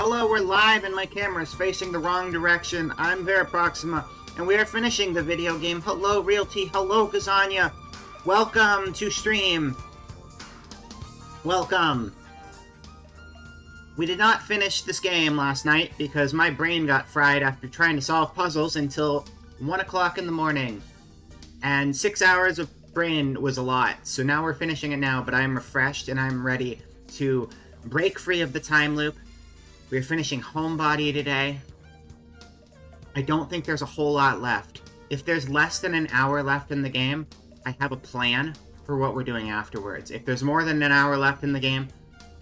Hello, we're live and my camera's facing the wrong direction. I'm Proxima, and we are finishing the video game Hello Realty, Hello Gazania. Welcome to stream. Welcome. We did not finish this game last night because my brain got fried after trying to solve puzzles until 1 o'clock in the morning. And 6 hours of brain was a lot, so now we're finishing it now, but I'm refreshed and I'm ready to break free of the time loop. We're finishing HOMEBODY today. I don't think there's a whole lot left. If there's less than an hour left in the game, I have a plan for what we're doing afterwards. If there's more than an hour left in the game,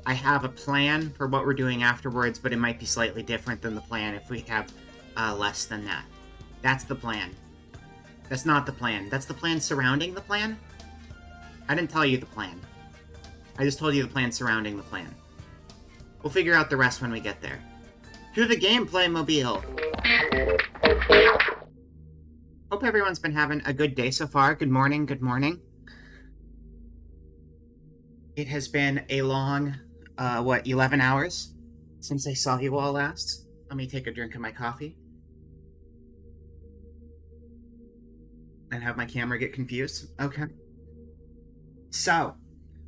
I have a plan for what we're doing afterwards, but it might be slightly different than the plan if we have less than that. That's the plan. That's not the plan. That's the plan surrounding the plan? I didn't tell you the plan. I just told you the plan surrounding the plan. We'll figure out the rest when we get there. To the gameplay mobile! Hope everyone's been having a good day so far. Good morning, good morning. It has been a long, 11 hours since I saw you all last. Let me take a drink of my coffee. And have my camera get confused. Okay. So,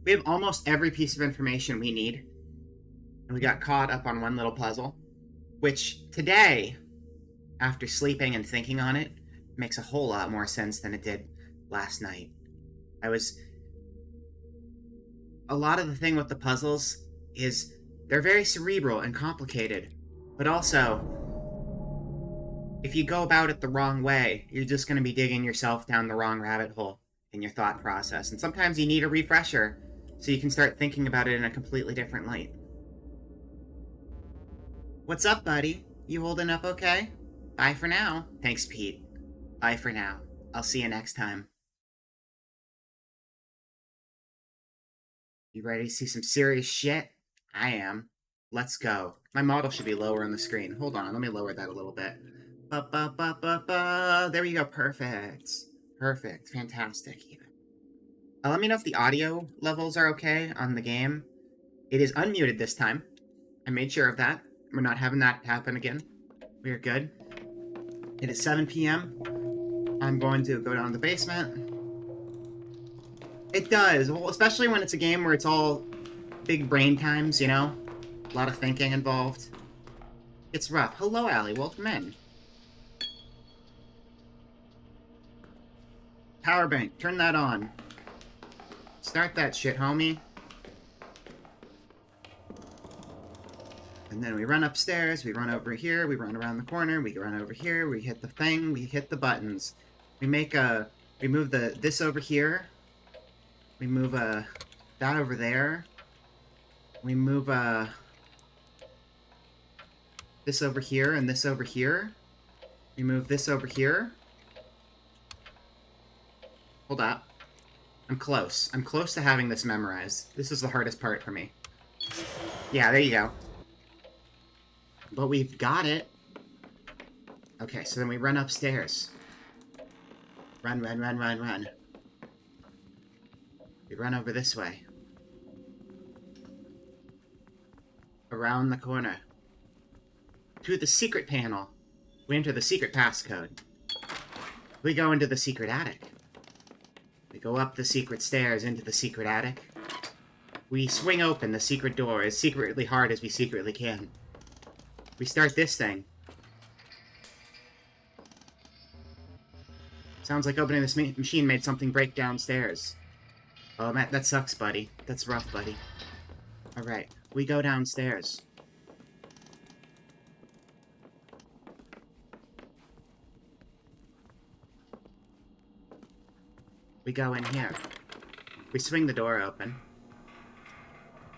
we have almost every piece of information we need. And we got caught up on one little puzzle, which today, after sleeping and thinking on it, makes a whole lot more sense than it did last night. A lot of the thing with the puzzles is they're very cerebral and complicated, but also, if you go about it the wrong way, you're just going to be digging yourself down the wrong rabbit hole in your thought process. And sometimes you need a refresher so you can start thinking about it in a completely different light. What's up, buddy? You holding up okay? Bye for now. Thanks, Pete. Bye for now. I'll see you next time. You ready to see some serious shit? I am. Let's go. My model should be lower on the screen. Hold on, let me lower that a little bit. There we go. Perfect. Perfect. Fantastic, even. Let me know if the audio levels are okay on the game. It is unmuted this time. I made sure of that. We're not having that happen again. We are good. It is 7 p.m. I'm going to go down to the basement. It does. Well, especially when it's a game where it's all big brain times, you know? A lot of thinking involved. It's rough. Hello, Allie. Welcome in. Power bank. Turn that on. Start that shit, homie. And then we run upstairs, we run over here, we run around the corner, we run over here, we hit the thing, we hit the buttons. We move this over here. We move that over there. We move this over here and this over here. We move this over here. Hold up. I'm close. I'm close to having this memorized. This is the hardest part for me. Yeah, there you go. But we've got it. Okay, so then we run upstairs. Run. We run over this way. Around the corner. To the secret panel. We enter the secret passcode. We go into the secret attic. We go up the secret stairs into the secret attic. We swing open the secret door as secretly hard as we secretly can. We start this thing. Sounds like opening this machine made something break downstairs. Oh, man, that sucks, buddy. That's rough, buddy. Alright, we go downstairs. We go in here. We swing the door open.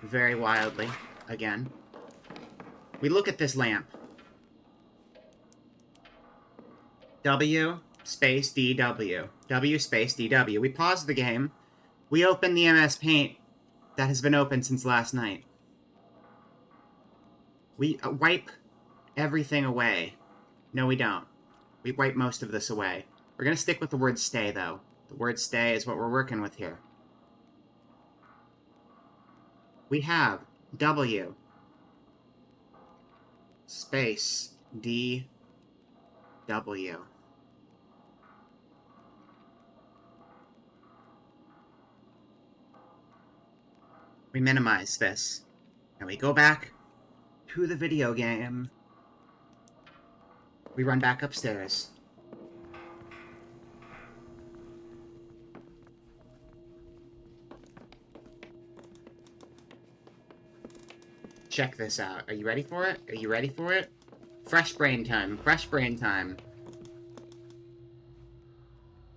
Very wildly, again. We look at this lamp. W space DW. W space DW. We pause the game. We open the MS Paint that has been open since last night. We wipe everything away. No, we don't. We wipe most of this away. We're going to stick with the word stay, though. The word stay is what we're working with here. We have W space D W. We minimize this, and we go back to the video game. We run back upstairs. Check this out. Are you ready for it? Are you ready for it? Fresh brain time. Fresh brain time.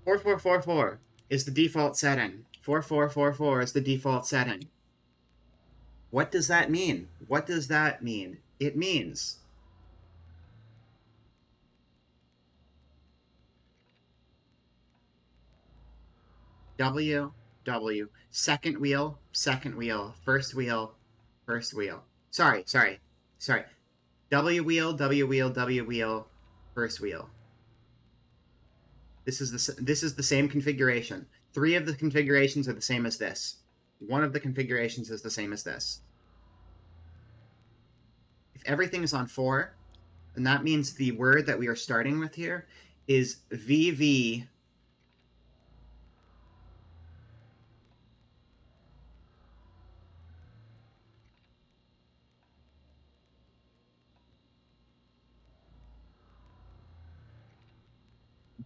4444 is the default setting. 4444 is the default setting. What does that mean? What does that mean? It means W, W, second wheel, first wheel, first wheel. Sorry. W wheel, W wheel, W wheel, first wheel. This is the same configuration. 3 of the configurations are the same as this. 1 of the configurations is the same as this. If everything is on 4, then that means the word that we are starting with here is VV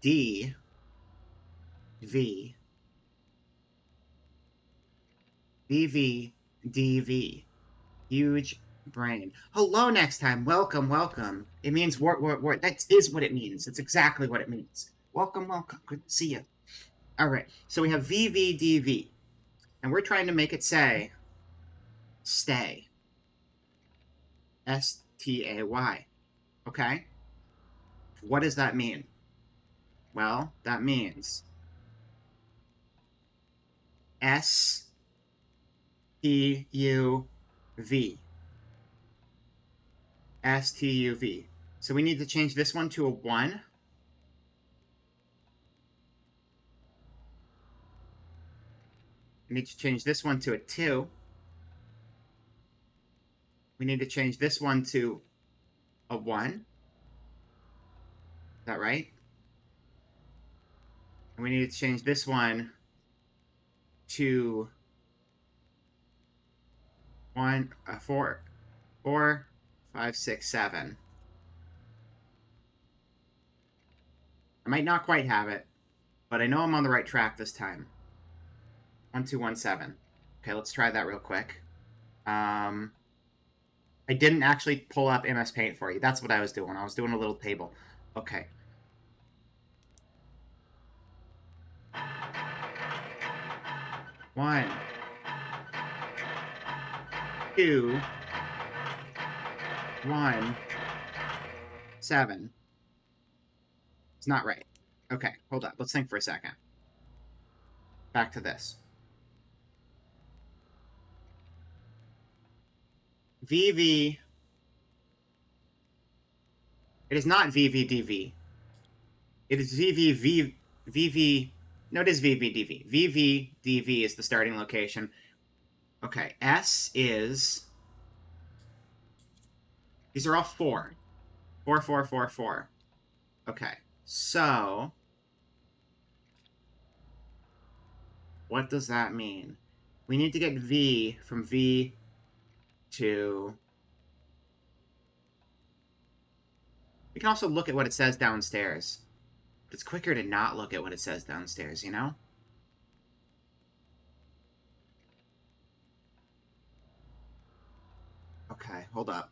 D V VV DV. Huge brain. Hello next time. Welcome. It means what. That is what it means. It's exactly what it means. Welcome. Good to see you. All right. So we have VVDV, and we're trying to make it say stay. STAY. Okay? What does that mean? Well, that means STUV. STUV. So we need to change this one to a 1. We need to change this one to a 2. We need to change this one to a 1. Is that right? And we need to change this one to 4, 5, 6, 7. I might not quite have it, but I know I'm on the right track this time. 1217. Okay, let's try that real quick. I didn't actually pull up MS Paint for you. That's what I was doing. I was doing a little table. Okay. One, 2, 1, 7. It's not right. Okay, hold up. Let's think for a second. Back to this. VV. It is not VVDV. It is VV. No, it is VVDV. VVDV is the starting location. Okay, S is... These are all 4. 4, 4, 4, 4. Okay, so... What does that mean? We need to get V from V to... We can also look at what it says downstairs. It's quicker to not look at what it says downstairs, you know? Okay, hold up.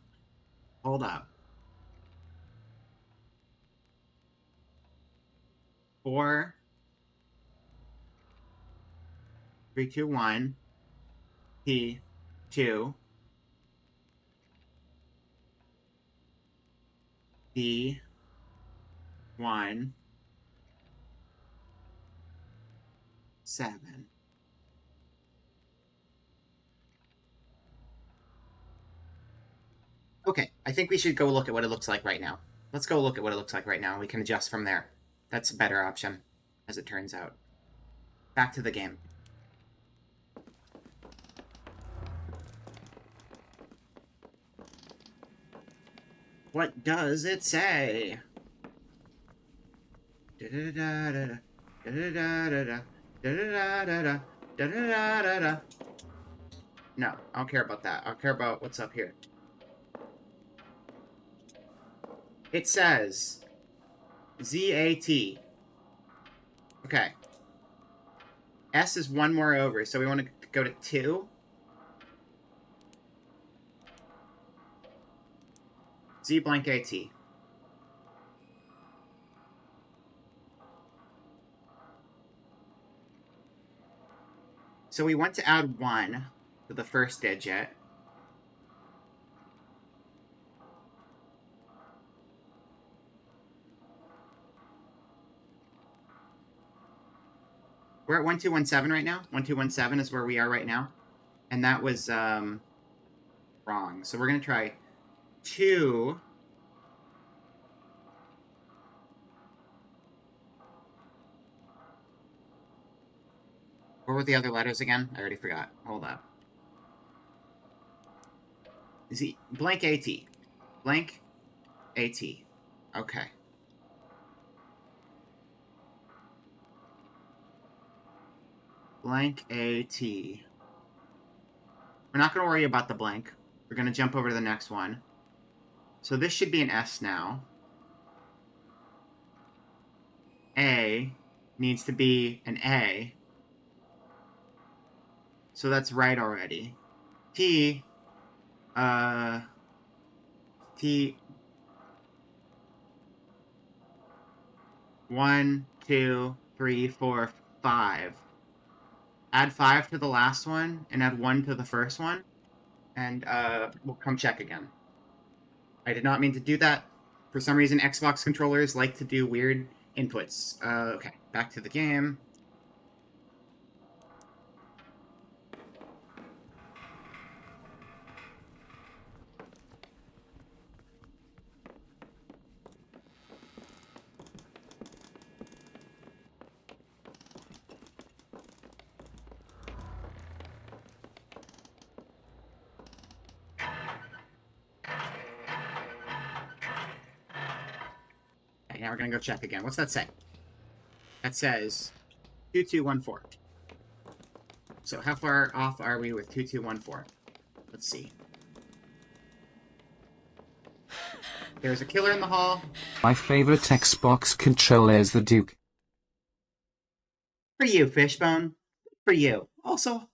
4, 3, 2, 1. P, 2. D, 1. 7. Okay, I think we should go look at what it looks like right now. Let's go look at what it looks like right now. We can adjust from there. That's a better option, as it turns out. Back to the game. What does it say? No, I don't care about that. I care about what's up here. It says ZAT. Okay. S is one more over, so we want to go to 2. Z blank AT. So we want to add 1 to the first digit. We're at 1217 right now. 1217 is where we are right now. And that was wrong. So we're going to try 2. What were the other letters again? I already forgot. Hold up. Z blank AT. Blank AT. Okay. Blank AT. We're not going to worry about the blank. We're going to jump over to the next one. So this should be an S now. A needs to be an A. So that's right already. T, T, 1, 2, 3, 4, 5. Add 5 to the last one, and add 1 to the first one, and we'll come check again. I did not mean to do that. For some reason, Xbox controllers like to do weird inputs. Okay, back to the game. Okay, now we're gonna go check again. What's that say? That says 2214. So how far off are we with 2214? Let's see. There's a killer in the hall. My favorite Xbox controller is the Duke. For you, Fishbone. For you. Also,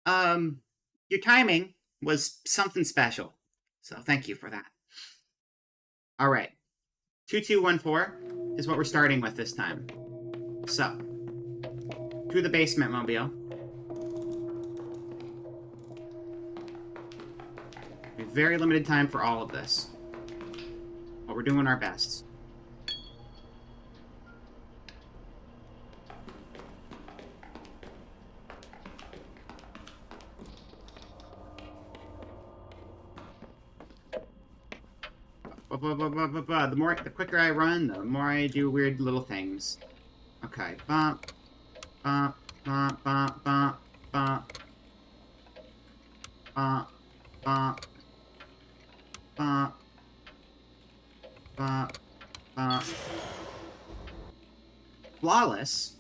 your timing was something special. So thank you for that. All right. 2214 is what we're starting with this time. So, to the basement mobile. We have very limited time for all of this. But we're doing our best. The quicker I run, the more I do weird little things. Okay, bump, bump, bump, bump, bump, bump, bump, bump, bump, bump, bump. Flawless.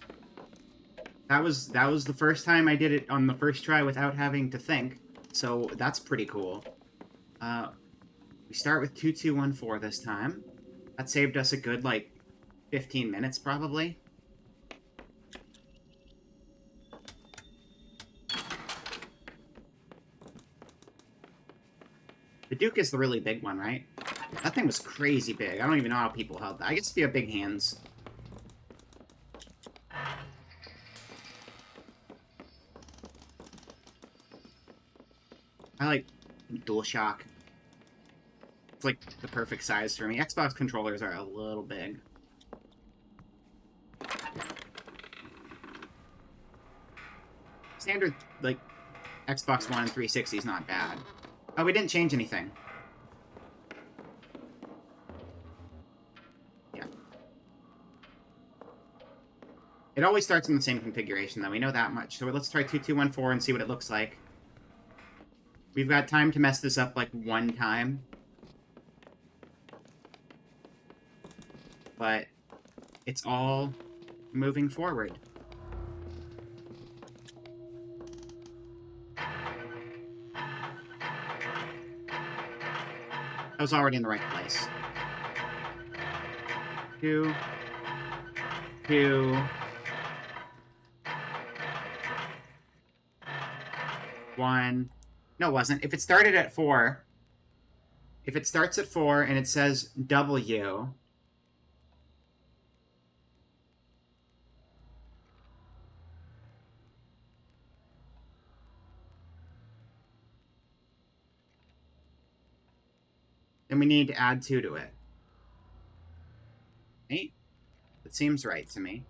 That was the first time I did it on the first try without having to think, so that's pretty cool. We start with 2214 this time. That saved us a good, 15 minutes, probably. The Duke is the really big one, right? That thing was crazy big. I don't even know how people held that. I guess if you have big hands. I like DualShock. It's like the perfect size for me. Xbox controllers are a little big. Standard, Xbox One and 360 is not bad. Oh, we didn't change anything. Yeah. It always starts in the same configuration, though. We know that much. So let's try 2214 and see what it looks like. We've got time to mess this up, one time. but it's all moving forward. I was already in the right place. 2, 2, 1. No, it wasn't. If it started at 4, if it starts at 4 and it says W, then we need to add 2 to it. Right? That seems right to me.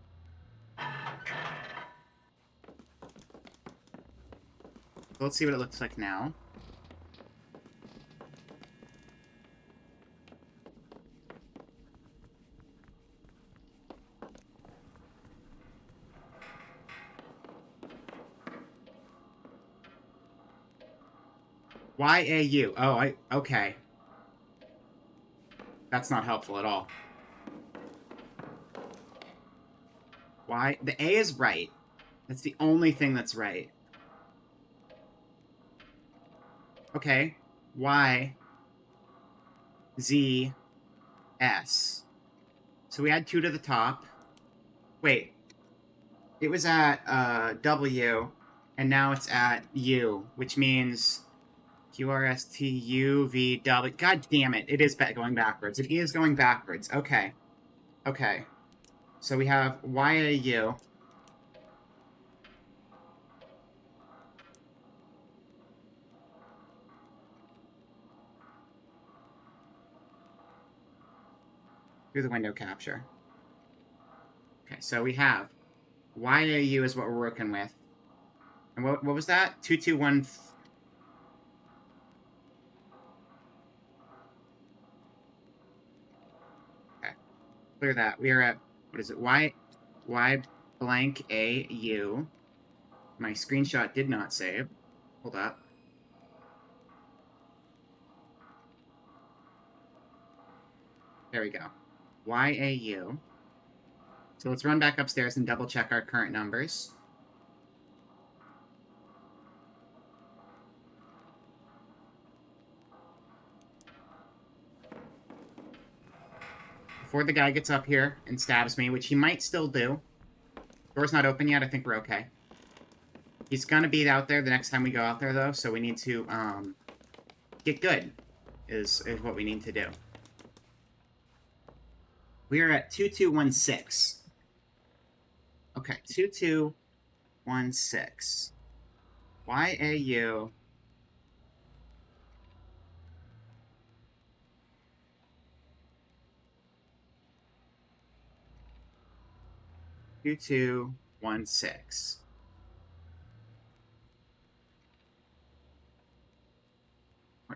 So let's see what it looks like now. YAU. Oh, okay. That's not helpful at all. The A is right. That's the only thing that's right. Okay. Y, Z, S. So we add 2 to the top. Wait. It was at W, and now it's at U, which means QRSTUVW. God damn it. It is going backwards. It is going backwards. Okay. Okay. So we have YAU. Through the window capture. Okay, so we have YAU is what we're working with. And what was that? 221. Okay. Clear that. We are at, what is it? Y blank AU. My screenshot did not save. Hold up. There we go. YAU. So let's run back upstairs and double check our current numbers. Before the guy gets up here and stabs me, which he might still do. Door's not open yet. I think we're okay. He's gonna be out there the next time we go out there, though, so we need to get good, is what we need to do. We are at 2216. Okay, 2216. YAU. Two, 216.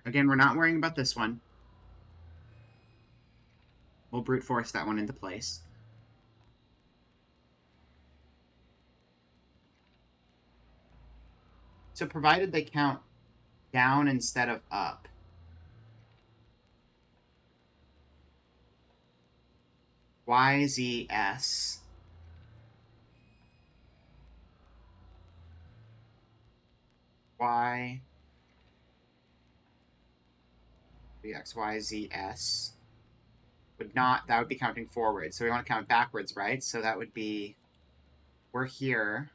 Again, we're not worrying about this one. We'll brute force that one into place. So provided they count down instead of up. YZS. Y. XYZS. That would be counting forward. So we want to count backwards, right? So that would be, we're here.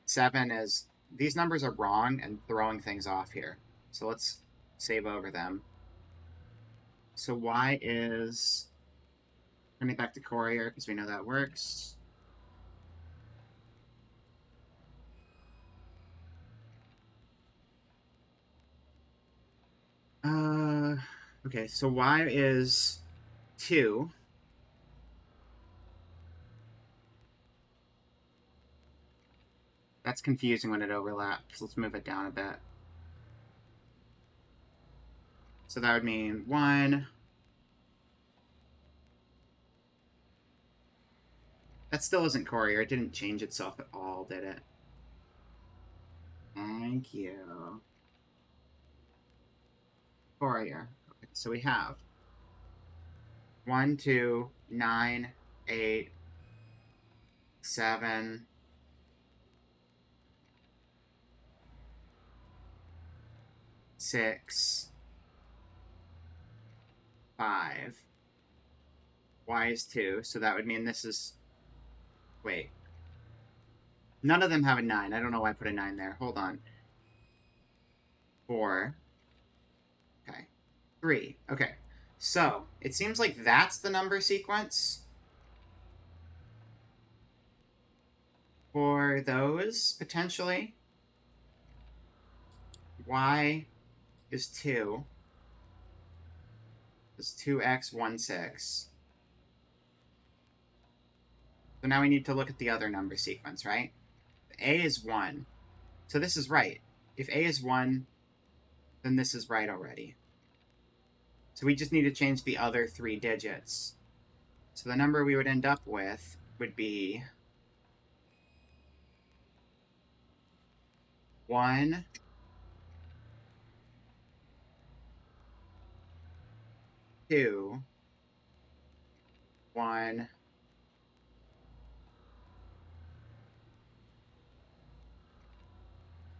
Seven is, these numbers are wrong and throwing things off here. So let's save over them. So Y is, turning back to Courier because we know that works. Okay, so Y is 2. That's confusing when it overlaps. Let's move it down a bit. So that would mean 1. That still isn't Courier. It didn't change itself at all, did it? Thank you. Fourier. Okay, so we have 1, 2, 9, 8, 7, 6, 5. Y is 2, so that would mean this is... Wait. None of them have a 9. I don't know why I put a 9 there. Hold on. 4. Okay. 3. Okay. So, it seems like that's the number sequence for those, potentially. Y is 2. Is 2x16. So now we need to look at the other number sequence, right? A is 1. So this is right. If A is 1, then this is right already. So we just need to change the other 3 digits. So the number we would end up with would be 1, 2, 1,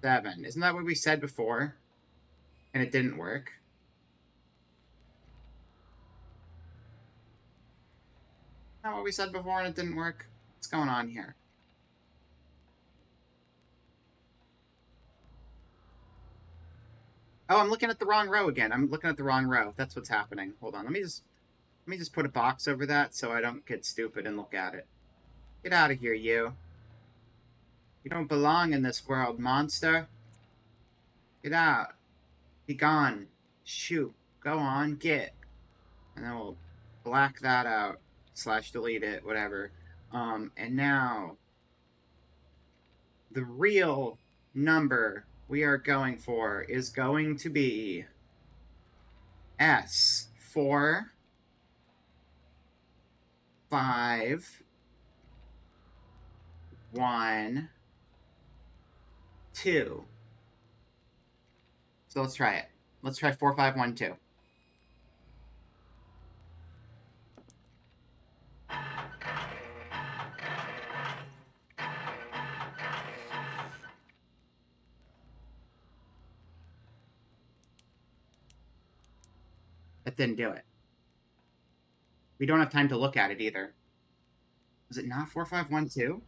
7. Isn't that what we said before? And it didn't work. Not what we said before and it didn't work. What's going on here? Oh, I'm looking at the wrong row again. I'm looking at the wrong row. That's what's happening. Hold on. Let me just put a box over that so I don't get stupid and look at it. Get out of here, you. You don't belong in this world, monster. Get out. Be gone. Shoot. Go on. Get. And then we'll black that out. / delete it. Whatever. And now, the real number we are going for is going to be S. 4, 5, 1, 2. So let's try it. Let's try 4, 5, 1, 2. That didn't do it. We don't have time to look at it either. Was it not 4, 5, 1, 2?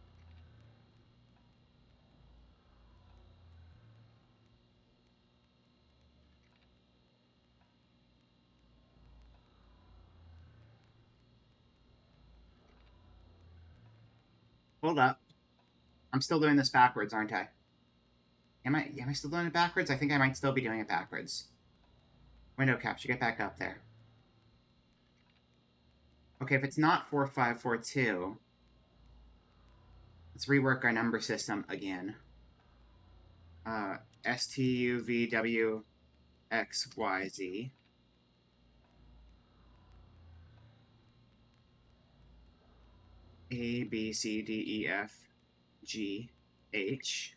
Hold up. I'm still doing this backwards, aren't I? Am I still doing it backwards? I think I might still be doing it backwards. Window capture, get back up there. Okay, if it's not 4, 5, 4, 2, let's rework our number system again. STUVWXYZ. A, B, C, D, E, F, G, H.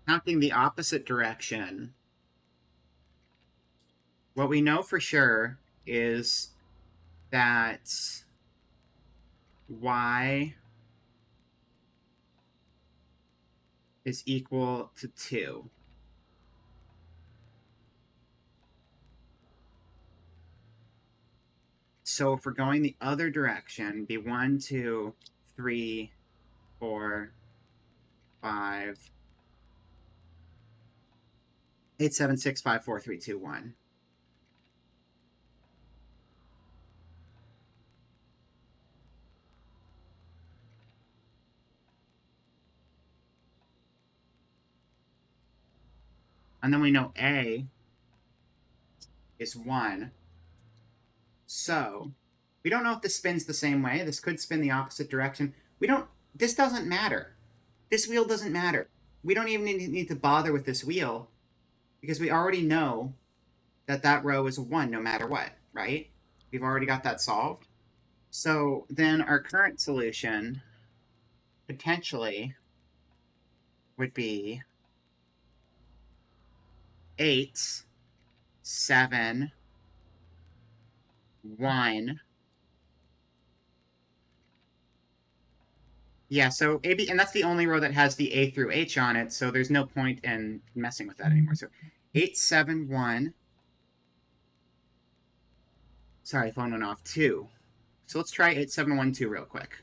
Counting the opposite direction, what we know for sure is that Y is equal to 2. So if we're going the other direction, be 1, 2, 3, 4, 5, 8, 7, 6, 5, 4, 3, 2, 1. And then we know A is 1. So we don't know if this spins the same way. This could spin the opposite direction. This doesn't matter. This wheel doesn't matter. We don't even need to bother with this wheel because we already know that that row is a 1 no matter what, right? We've already got that solved. So then our current solution potentially would be 8, 7, 1. Yeah, so AB, and that's the only row that has the A through H on it, so there's no point in messing with that anymore. So 8, 7, 1. Sorry, phone went off. 2. So let's try 8, 7, 1, 2 real quick.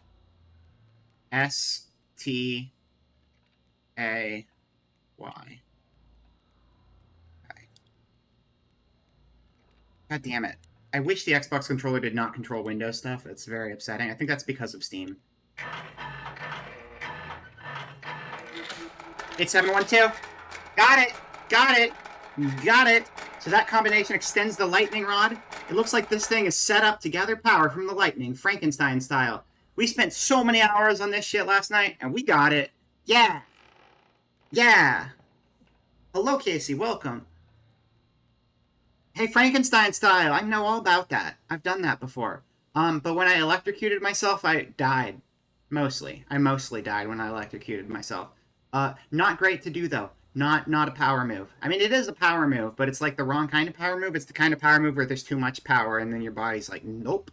S, T, A, Y. Okay. God damn it. I wish the Xbox controller did not control Windows stuff. It's very upsetting. I think that's because of Steam. 8712. Got it. Got it. Got it. So that combination extends the lightning rod. It looks like this thing is set up to gather power from the lightning, Frankenstein style. We spent so many hours on this shit last night, and we got it. Yeah. Yeah. Hello, Casey. Welcome. Hey, Frankenstein style. I know all about that. I've done that before. But when I electrocuted myself, I died. Mostly. I mostly died when I electrocuted myself. Not great to do, though. Not a power move. I mean, it is a power move, but it's like the wrong kind of power move. It's the kind of power move where there's too much power, and then your body's like, nope.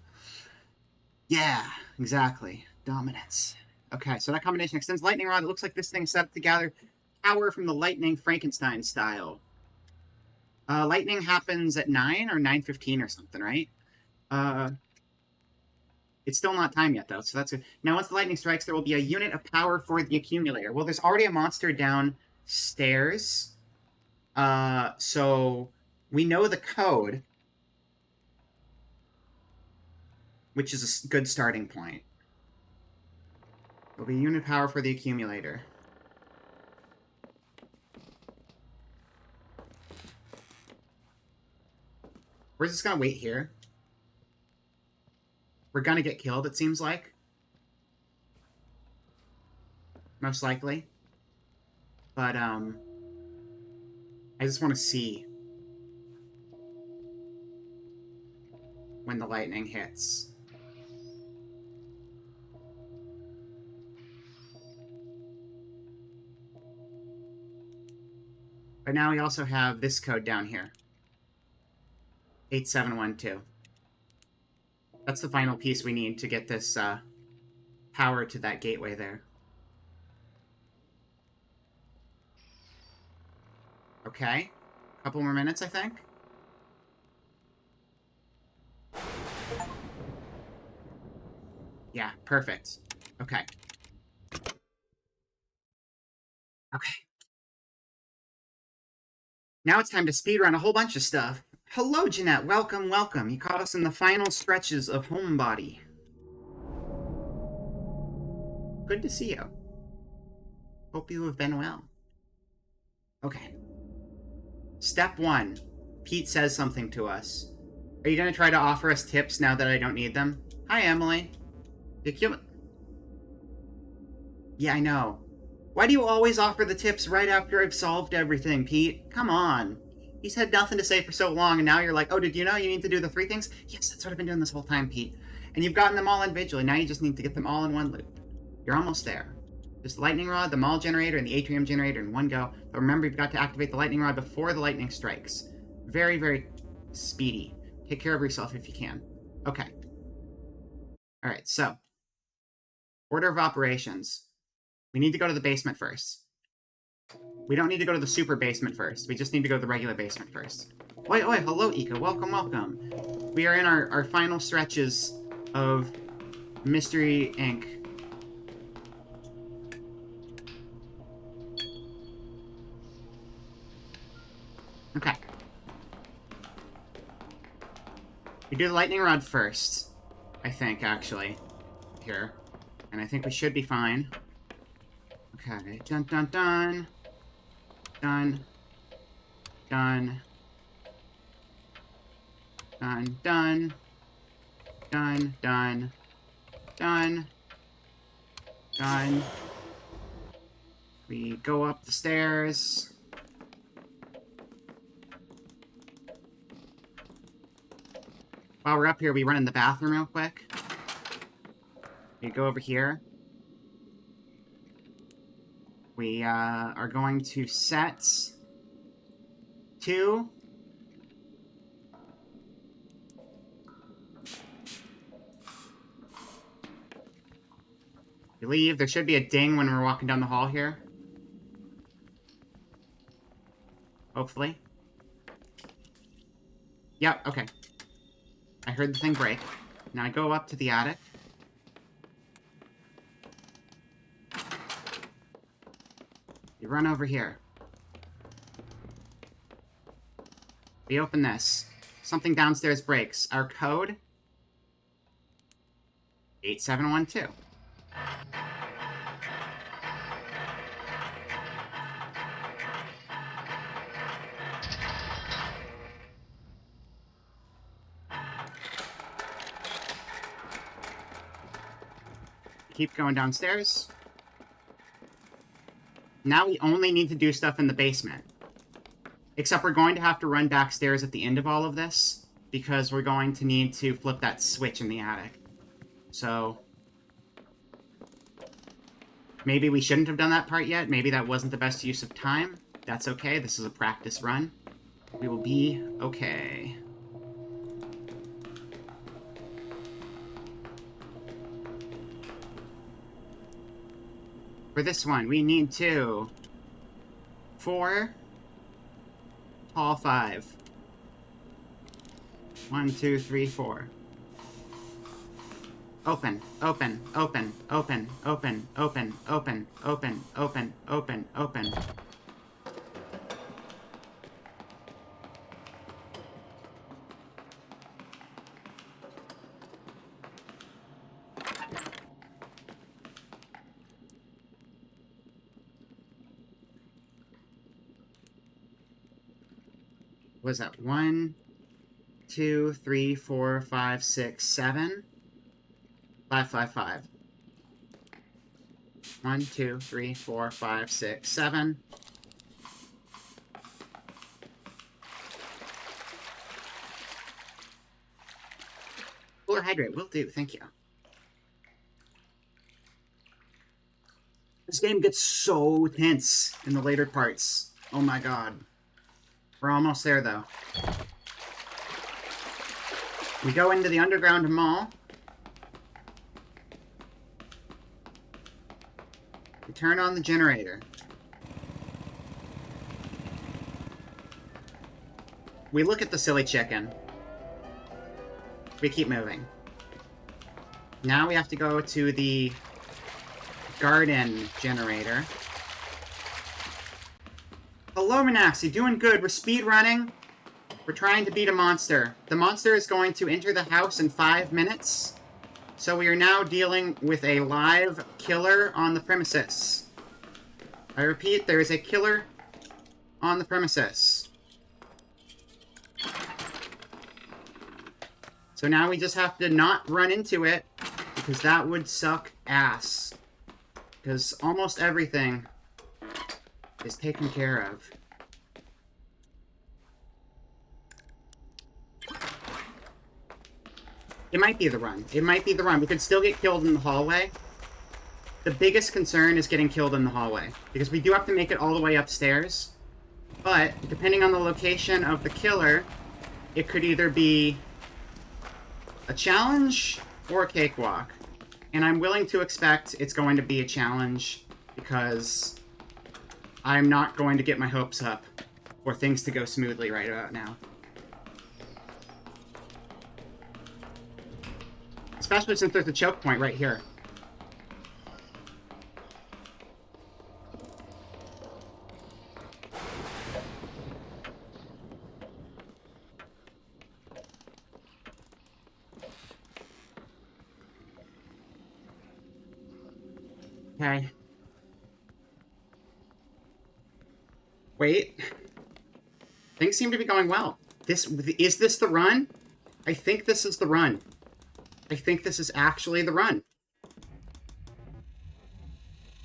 Yeah, exactly. Dominance. Okay, so that combination extends lightning rod. It looks like this thing is set up to gather power from the lightning Frankenstein style. Lightning happens at 9 or 9:15 or something, right? It's still not time yet, though, so that's good. Now, once the lightning strikes, there will be a unit of power for the accumulator. Well, there's already a monster downstairs, so we know the code, which is a good starting point. There will be a unit of power for the accumulator. We're just gonna wait here. We're gonna get killed, it seems like. Most likely. But, I just want to see when the lightning hits. But now we also have this code down here. 8712. That's the final piece we need to get this power to that gateway there. Okay. A couple more minutes, I think. Yeah, perfect. Okay. Okay. Now it's time to speedrun a whole bunch of stuff. Hello, Jeanette. Welcome, welcome. You caught us in the final stretches of HOMEBODY. Good to see you. Hope you have been well. Okay. Step 1. Pete says something to us. Are you going to try to offer us tips now that I don't need them? Hi, Emily. Yeah, I know. Why do you always offer the tips right after I've solved everything, Pete? Come on. He's had nothing to say for so long, and now you're like, oh, did you know you need to do the 3 things? Yes, that's what I've been doing this whole time, Pete. And you've gotten them all individually. Now you just need to get them all in one loop. You're almost there. Just the lightning rod, the mall generator, and the atrium generator in one go. But remember, you've got to activate the lightning rod before the lightning strikes. Very, very speedy. Take care of yourself if you can. Okay. All right, so order of operations. We need to go to the basement first. We don't need to go to the super basement first. We just need to go to the regular basement first. Oi, oi, hello, Ika. Welcome, welcome. We are in our final stretches of Mystery Inc. Okay. We do the lightning rod first, I think, actually. Here. And I think we should be fine. Okay. Dun, dun, dun. Dun. Dun. Dun, dun. Dun, dun. Dun. Dun. We go up the stairs. While we're up here, we run in the bathroom real quick. We go over here. We are going to set 2. You leave. There should be a ding when we're walking down the hall here. Hopefully. Yep, okay. I heard the thing break. Now I go up to the attic. You run over here. We open this. Something downstairs breaks. Our code? 8712. Keep going downstairs. Now we only need to do stuff in the basement. Except we're going to have to run backstairs at the end of all of this, because we're going to need to flip that switch in the attic. So maybe we shouldn't have done that part yet. Maybe that wasn't the best use of time. That's okay. This is a practice run. We will be okay. For this one, we need 2, 4, tall 5. 1, 2, 3, 4. Open, open, open, open, open, open, open, open, open, open, open. What was that? 1, 2, 3, 4, 5, 6, 7. 5, 5, 5. 1, 2, 3, 4, 5, 6, 7. Cooler hydrate will do, thank you. This game gets so tense in the later parts. Oh my god. We're almost there, though. We go into the underground mall. We turn on the generator. We look at the silly chicken. We keep moving. Now we have to go to the garden generator. Hello, Minax. You doing good? We're speed running. We're trying to beat a monster. The monster is going to enter the house in 5 minutes. So we are now dealing with a live killer on the premises. I repeat, there is a killer on the premises. So now we just have to not run into it, because that would suck ass. Because almost everything is taken care of. It might be the run. It might be the run. We could still get killed in the hallway. The biggest concern is getting killed in the hallway, because we do have to make it all the way upstairs. But, depending on the location of the killer, it could either be a challenge or a cakewalk. And I'm willing to expect it's going to be a challenge, because I'm not going to get my hopes up for things to go smoothly right about now. Especially since there's a choke point right here. Okay. Wait. Things seem to be going well. Is this the run? I think this is the run. I think this is actually the run.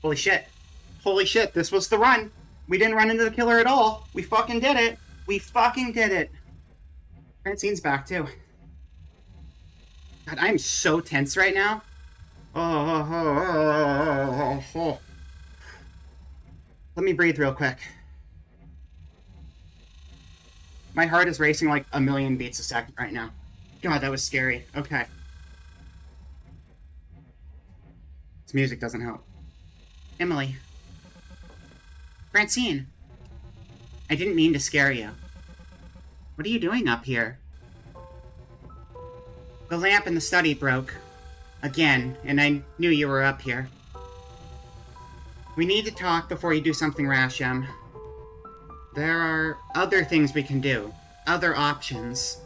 Holy shit. Holy shit, this was the run. We didn't run into the killer at all. We fucking did it. We fucking did it. Francine's back, too. God, I'm so tense right now. Oh. Let me breathe real quick. My heart is racing like a million beats a second right now. God, that was scary. Okay. This music doesn't help. Emily. Francine. I didn't mean to scare you. What are you doing up here? The lamp in the study broke. Again, and I knew you were up here. We need to talk before you do something rash, Em. There are other things we can do. Other options.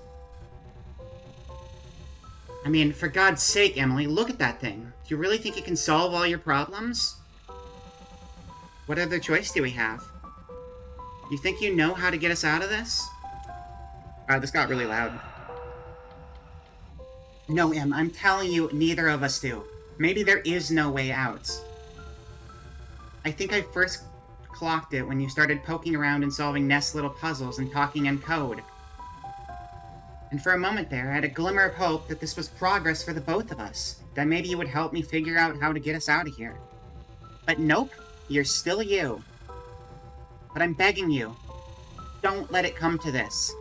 I mean, for God's sake, Emily, look at that thing. Do you really think it can solve all your problems? What other choice do we have? You think you know how to get us out of this? This got really loud. No, Em, I'm telling you, neither of us do. Maybe there is no way out. I think I first clocked it when you started poking around and solving Nest's little puzzles and talking in code. And for a moment there, I had a glimmer of hope that this was progress for the both of us. That maybe you would help me figure out how to get us out of here. But nope, you're still you. But I'm begging you, don't let it come to this.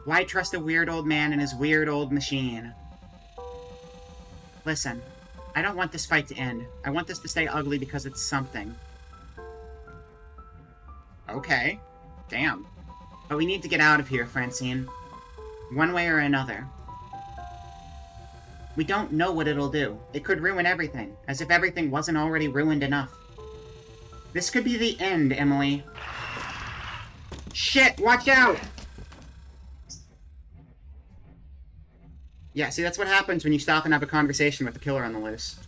Why trust a weird old man and his weird old machine? Listen, I don't want this fight to end. I want this to stay ugly because it's something. Okay. Damn. But we need to get out of here, Francine. One way or another. We don't know what it'll do. It could ruin everything, as if everything wasn't already ruined enough. This could be the end, Emily. Shit, watch out! Yeah, see, that's what happens when you stop and have a conversation with the killer on the loose.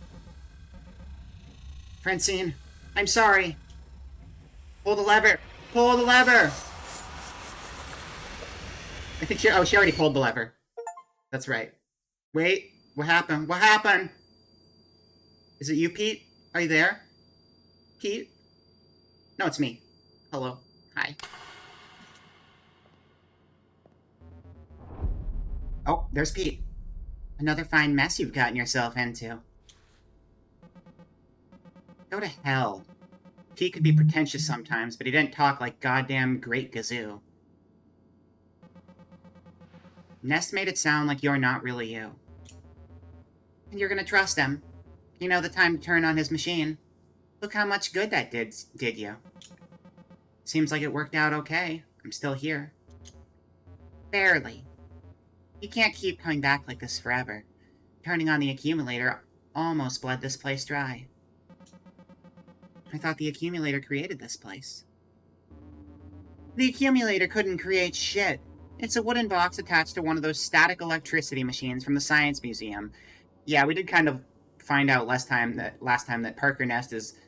Francine, I'm sorry. Pull the lever! Pull the lever! I think she already pulled the lever. That's right. Wait, what happened? What happened? Is it you, Pete? Are you there? Pete? No, it's me. Hello. Hi. Oh, there's Pete. Another fine mess you've gotten yourself into. Go to hell. Pete could be pretentious sometimes, but he didn't talk like goddamn Great Gazoo. Nest made it sound like you're not really you. And you're gonna trust him. You know the time to turn on his machine. Look how much good that did you. Seems like it worked out okay. I'm still here. Barely. You can't keep coming back like this forever. Turning on the accumulator almost bled this place dry. I thought the accumulator created this place. The accumulator couldn't create shit. It's a wooden box attached to one of those static electricity machines from the Science Museum. Yeah, we did kind of find out last time that Parker Nest is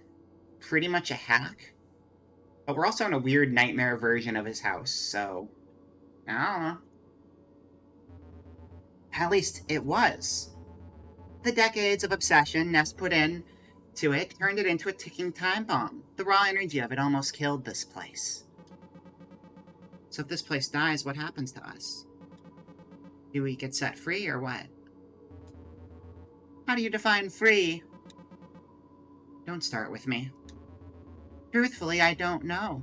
pretty much a hack. But we're also in a weird nightmare version of his house, so I don't know. At least it was. The decades of obsession Nest put in to it turned it into a ticking time bomb. The raw energy of it almost killed this place. So if this place dies, what happens to us? Do we get set free or what? How do you define free? Don't start with me. Truthfully, I don't know.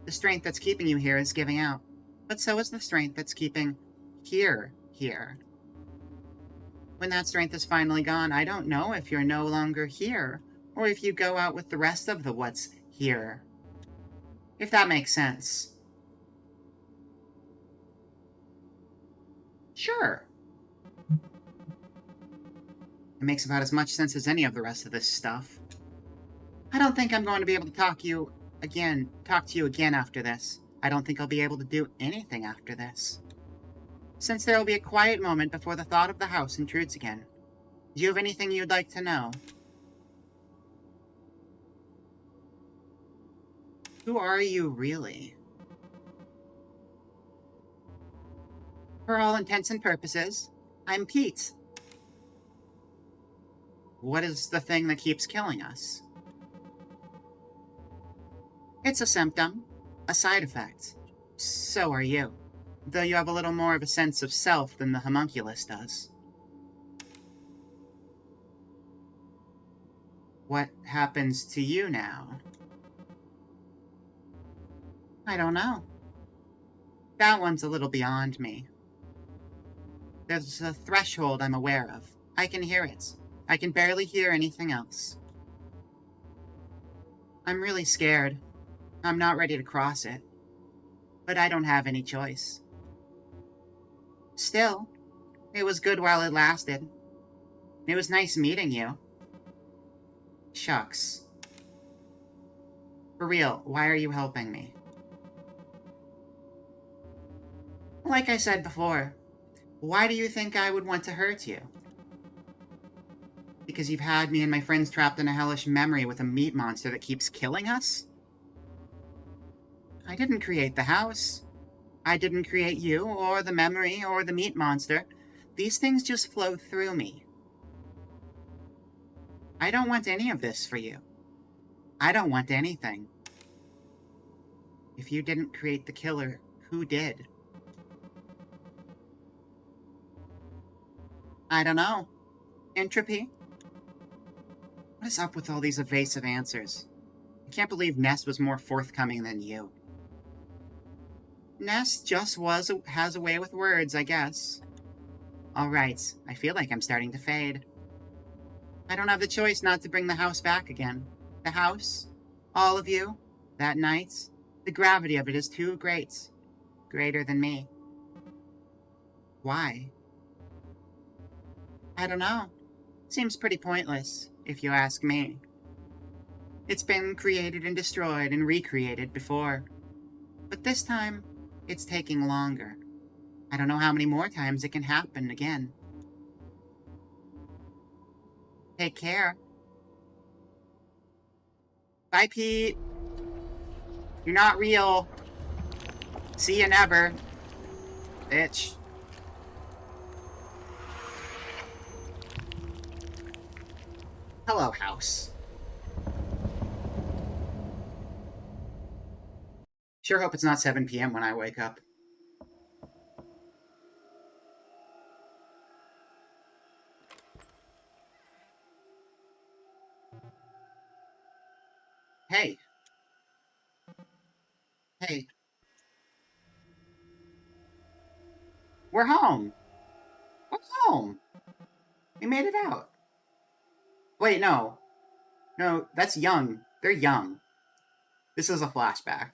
The strength that's keeping you here is giving out, but so is the strength that's keeping here. When that strength is finally gone, I don't know if you're no longer here, or if you go out with the rest of the what's here. If that makes sense. Sure. It makes about as much sense as any of the rest of this stuff. I don't think I'm going to be able to talk to you again after this. I don't think I'll be able to do anything after this. Since there will be a quiet moment before the thought of the house intrudes again. Do you have anything you'd like to know? Who are you, really? For all intents and purposes, I'm Pete. What is the thing that keeps killing us? It's a symptom, a side effect. So are you. Though you have a little more of a sense of self than the homunculus does. What happens to you now? I don't know. That one's a little beyond me. There's a threshold I'm aware of. I can hear it. I can barely hear anything else. I'm really scared. I'm not ready to cross it. But I don't have any choice. Still, it was good while it lasted. It was nice meeting you. Shucks. For real, why are you helping me? Like I said before, why do you think I would want to hurt you? Because you've had me and my friends trapped in a hellish memory with a meat monster that keeps killing us? I didn't create the house. I didn't create you, or the memory, or the meat monster. These things just flow through me. I don't want any of this for you. I don't want anything. If you didn't create the killer, who did? I don't know. Entropy? What is up with all these evasive answers? I can't believe Ness was more forthcoming than you. Ness just has a way with words, I guess. Alright, I feel like I'm starting to fade. I don't have the choice not to bring the house back again. The house, all of you, that night, the gravity of it is too great. Greater than me. Why? I don't know. Seems pretty pointless, if you ask me. It's been created and destroyed and recreated before. But this time, it's taking longer. I don't know how many more times it can happen again. Take care. Bye, Pete. You're not real. See you never. Bitch. Hello, house. Sure hope it's not 7 p.m. when I wake up. Hey. Hey. We're home. We're home. We made it out. Wait, no. No, that's young. They're young. This is a flashback.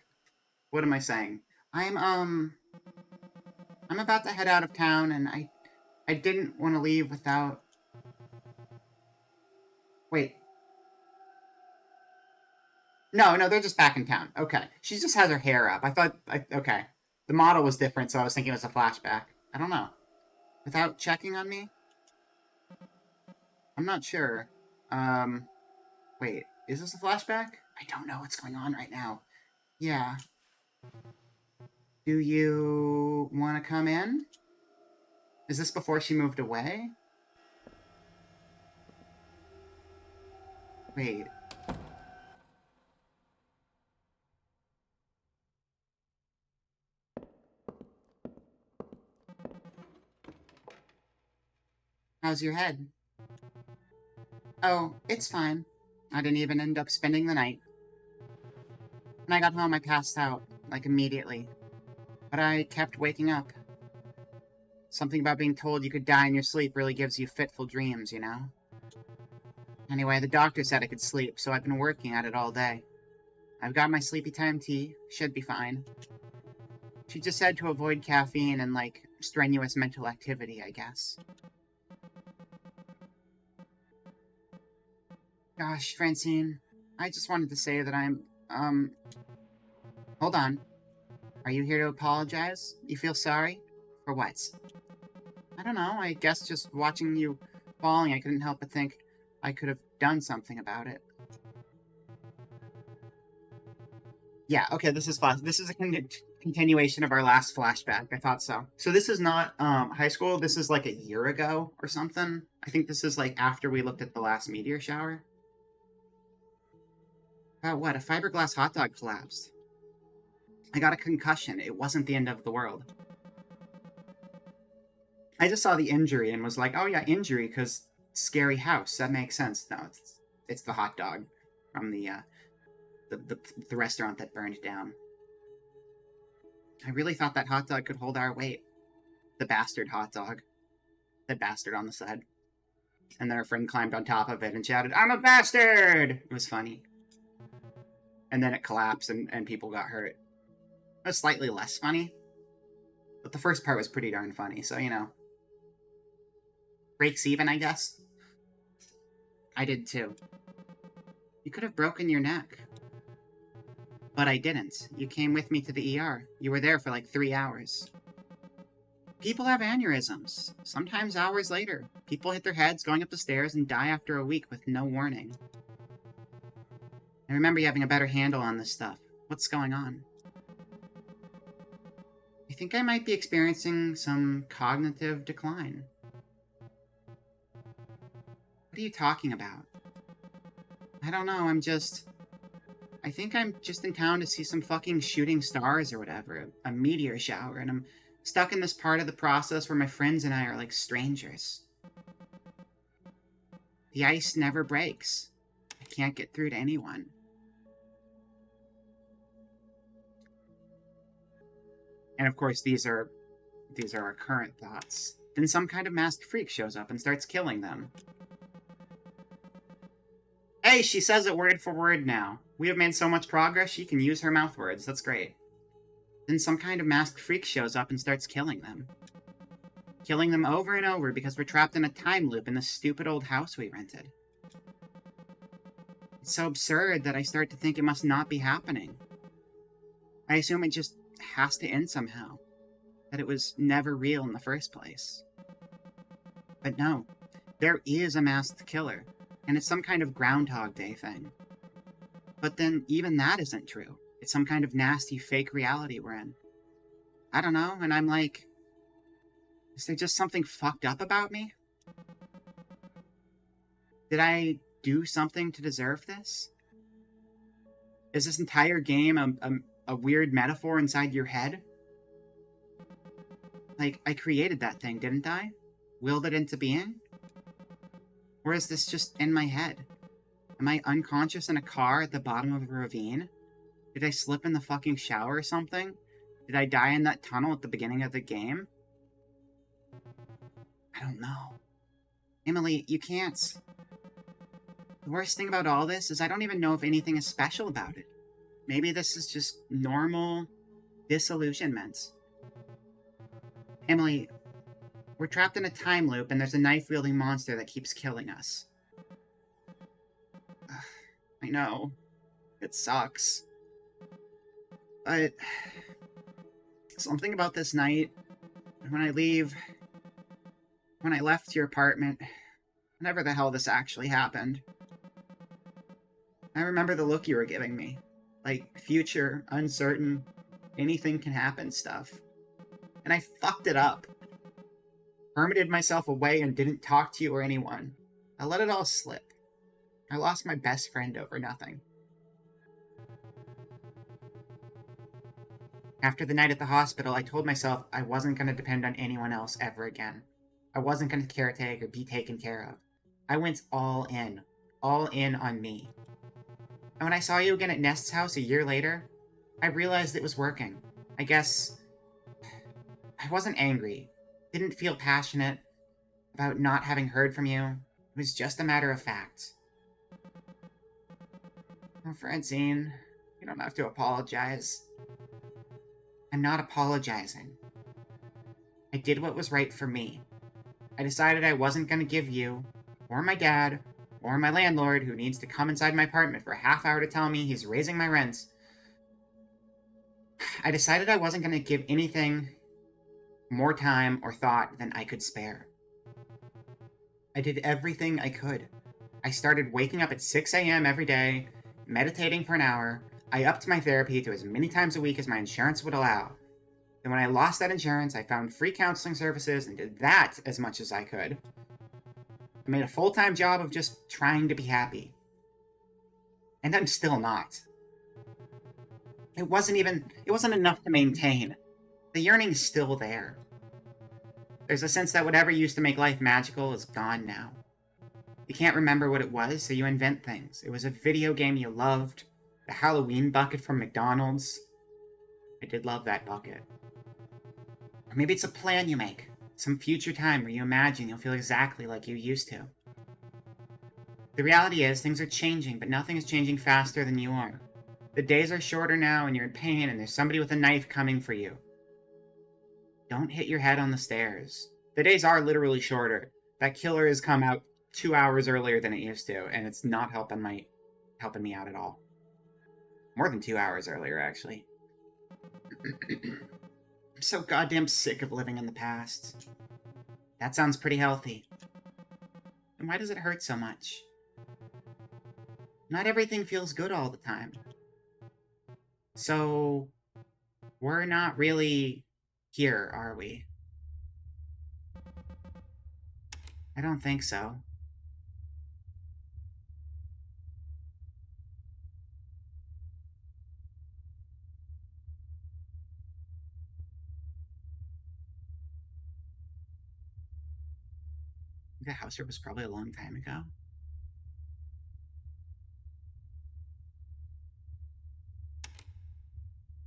What am I saying? I'm about to head out of town, and I didn't want to leave without... Wait. No, they're just back in town. Okay. She just has her hair up. Okay. The model was different, so I was thinking it was a flashback. I don't know. Without checking on me? I'm not sure. Wait. Is this a flashback? I don't know what's going on right now. Yeah. Do you want to come in? Is this before she moved away? Wait. How's your head? Oh, it's fine. I didn't even end up spending the night. When I got home, I passed out, like immediately. But I kept waking up. Something about being told you could die in your sleep really gives you fitful dreams, you know? Anyway, the doctor said I could sleep, so I've been working at it all day. I've got my sleepy time tea, should be fine. She just said to avoid caffeine and, like, strenuous mental activity, I guess. Gosh, Francine, I just wanted to say that hold on. Are you here to apologize? You feel sorry? For what? I don't know, I guess just watching you falling, I couldn't help but think I could have done something about it. Yeah, okay, this is a continuation of our last flashback. I thought so. So this is not high school. This is like a year ago or something. I think this is like after we looked at the last meteor shower. About what? A fiberglass hot dog collapsed. I got a concussion. It wasn't the end of the world. I just saw the injury and was like, oh yeah, injury, because scary house. That makes sense. No, It's the hot dog from the restaurant that burned down. I really thought that hot dog could hold our weight. The bastard hot dog. That bastard on the side. And then our friend climbed on top of it and shouted, "I'm a bastard!" It was funny. And then it collapsed and people got hurt. It was slightly less funny. But the first part was pretty darn funny, so, you know. Breaks even, I guess. I did too. You could have broken your neck. But I didn't. You came with me to the ER. You were there for like 3 hours. People have aneurysms. Sometimes hours later. People hit their heads going up the stairs and die after a week with no warning. I remember you having a better handle on this stuff. What's going on? I think I might be experiencing some cognitive decline. What are you talking about? I don't know, I think I'm just in town to see some fucking shooting stars or whatever, a meteor shower, and I'm stuck in this part of the process where my friends and I are like strangers. The ice never breaks. I can't get through to anyone. And of course, these are our current thoughts. Then some kind of masked freak shows up and starts killing them. Hey, she says it word for word now. We have made so much progress, she can use her mouth words. That's great. Then some kind of masked freak shows up and starts killing them. Killing them over and over because we're trapped in a time loop in this stupid old house we rented. It's so absurd that I start to think it must not be happening. I assume it just has to end somehow. That it was never real in the first place. But no, there is a masked killer. And it's some kind of Groundhog Day thing. But then, even that isn't true. It's some kind of nasty fake reality we're in. I don't know, and I'm like... Is there just something fucked up about me? Did I do something to deserve this? Is this entire game a weird metaphor inside your head? Like, I created that thing, didn't I? Willed it into being? Or is this just in my head? Am I unconscious in a car at the bottom of a ravine? Did I slip in the fucking shower or something? Did I die in that tunnel at the beginning of the game? I don't know. Emily, you can't. The worst thing about all this is I don't even know if anything is special about it. Maybe this is just normal disillusionment. Emily, we're trapped in a time loop, and there's a knife-wielding monster that keeps killing us. I know. It sucks. But... something about this night, when I left your apartment, whenever the hell this actually happened, I remember the look you were giving me. Like, future, uncertain, anything can happen stuff. And I fucked it up. Hermited myself away and didn't talk to you or anyone. I let it all slip. I lost my best friend over nothing. After the night at the hospital, I told myself I wasn't going to depend on anyone else ever again. I wasn't going to caretake or be taken care of. I went all in on me. And when I saw you again at Nest's house a year later, I realized it was working. I guess I wasn't angry. Didn't feel passionate about not having heard from you. It was just a matter of fact. Oh, Francine, you don't have to apologize. I'm not apologizing. I did what was right for me. I decided I wasn't going to give you, or my dad, or my landlord, who needs to come inside my apartment for a half hour to tell me he's raising my rent. I decided I wasn't going to give anything more time or thought than I could spare. I did everything I could. I started waking up at 6 a.m. every day, meditating for an hour. I upped my therapy to as many times a week as my insurance would allow. Then when I lost that insurance, I found free counseling services and did that as much as I could. I made a full-time job of just trying to be happy. And I'm still not. It wasn't enough to maintain. The yearning's still there. There's a sense that whatever used to make life magical is gone now. You can't remember what it was, so you invent things. It was a video game you loved. The Halloween bucket from McDonald's. I did love that bucket. Or maybe it's a plan you make. Some future time where you imagine you'll feel exactly like you used to. The reality is, things are changing, but nothing is changing faster than you are. The days are shorter now, and you're in pain, and there's somebody with a knife coming for you. Don't hit your head on the stairs. The days are literally shorter. That killer has come out 2 hours earlier than it used to, and it's not helping me out at all. More than 2 hours earlier, actually. I'm so goddamn sick of living in the past. That sounds pretty healthy. And why does it hurt so much? Not everything feels good all the time. So, we're not really here, are we? I don't think so. The house here was probably a long time ago.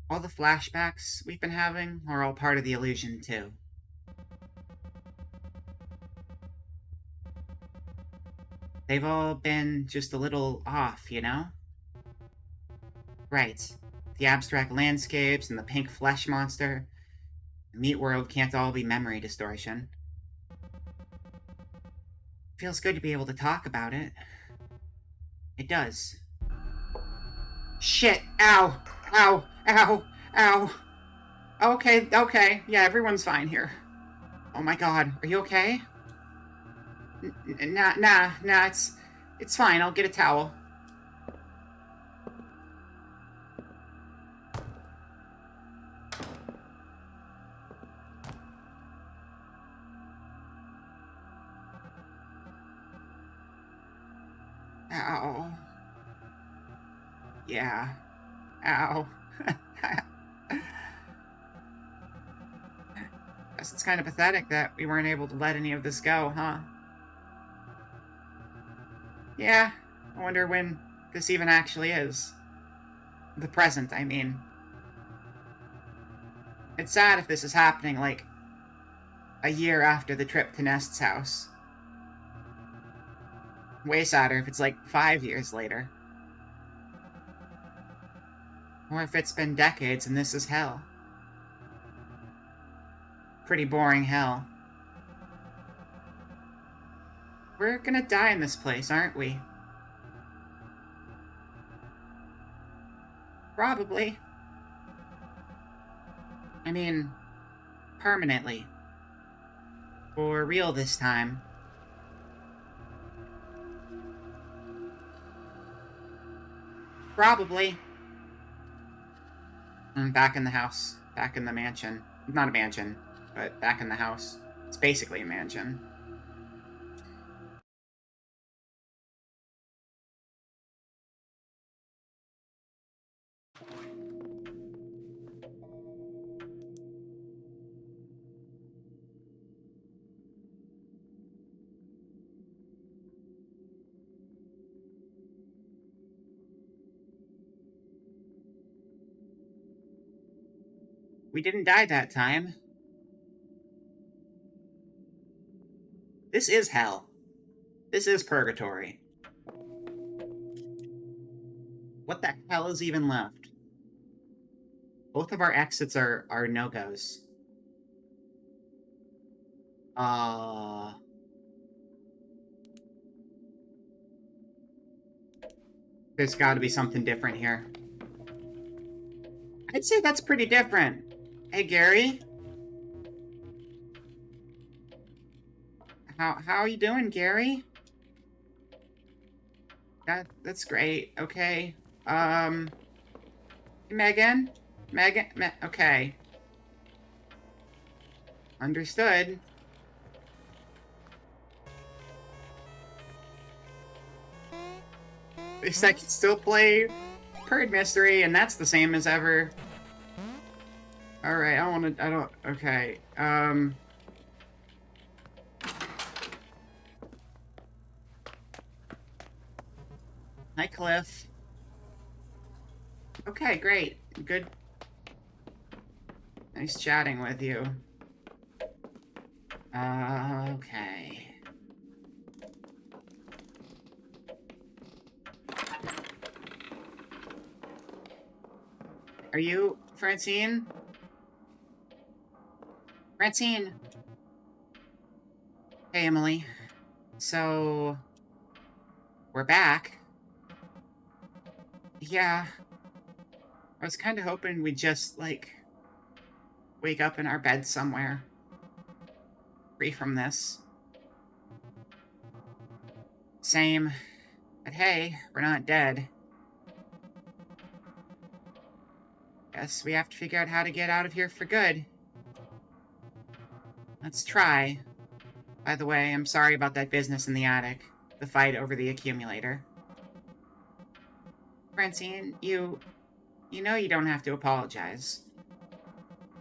All the flashbacks we've been having are all part of the illusion, too. They've all been just a little off, you know? Right. The abstract landscapes and the pink flesh monster. The meat world can't all be memory distortion. Feels good to be able to talk about it. It does. Shit! Ow! Ow! Ow! Ow! Okay. Yeah, everyone's fine here. Oh my god, are you okay? Nah, it's fine, I'll get a towel. Ow. Yeah. Ow. Guess it's kind of pathetic that we weren't able to let any of this go, huh? Yeah, I wonder when this even actually is. The present, I mean. It's sad if this is happening, like, a year after the trip to Nest's house. Way sadder if it's like 5 years later. Or if it's been decades and this is hell. Pretty boring hell. We're gonna die in this place, aren't we? Probably. I mean, permanently. For real this time. Probably. I'm back in the house. Back in the mansion. Not a mansion, but back in the house. It's basically a mansion. We didn't die that time. This is hell. This is purgatory. What the hell is even left? Both of our exits are no-goes. There's gotta be something different here. I'd say that's pretty different. Hey, Gary? How are you doing, Gary? That's great. Okay. Megan? Okay. Understood. At least I can still play Purd Mystery, and that's the same as ever. Alright, okay. Hi, Cliff. Okay, great. Good. Nice chatting with you. Okay. Are you Francine? Francine! Hey, Emily. So... we're back. Yeah. I was kind of hoping we'd just, like, wake up in our bed somewhere. Free from this. Same. But hey, we're not dead. Guess we have to figure out how to get out of here for good. Let's try. By the way, I'm sorry about that business in the attic. The fight over the accumulator. Francine, you know you don't have to apologize.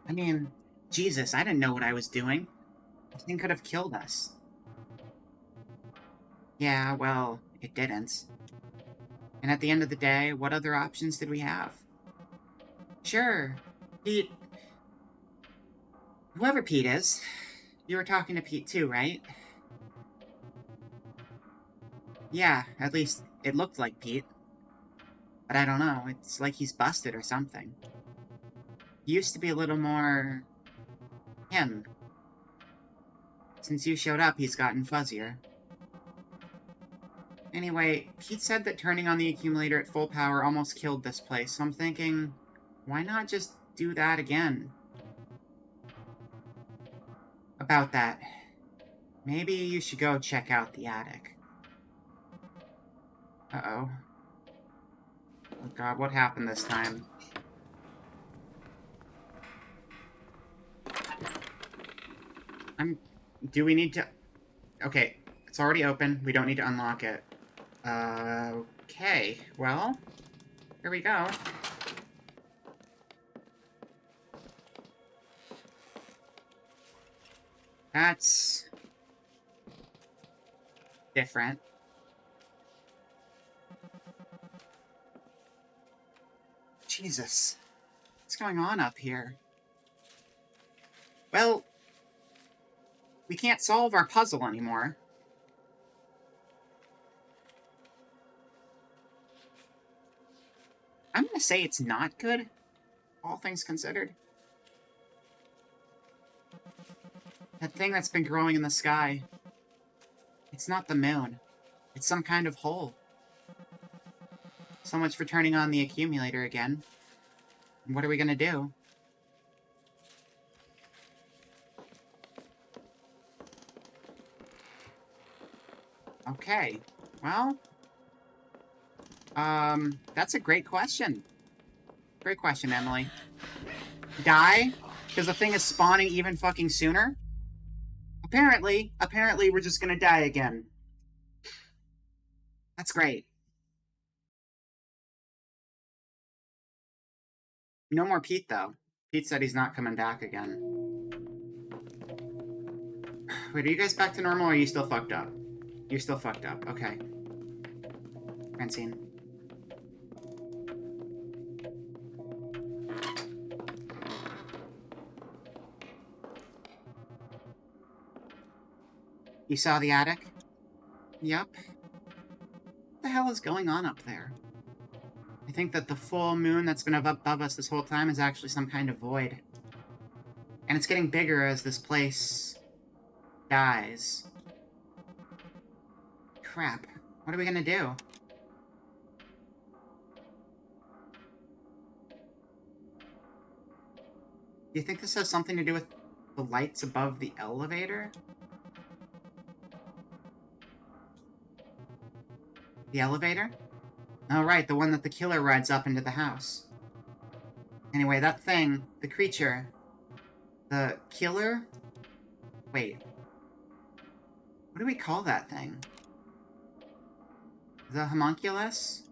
I mean, Jesus, I didn't know what I was doing. The thing could have killed us. Yeah, well, it didn't. And at the end of the day, what other options did we have? Sure, Pete. Whoever Pete is, you were talking to Pete too, right? Yeah, at least it looked like Pete. But I don't know, it's like he's busted or something. He used to be a little more... him. Since you showed up, he's gotten fuzzier. Anyway, Pete said that turning on the accumulator at full power almost killed this place, so I'm thinking, why not just do that again? About that, maybe you should go check out the attic. Uh-oh. Oh god, what happened this time? Do we need to... Okay, it's already open. We don't need to unlock it. Okay, well, here we go. That's... different. Jesus. What's going on up here? Well, we can't solve our puzzle anymore. I'm gonna say it's not good, all things considered. That thing that's been growing in the sky. It's not the moon. It's some kind of hole. So much for turning on the accumulator again. What are we gonna do? Okay, well... that's a great question. Great question, Emily. Die? Because the thing is spawning even fucking sooner? Apparently, we're just gonna die again. That's great. No more Pete, though. Pete said he's not coming back again. Wait, are you guys back to normal, or are you still fucked up? You're still fucked up. Okay. Francine. You saw the attic? Yep. What the hell is going on up there? I think that the full moon that's been above us this whole time is actually some kind of void. And it's getting bigger as this place... dies. Crap. What are we gonna do? Do you think this has something to do with the lights above the elevator? The elevator? Oh, right, the one that the killer rides up into the house. Anyway, that thing, the creature, the killer? Wait. What do we call that thing? The homunculus?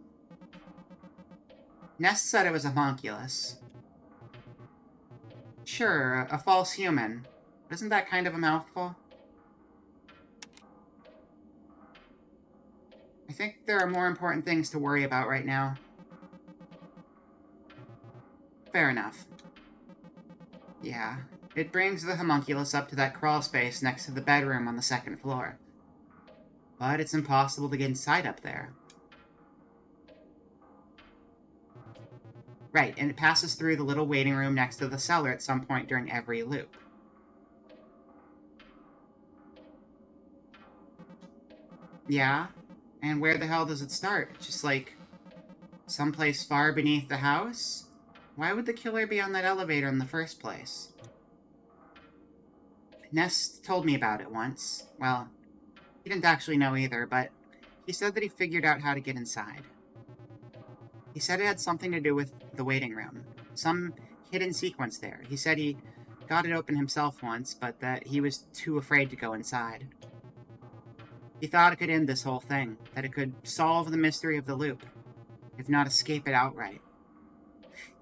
Nest said it was a homunculus. Sure, a false human. But isn't that kind of a mouthful? I I think there are more important things to worry about right now. Fair enough. Yeah, it brings the homunculus up to that crawl space next to the bedroom on the second floor. But it's impossible to get inside up there. Right, and it passes through the little waiting room next to the cellar at some point during every loop. Yeah? And where the hell does it start? Just like someplace far beneath the house? Why would the killer be on that elevator in the first place? Nest told me about it once. Well, he didn't actually know either, but he said that he figured out how to get inside. He said it had something to do with the waiting room. Some hidden sequence there. He said he got it open himself once, but that he was too afraid to go inside. He thought it could end this whole thing, that it could solve the mystery of the loop, if not escape it outright.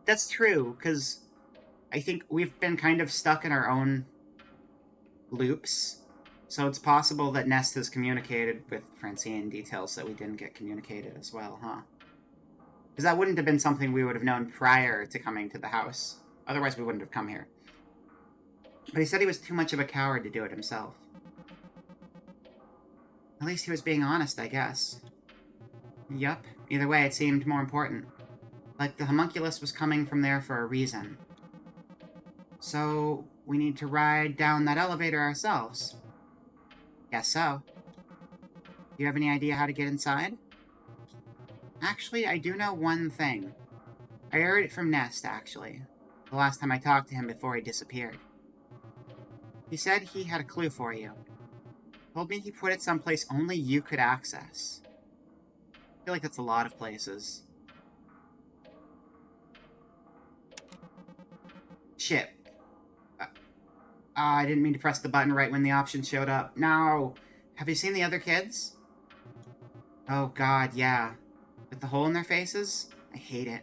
That's true, because I think we've been kind of stuck in our own loops, so it's possible that Nest has communicated with Francine details that we didn't get communicated as well, huh? Because that wouldn't have been something we would have known prior to coming to the house. Otherwise, we wouldn't have come here. But he said he was too much of a coward to do it himself. At least he was being honest, I guess. Yup. Either way, it seemed more important. Like the homunculus was coming from there for a reason. So, we need to ride down that elevator ourselves. Guess so. Do you have any idea how to get inside? Actually, I do know one thing. I heard it from Nest, actually. The last time I talked to him before he disappeared. He said he had a clue for you. Told me he put it someplace only you could access. I feel like that's a lot of places. Shit. I didn't mean to press the button right when the option showed up. No! Have you seen the other kids? Oh god, yeah. With the hole in their faces? I hate it.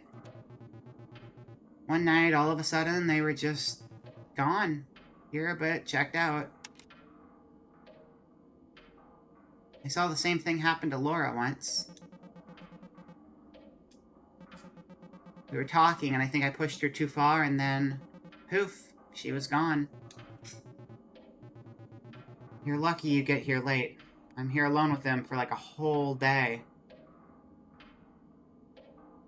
One night, all of a sudden, they were just gone. Here, but checked out. I saw the same thing happen to Laura once. We were talking, and I think I pushed her too far, and then... poof, she was gone. You're lucky you get here late. I'm here alone with them for like a whole day.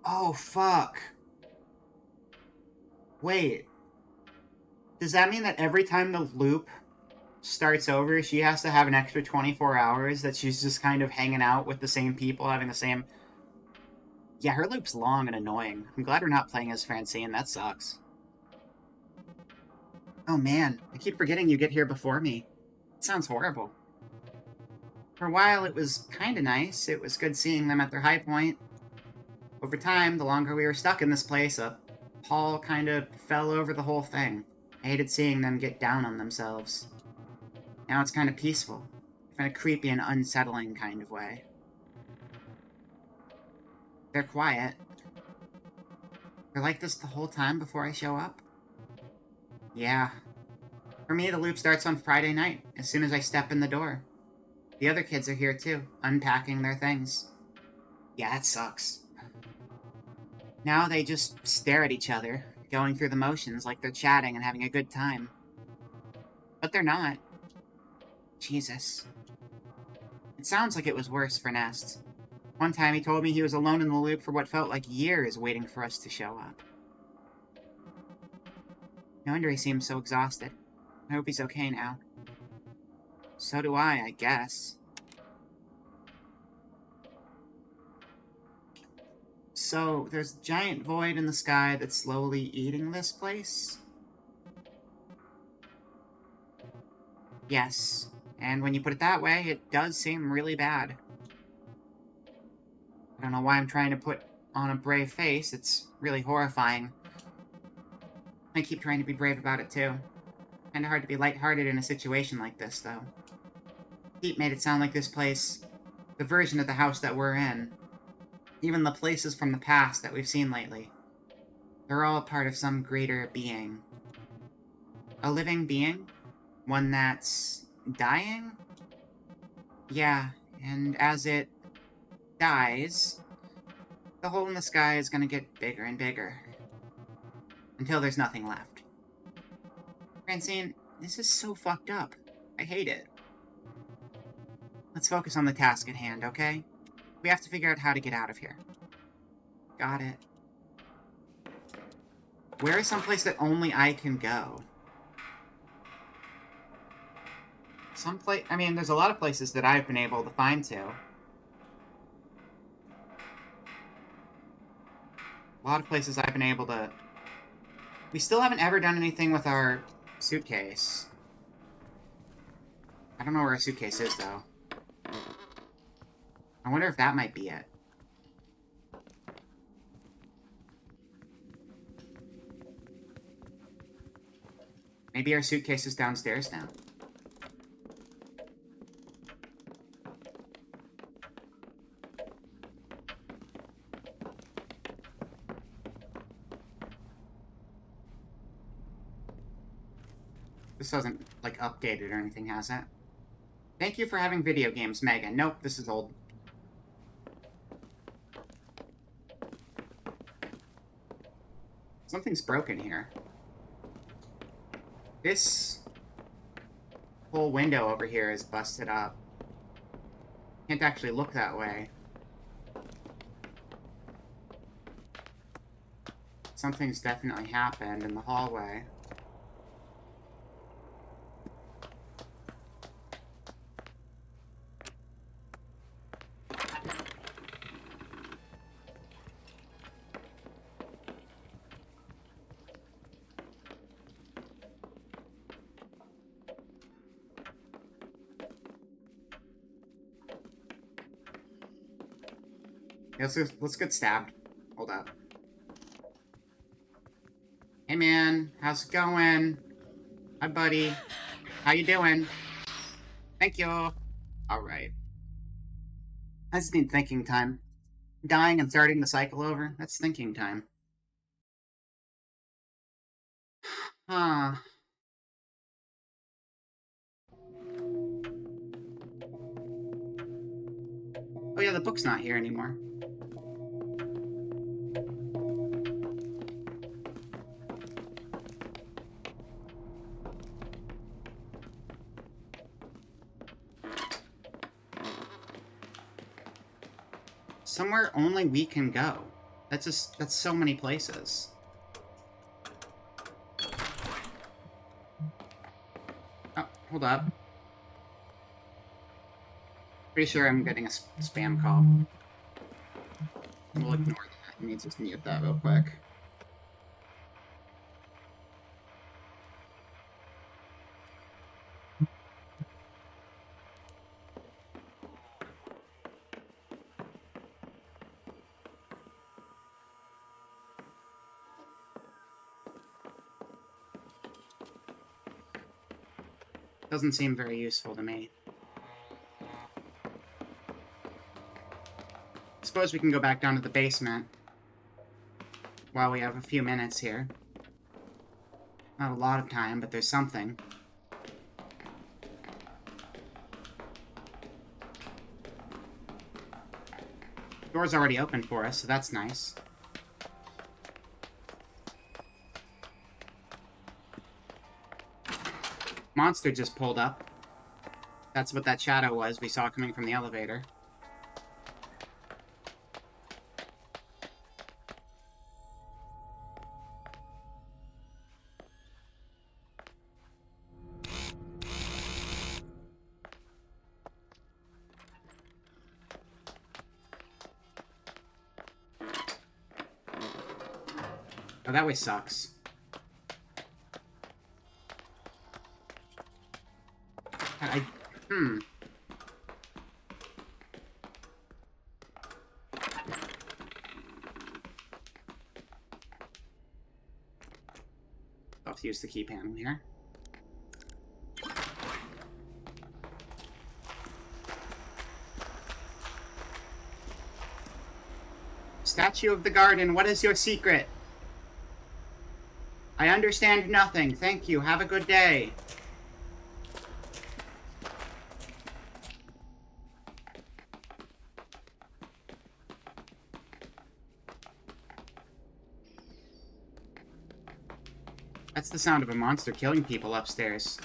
Oh, fuck. Wait. Does that mean that every time the loop starts over, she has to have an extra 24 hours that she's just kind of hanging out with the same people, having the same... Yeah, her loop's long and annoying. I'm glad we're not playing as Francine. That sucks. Oh man, I keep forgetting you get here before me. It sounds horrible. For a while, it was kinda nice. It was good seeing them at their high point. Over time, the longer we were stuck in this place, a pall kinda fell over the whole thing. I hated seeing them get down on themselves. Now it's kinda peaceful. In a creepy and unsettling kind of way. They're quiet. They're like this the whole time before I show up? Yeah. For me, the loop starts on Friday night, as soon as I step in the door. The other kids are here too, unpacking their things. Yeah, that sucks. Now they just stare at each other, going through the motions like they're chatting and having a good time. But they're not. Jesus. It sounds like it was worse for Nest. One time he told me he was alone in the loop for what felt like years waiting for us to show up. No wonder he seems so exhausted. I hope he's okay now. So do I guess. So, there's a giant void in the sky that's slowly eating this place? Yes. And when you put it that way, it does seem really bad. I don't know why I'm trying to put on a brave face. It's really horrifying. I keep trying to be brave about it, too. Kinda hard to be lighthearted in a situation like this, though. Pete made it sound like this place, the version of the house that we're in, even the places from the past that we've seen lately, they're all part of some greater being. A living being? One that's dying? Yeah, and as it dies, the hole in the sky is gonna get bigger and bigger. Until there's nothing left. Francine, this is so fucked up. I hate it. Let's focus on the task at hand, okay? We have to figure out how to get out of here. Got it. Where is someplace that only I can go? I mean, there's a lot of places that I've been able to find to. A lot of places I've been able to... We still haven't ever done anything with our suitcase. I don't know where our suitcase is, though. I wonder if that might be it. Maybe our suitcase is downstairs now. This hasn't, like, updated or anything, has it? Thank you for having video games, Megan. Nope, this is old. Something's broken here. This whole window over here is busted up. Can't actually look that way. Something's definitely happened in the hallway. Let's get stabbed. Hold up. Hey man, how's it going? Hi buddy. How you doing? Thank you. Alright. I just need thinking time. Dying and starting the cycle over? That's thinking time. Huh. Oh yeah, the book's not here anymore. Somewhere only we can go. That's so many places. Oh, hold up. Pretty sure I'm getting a spam call. We'll ignore that. Let me just mute that real quick. Doesn't seem very useful to me. Suppose we can go back down to the basement while we have a few minutes here. Not a lot of time, but there's something. Door's already open for us, so that's nice. Monster just pulled up. That's what that shadow was we saw coming from the elevator. Oh, that way sucks. I'll have to use the key panel here. Statue of the Garden, what is your secret? I understand nothing. Thank you. Have a good day. That's the sound of a monster killing people upstairs.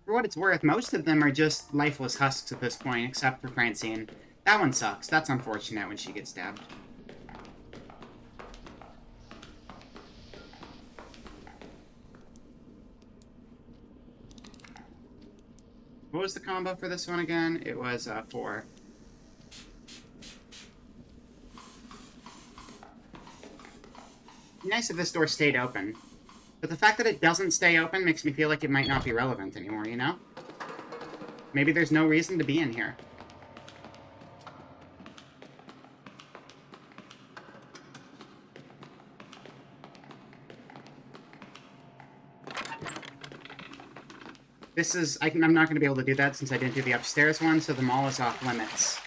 For what it's worth, most of them are just lifeless husks at this point, except for Francine. That one sucks. That's unfortunate when she gets stabbed. What was the combo for this one again? It was 4. Nice if this door stayed open. But the fact that it doesn't stay open makes me feel like it might not be relevant anymore, you know? Maybe there's no reason to be in here. This is... I'm not going to be able to do that since I didn't do the upstairs one, so the mall is off limits.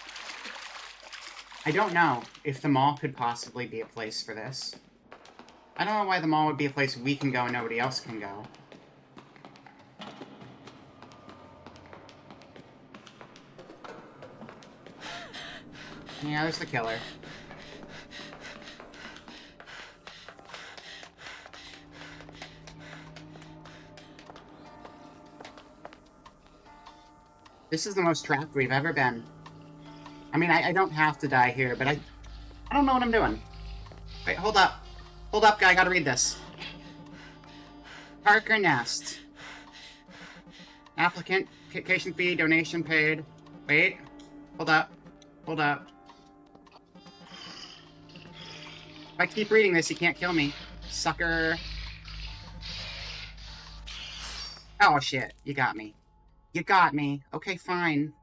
I don't know if the mall could possibly be a place for this. I don't know why the mall would be a place we can go and nobody else can go. Yeah, there's the killer. This is the most trapped we've ever been. I mean, I don't have to die here, but I don't know what I'm doing. Wait, hold up. Hold up, guy, I gotta read this. Parker Nest. Applicant, application fee, donation paid. Wait. Hold up. Hold up. If I keep reading this, you can't kill me. Sucker. Oh, shit. You got me. You got me. Okay, fine.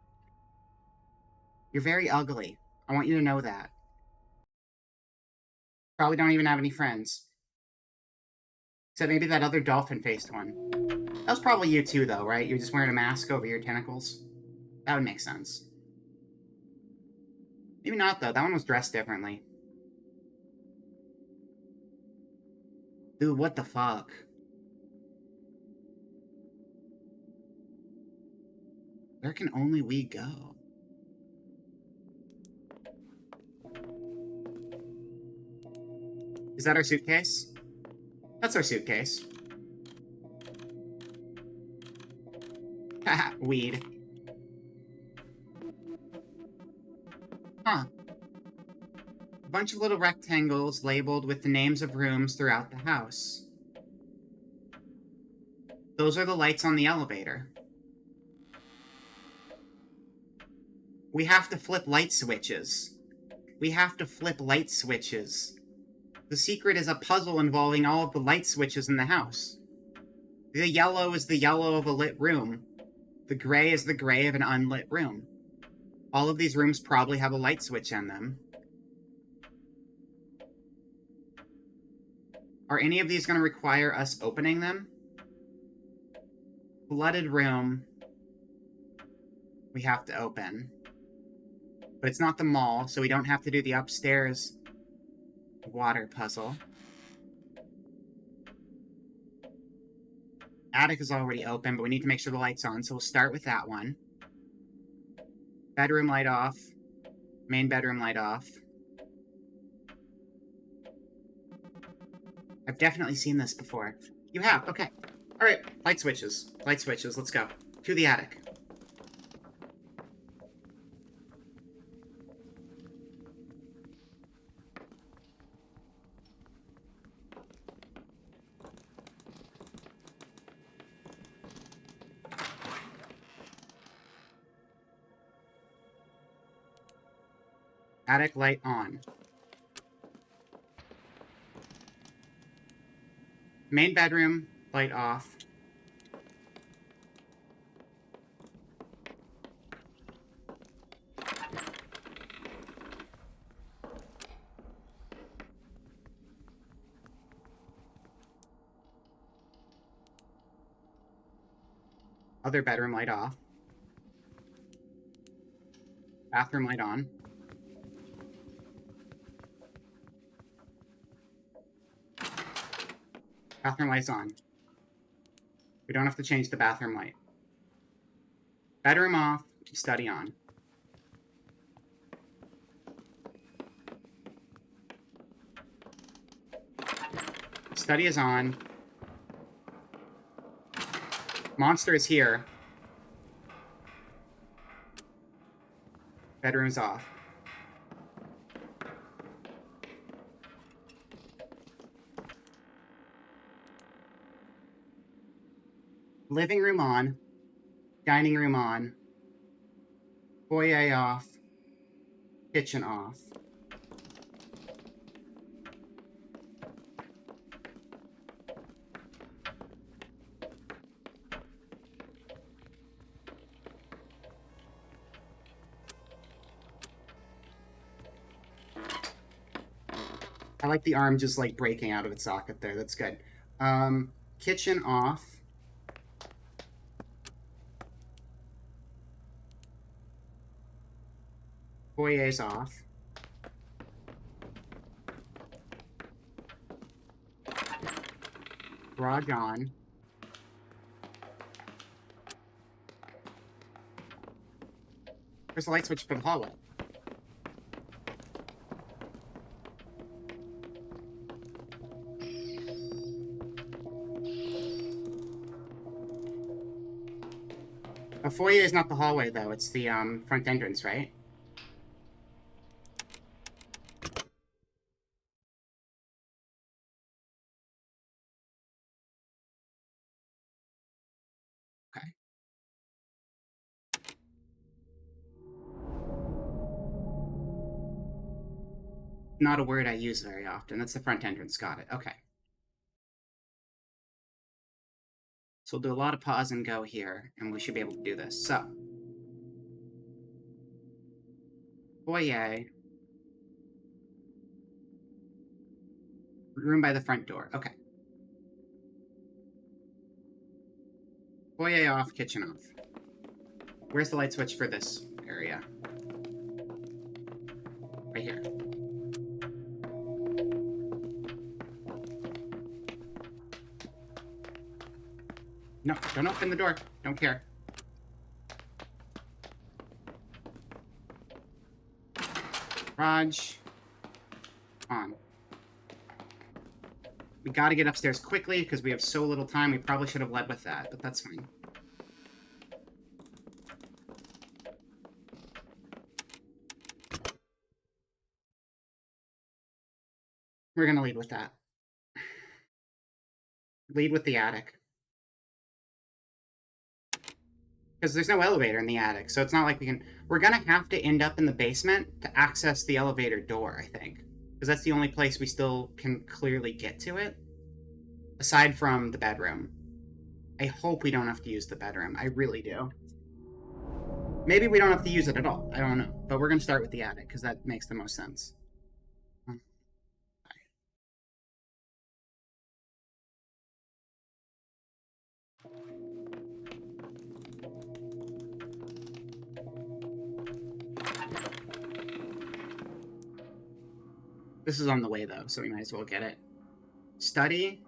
You're very ugly. I want you to know that. Probably don't even have any friends. Except maybe that other dolphin-faced one. That was probably you too, though, right? You're just wearing a mask over your tentacles? That would make sense. Maybe not, though. That one was dressed differently. Dude, what the fuck? Where can only we go? Is that our suitcase? That's our suitcase. Haha, weed. Huh. A bunch of little rectangles labeled with the names of rooms throughout the house. Those are the lights on the elevator. We have to flip light switches. We have to flip light switches. The secret is a puzzle involving all of the light switches in the house. The yellow is the yellow of a lit room. The gray is the gray of an unlit room. All of these rooms probably have a light switch in them. Are any of these going to require us opening them? Flooded room. We have to open. But it's not the mall, so we don't have to do the upstairs water puzzle. Attic is already open, but we need to make sure the light's on, so we'll start with that one. Bedroom light off. Main bedroom light off. I've definitely seen this before. You have? Okay. Alright, light switches. Light switches, let's go. To the attic. Attic light on. Main bedroom, light off. Other bedroom light off. Bathroom light on. Bathroom light's on. We don't have to change the bathroom light. Bedroom off, study on. Study is on. Monster is here. Bedroom's off. Living room on. Dining room on. Foyer off. Kitchen off. I like the arm just like breaking out of its socket there. That's good. Kitchen off. Foyer's off. Garage on. There's a light switch for the hallway. A foyer is not the hallway, though. It's the front entrance, right? Okay. Not a word I use very often. That's the front entrance. Got it. Okay. So we'll do a lot of pause and go here, and we should be able to do this. So, foyer. Room by the front door. Okay. Foyer off, kitchen off. Where's the light switch for this area? Right here. No, don't open the door. Don't care. Garage. On. We gotta get upstairs quickly because we have so little time. We probably should have led with that, but that's fine. We're gonna lead with that. Lead with the attic. Because there's no elevator in the attic, so it's not like we can... We're gonna have to end up in the basement to access the elevator door, I think. Because that's the only place we still can clearly get to it. Aside from the bedroom. I hope we don't have to use the bedroom. I really do. Maybe we don't have to use it at all. I don't know. But we're gonna start with the attic, because that makes the most sense. This is on the way, though, so we might as well get it. Study.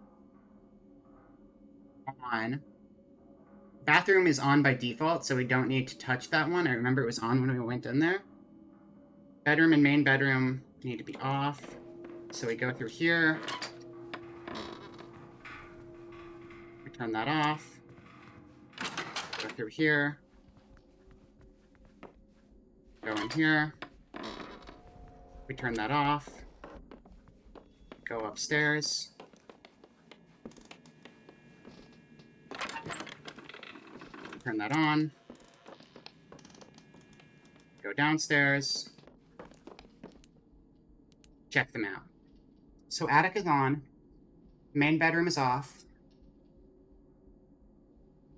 On. Bathroom is on by default, so we don't need to touch that one. I remember it was on when we went in there. Bedroom and main bedroom need to be off. So we go through here. We turn that off. Go through here. Go in here. We turn that off. Go upstairs. Turn that on. Go downstairs. Check them out. So attic is on. Main bedroom is off.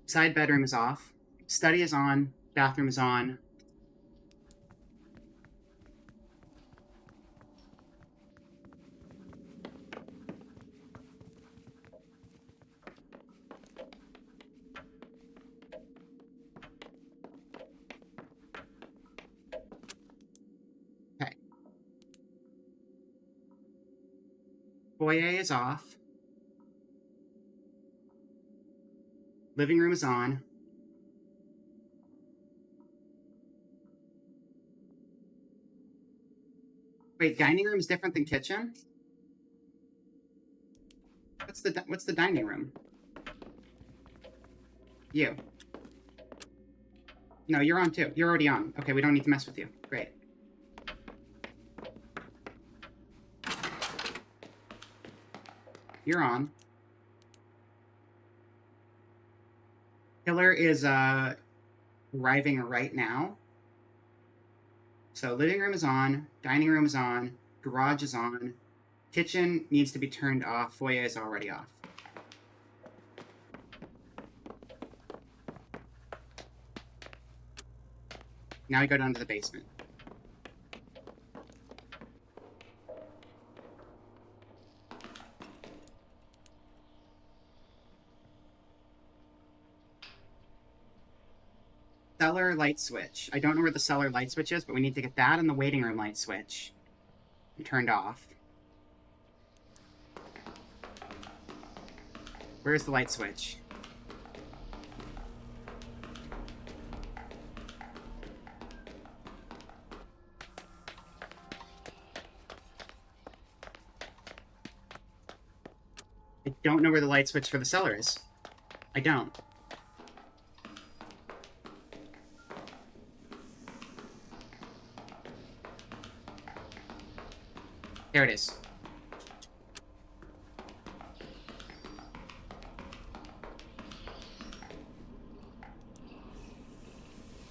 Side bedroom is off. Study is on. Bathroom is on. Okay. Foyer is off. Living room is on. Wait, dining room is different than kitchen? What's the dining room? You. No, you're on too. You're already on. Okay, we don't need to mess with you. Great. You're on. Killer is arriving right now. So living room is on, dining room is on, garage is on, kitchen needs to be turned off, foyer is already off. Now we go down to the basement. Cellar light switch. I don't know where the cellar light switch is, but we need to get that and the waiting room light switch turned off. Where's the light switch? I don't know where the light switch for the cellar is. I don't. There it is.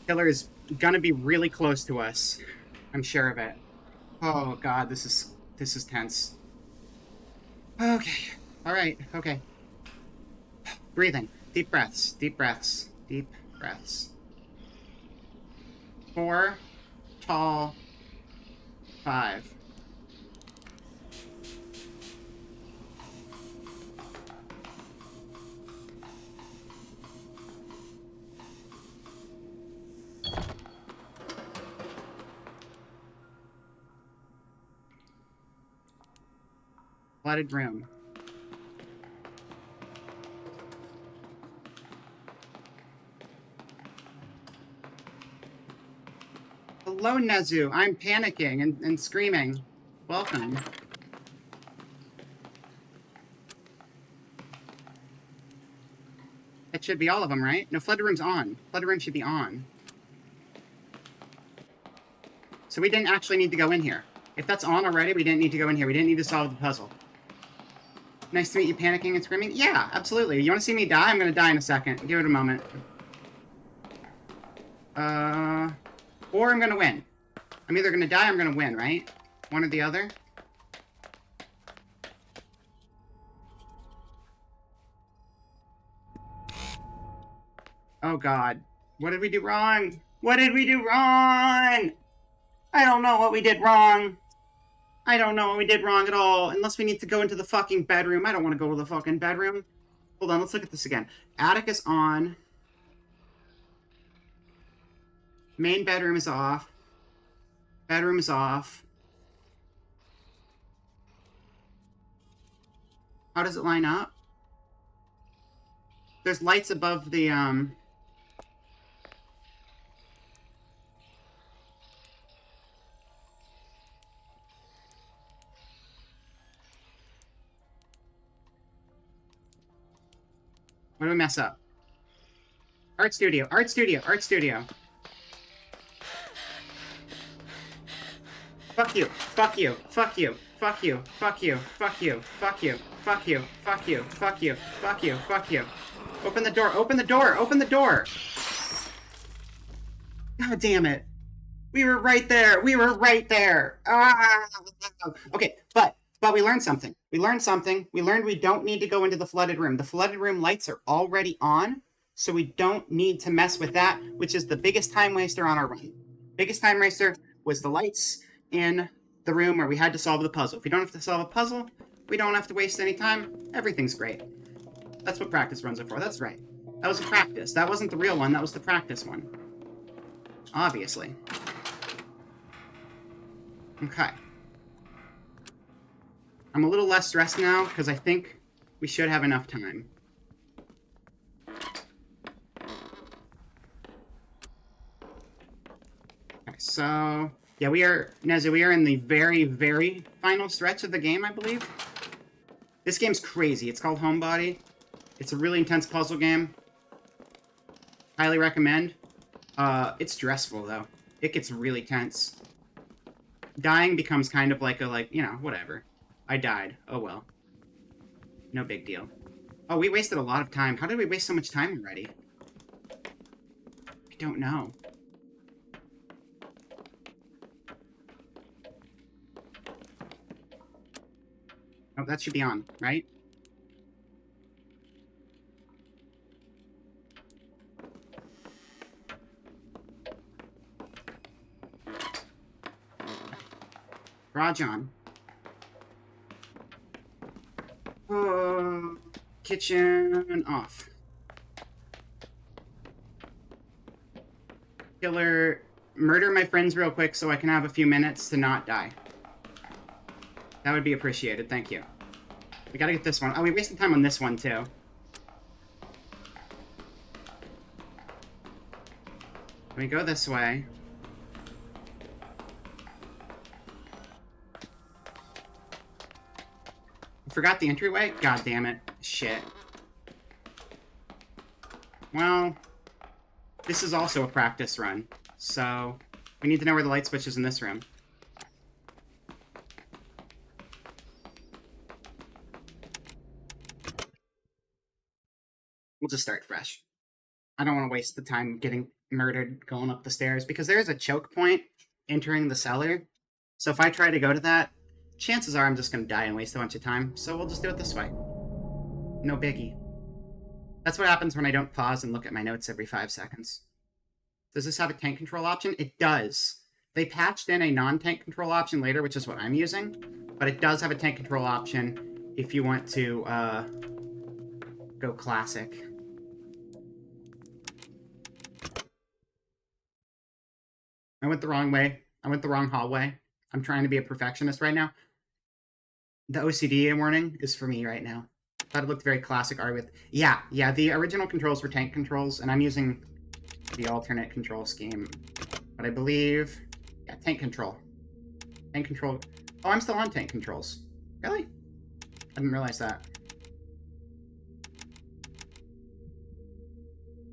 Killer is gonna be really close to us. I'm sure of it. Oh god, this is tense. Okay. Alright, okay. Breathing. Deep breaths. Deep breaths. Deep breaths. 4. Tall. 5. Flooded room. Hello, Nezu. I'm panicking and screaming. Welcome. It should be all of them, right? No, flooded room's on. Flooded room should be on. So we didn't actually need to go in here. If that's on already, we didn't need to go in here. We didn't need to solve the puzzle. Nice to meet you, panicking and screaming. Yeah, absolutely. You want to see me die? I'm going to die in a second. Give it a moment. Or I'm going to win. I'm either going to die or I'm going to win, right? One or the other. Oh, God. What did we do wrong? What did we do wrong? I don't know what we did wrong. I don't know what we did wrong at all. Unless we need to go into the fucking bedroom. I don't want to go to the fucking bedroom. Hold on, let's look at this again. Attic is on. Main bedroom is off. Bedroom is off. How does it line up? There's lights above the, What do we mess up? Art studio, art studio, art studio. Fuck you, fuck you, fuck you, fuck you, fuck you, fuck you, fuck you, fuck you, fuck you, fuck you, fuck you, fuck you. Open the door, open the door, open the door! God damn it. We were right there, we were right there! Ah! Okay, but we learned something. We learned something. We learned we don't need to go into the flooded room. The flooded room lights are already on, so we don't need to mess with that, which is the biggest time waster on our run. Biggest time waster was the lights in the room where we had to solve the puzzle. If we don't have to solve a puzzle, we don't have to waste any time. Everything's great. That's what practice runs are for. That's right. That was a practice. That wasn't the real one. That was the practice one. Obviously. Okay. I'm a little less stressed now, because I think we should have enough time. Okay, so... Yeah, Nezu, we are in the very, very final stretch of the game, I believe. This game's crazy. It's called HOMEBODY. It's a really intense puzzle game. Highly recommend. It's stressful, though. It gets really tense. Dying becomes kind of like a, you know, whatever. I died. Oh, well. No big deal. Oh, we wasted a lot of time. How did we waste so much time already? I don't know. Oh, that should be on, right? Garage on. Kitchen off. Killer, murder my friends real quick so I can have a few minutes to not die. That would be appreciated, thank you. We gotta get this one. Oh, we wasted time on this one, too. We go this way. I forgot the entryway? God damn it. Shit. Well, this is also a practice run, so we need to know where the light switch is in this room. We'll just start fresh. I don't want to waste the time getting murdered going up the stairs, because there's a choke point entering the cellar. So if I try to go to that, chances are I'm just going to die and waste a bunch of time. So we'll just do it this way. No biggie. That's what happens when I don't pause and look at my notes every 5 seconds. Does this have a tank control option? It does. They patched in a non-tank control option later, which is what I'm using. But it does have a tank control option if you want to go classic. I went the wrong way. I went the wrong hallway. I'm trying to be a perfectionist right now. The OCD warning is for me right now. Thought it looked very classic art with... Yeah, the original controls were tank controls, and I'm using the alternate control scheme. But I believe... Yeah, tank control. Tank control... Oh, I'm still on tank controls. Really? I didn't realize that.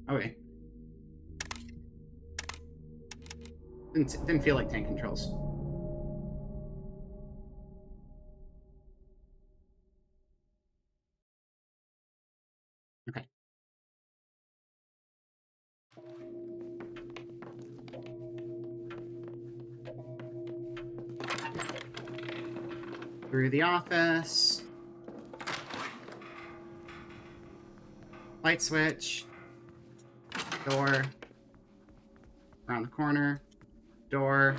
Okay. Didn't feel like tank controls. Okay. Through the office. Light switch. Door. Around the corner. Door.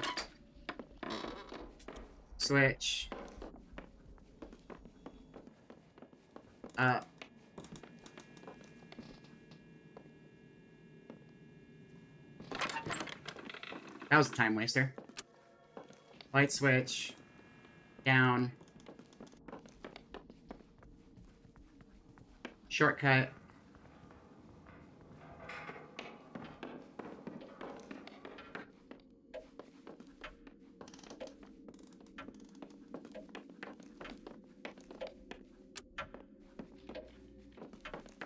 Switch. Up. That was a time waster. Light switch. Down. Shortcut.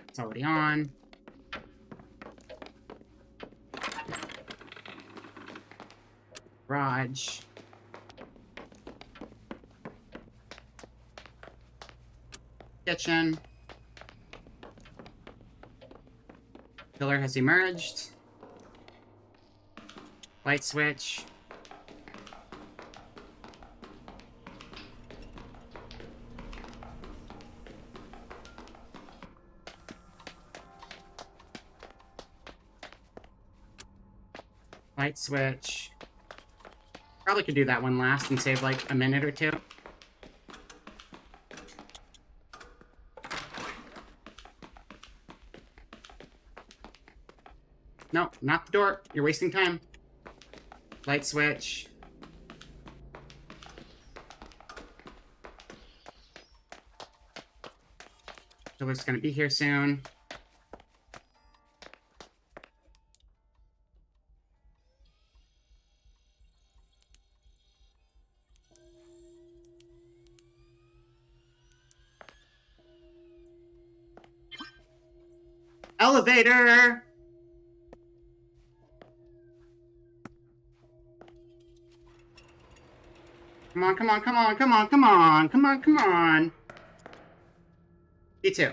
It's already on. Garage. Kitchen. Killer has emerged. Light switch. Light switch. Probably could do that one last and save like a minute or two. No, not the door. You're wasting time. Light switch. Killer's gonna be here soon. Elevator! Come on, come on, come on, come on, come on, come on, come on. You too.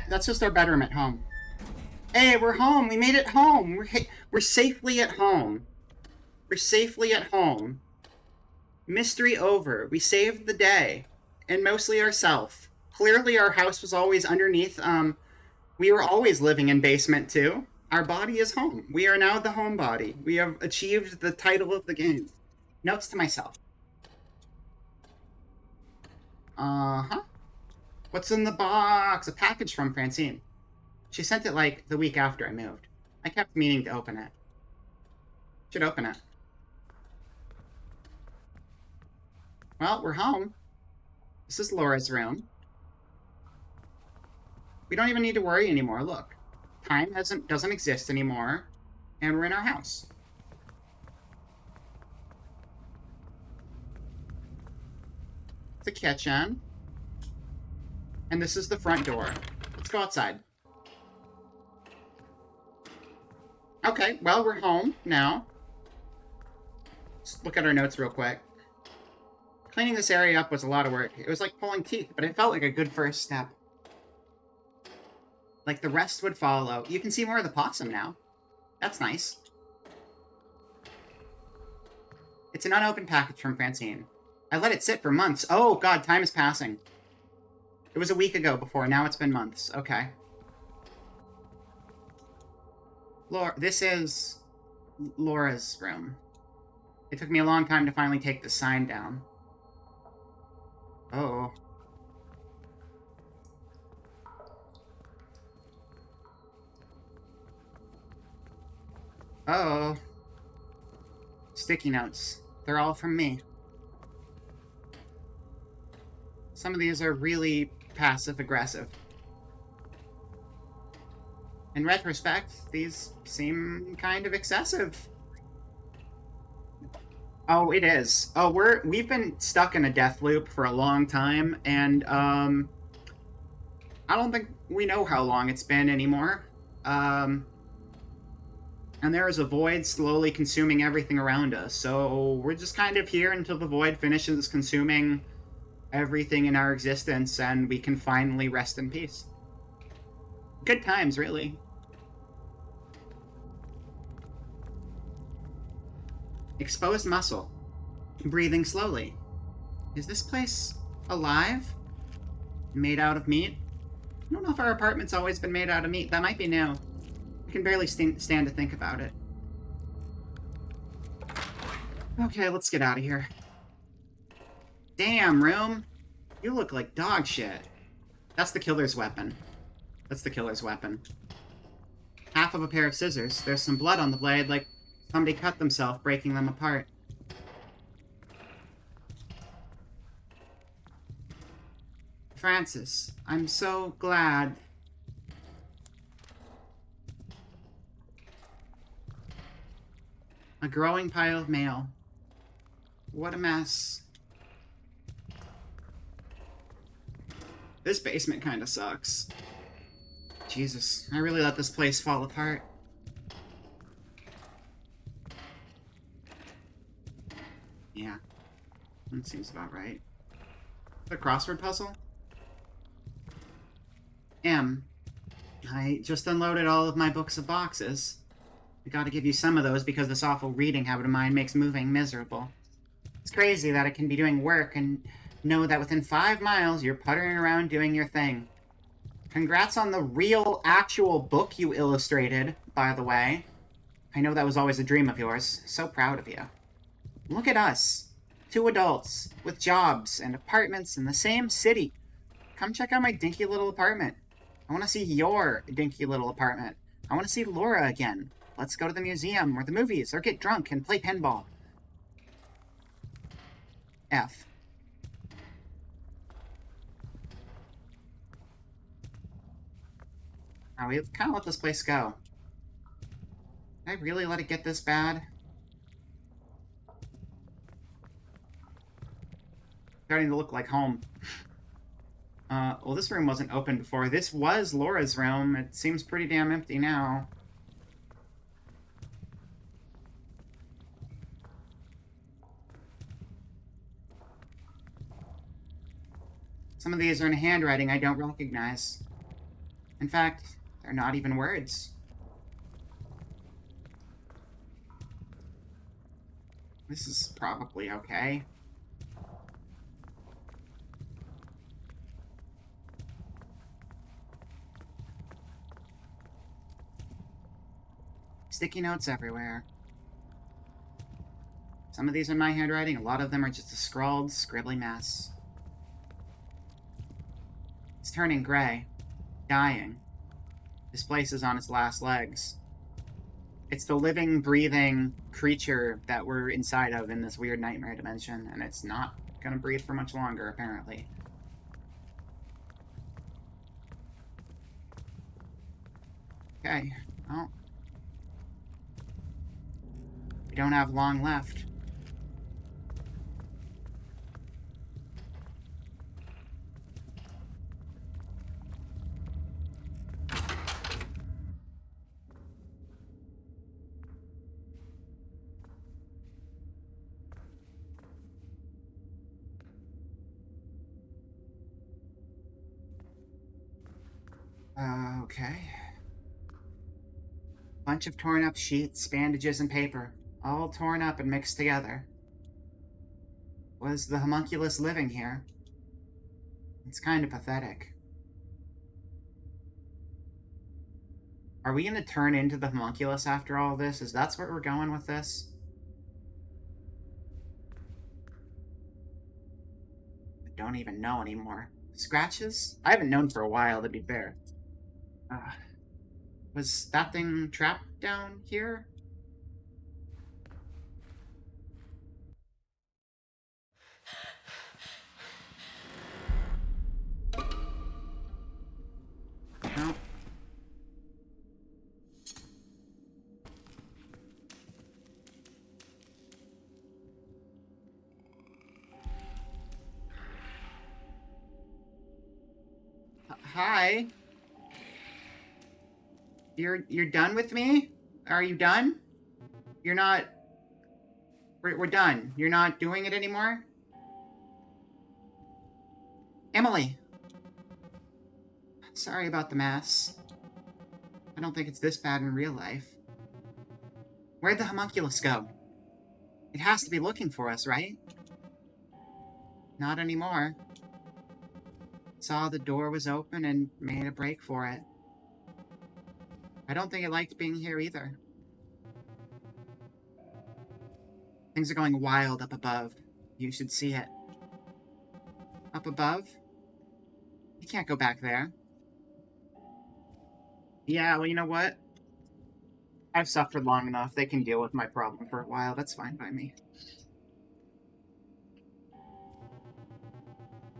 That's just our bedroom at home. Hey, we're home. We made it home. We're safely at home. We're safely at home. Mystery over. We saved the day. And mostly ourselves. Clearly our house was always underneath. We were always living in basement too. Our body is home. We are now the homebody. We have achieved the title of the game. Notes to myself. Uh-huh. What's in the box? A package from Francine. She sent it like the week after I moved. I kept meaning to open it. Should open it. Well, we're home. This is Laura's room. We don't even need to worry anymore. Look, time doesn't exist anymore, and we're in our house. The kitchen. And this is the front door. Let's go outside. Okay, well, we're home now. Let's look at our notes real quick. Cleaning this area up was a lot of work. It was like pulling teeth, but it felt like a good first step. Like the rest would follow. You can see more of the possum now. That's nice. It's an unopened package from Francine. I let it sit for months. Oh, God, time is passing. It was a week ago before. Now it's been months. Okay. This is Laura's room. It took me a long time to finally take the sign down. Oh. Oh. Sticky notes. They're all from me. Some of these are really passive-aggressive. In retrospect, these seem kind of excessive. Oh, it is. Oh, we've been stuck in a death loop for a long time, and I don't think we know how long it's been anymore. And there is a void slowly consuming everything around us, so we're just kind of here until the void finishes consuming everything in our existence, and we can finally rest in peace. Good times, really. Exposed muscle. Breathing slowly. Is this place alive? Made out of meat? I don't know if our apartment's always been made out of meat. That might be new. I can barely stand to think about it. Okay, let's get out of here. Damn, room. You look like dog shit. That's the killer's weapon. That's the killer's weapon. Half of a pair of scissors. There's some blood on the blade, like somebody cut themselves, breaking them apart. Francis, I'm so glad. A growing pile of mail. What a mess. This basement kind of sucks. Jesus, I really let this place fall apart. Yeah, that seems about right. The crossword puzzle? I just unloaded all of my books of boxes. I gotta give you some of those because this awful reading habit of mine makes moving miserable. It's crazy that I can be doing work and know that within 5 miles you're puttering around doing your thing. Congrats on the real, actual book you illustrated, by the way. I know that was always a dream of yours. So proud of you. Look at us. 2 adults, with jobs and apartments in the same city. Come check out my dinky little apartment. I want to see your dinky little apartment. I want to see Laura again. Let's go to the museum or the movies or get drunk and play pinball. F. Now, we kind of let this place go. Did I really let it get this bad? Starting to look like home. Well, this room wasn't open before. This was Laura's room. It seems pretty damn empty now. Some of these are in handwriting I don't recognize. In fact, they're not even words. This is probably okay. Sticky notes everywhere. Some of these are in my handwriting, a lot of them are just a scrawled, scribbly mess. It's turning gray. Dying. This place is on its last legs. It's the living, breathing creature that we're inside of in this weird nightmare dimension, and it's not gonna breathe for much longer, apparently. Okay, well... we don't have long left. Okay. Bunch of torn up sheets, bandages, and paper. All torn up and mixed together. Was the homunculus living here? It's kind of pathetic. Are we gonna turn into the homunculus after all this? Is that where we're going with this? I don't even know anymore. Scratches? I haven't known for a while, to be fair. Was that thing trapped down here? No. Hi? You're done with me? Are you done? You're not... We're done. You're not doing it anymore? Emily! Sorry about the mess. I don't think it's this bad in real life. Where'd the homunculus go? It has to be looking for us, right? Not anymore. Saw the door was open and made a break for it. I don't think it liked being here either. Things are going wild up above. You should see it. Up above? You can't go back there. Yeah, well, you know what? I've suffered long enough. They can deal with my problem for a while. That's fine by me.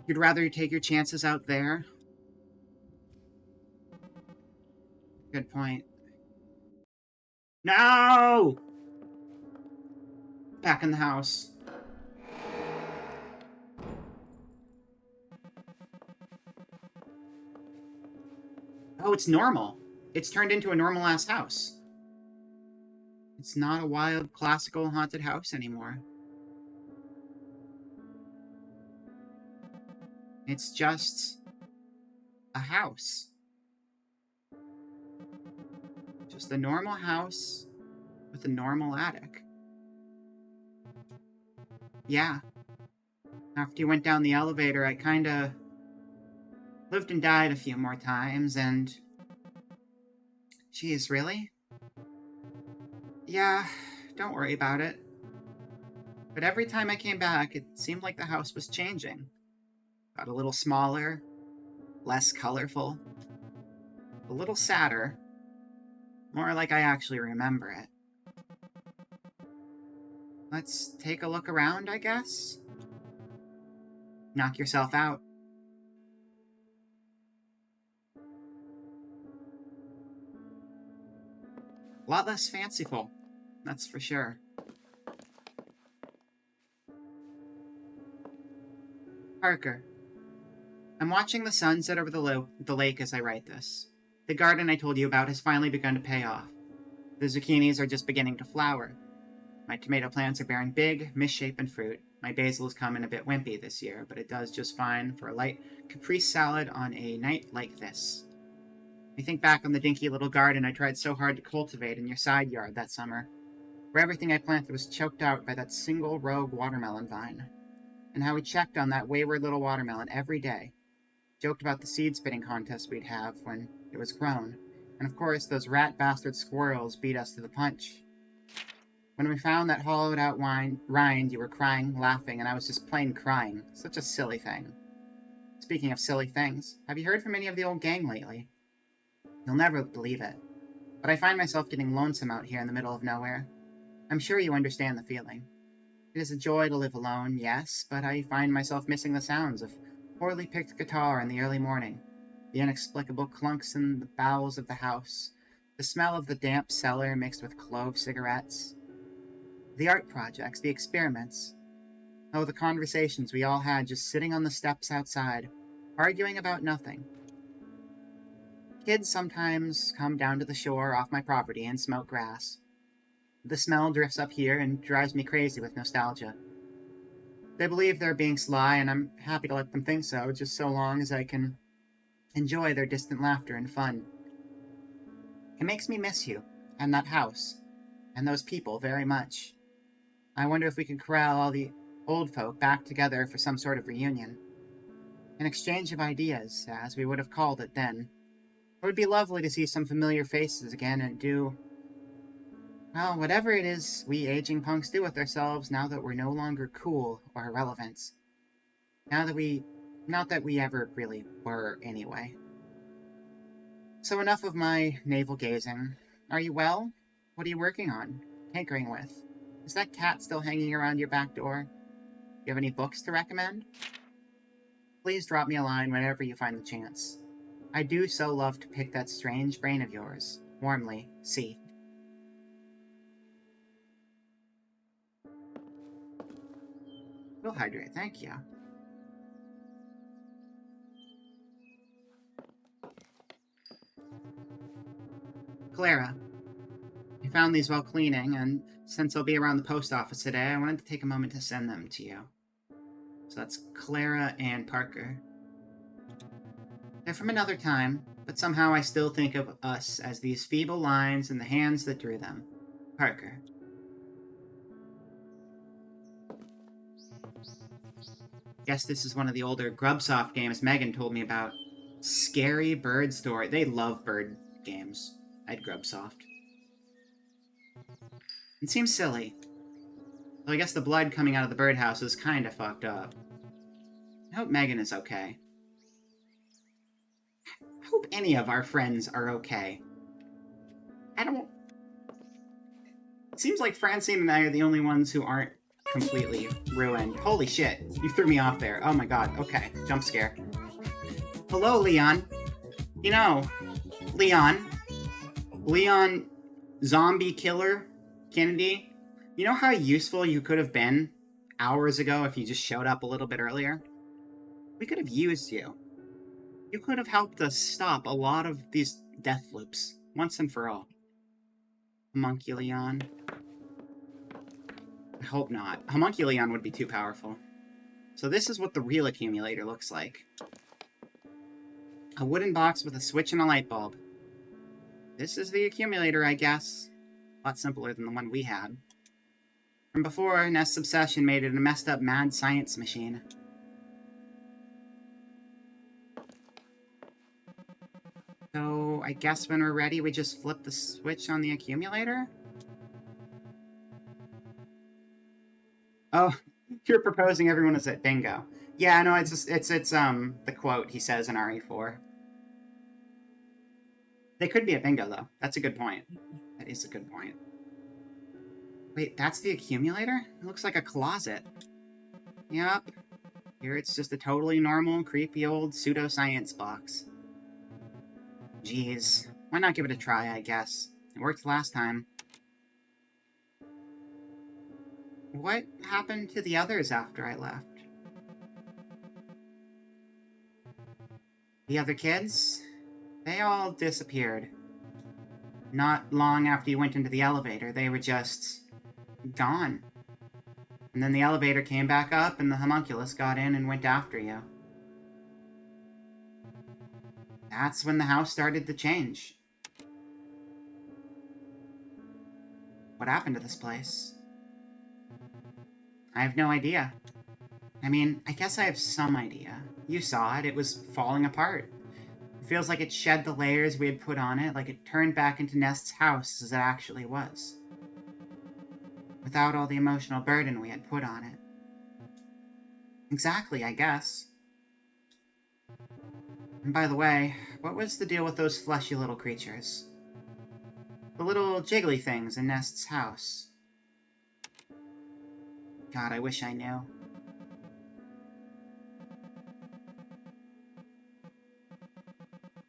You'd rather take your chances out there? Good point. No! Back in the house. Oh, it's normal. It's turned into a normal-ass house. It's not a wild, classical, haunted house anymore. It's just... a house. Just a normal house with a normal attic. Yeah. After you went down the elevator, I kinda... lived and died a few more times, and... Geez, really? Yeah, don't worry about it. But every time I came back, it seemed like the house was changing. Got a little smaller, less colorful, a little sadder, more like I actually remember it. Let's take a look around, I guess? Knock yourself out. A lot less fanciful, that's for sure. Parker, I'm watching the sun set over the lake as I write this. The garden I told you about has finally begun to pay off. The zucchinis are just beginning to flower. My tomato plants are bearing big, misshapen fruit. My basil has come in a bit wimpy this year, but it does just fine for a light caprese salad on a night like this. I think back on the dinky little garden I tried so hard to cultivate in your side yard that summer, where everything I planted was choked out by that single rogue watermelon vine, and how we checked on that wayward little watermelon every day, joked about the seed spitting contest we'd have when it was grown, and of course those rat bastard squirrels beat us to the punch. When we found that hollowed out rind, you were crying, laughing, and I was just plain crying. Such a silly thing. Speaking of silly things, have you heard from any of the old gang lately? You'll never believe it, but I find myself getting lonesome out here in the middle of nowhere. I'm sure you understand the feeling. It is a joy to live alone, yes, but I find myself missing the sounds of poorly picked guitar in the early morning, the inexplicable clunks in the bowels of the house, the smell of the damp cellar mixed with clove cigarettes, the art projects, the experiments. Oh, the conversations we all had just sitting on the steps outside, arguing about nothing. Kids sometimes come down to the shore off my property and smoke grass. The smell drifts up here and drives me crazy with nostalgia. They believe they're being sly, and I'm happy to let them think so, just so long as I can enjoy their distant laughter and fun. It makes me miss you, and that house, and those people very much. I wonder if we could corral all the old folk back together for some sort of reunion. An exchange of ideas, as we would have called it then. It would be lovely to see some familiar faces again and do, well, whatever it is we aging punks do with ourselves now that we're no longer cool or irrelevant. Not that we ever really were anyway. So enough of my navel gazing. Are you well? What are you working on? Tinkering with? Is that cat still hanging around your back door? Do you have any books to recommend? Please drop me a line whenever you find the chance. I do so love to pick that strange brain of yours. Warmly, C. We'll hydrate, thank you. Clara, I found these while cleaning, and since I'll be around the post office today, I wanted to take a moment to send them to you. So that's Clara and Parker. They're from another time, but somehow I still think of us as these feeble lines in the hands that drew them. Parker. Guess this is one of the older Grubsoft games Megan told me about. Scary Bird Story. They love bird games at Grubsoft. It seems silly. Though I guess the blood coming out of the birdhouse is kinda fucked up. I hope Megan is okay. I hope any of our friends are okay. It seems like Francine and I are the only ones who aren't completely ruined. Holy shit, you threw me off there. Oh my god, okay, jump scare. Hello, Leon. You know, Leon Zombie Killer Kennedy, you know how useful you could have been hours ago if you just showed up a little bit earlier? We could have used you. You could have helped us stop a lot of these death loops, once and for all. Homunculion. I hope not. Homunculion would be too powerful. So this is what the real accumulator looks like. A wooden box with a switch and a light bulb. This is the accumulator, I guess. A lot simpler than the one we had. From before, Nest's obsession made it a messed up mad science machine. So, I guess when we're ready, we just flip the switch on the accumulator? Oh, you're proposing everyone is at bingo. Yeah, no, it's the quote he says in RE4. They could be at bingo, though. That's a good point. That is a good point. Wait, that's the accumulator? It looks like a closet. Yep. Here it's just a totally normal, creepy old pseudoscience box. Jeez. Why not give it a try, I guess? It worked last time. What happened to the others after I left? The other kids? They all disappeared. Not long after you went into the elevator, they were just gone. And then the elevator came back up and the homunculus got in and went after you. That's when the house started to change. What happened to this place? I have no idea. I mean, I guess I have some idea. You saw it. It was falling apart. It feels like it shed the layers we had put on it, like it turned back into Nest's house as it actually was. Without all the emotional burden we had put on it. Exactly, I guess. And by the way, what was the deal with those fleshy little creatures? The little jiggly things in Nest's house. God, I wish I knew.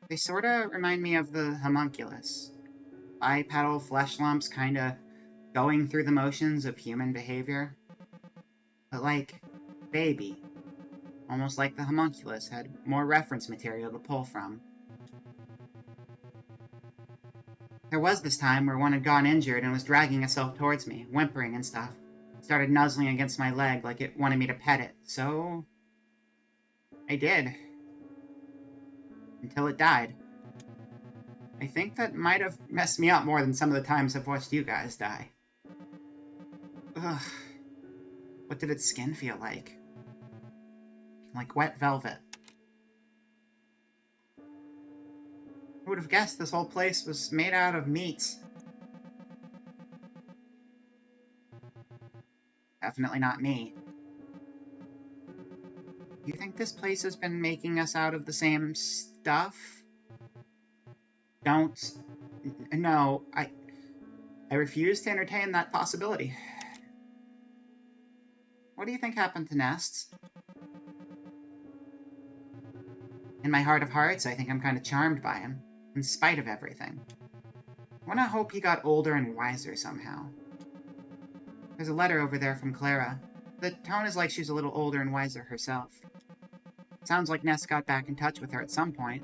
They sorta remind me of the homunculus. Bipedal flesh lumps kinda going through the motions of human behavior. But like, baby. Almost like the homunculus had more reference material to pull from. There was this time where one had gotten injured and was dragging itself towards me, whimpering and stuff. Started nuzzling against my leg like it wanted me to pet it, so I did. Until it died. I think that might have messed me up more than some of the times I've watched you guys die. Ugh. What did its skin feel like? Like wet velvet. Who would have guessed this whole place was made out of meat? Definitely not me. You think this place has been making us out of the same stuff? Don't... No, I refuse to entertain that possibility. What do you think happened to Nest? In my heart of hearts, I think I'm kind of charmed by him, in spite of everything. I want to hope he got older and wiser somehow. There's a letter over there from Clara. The tone is like she's a little older and wiser herself. Sounds like Nest got back in touch with her at some point.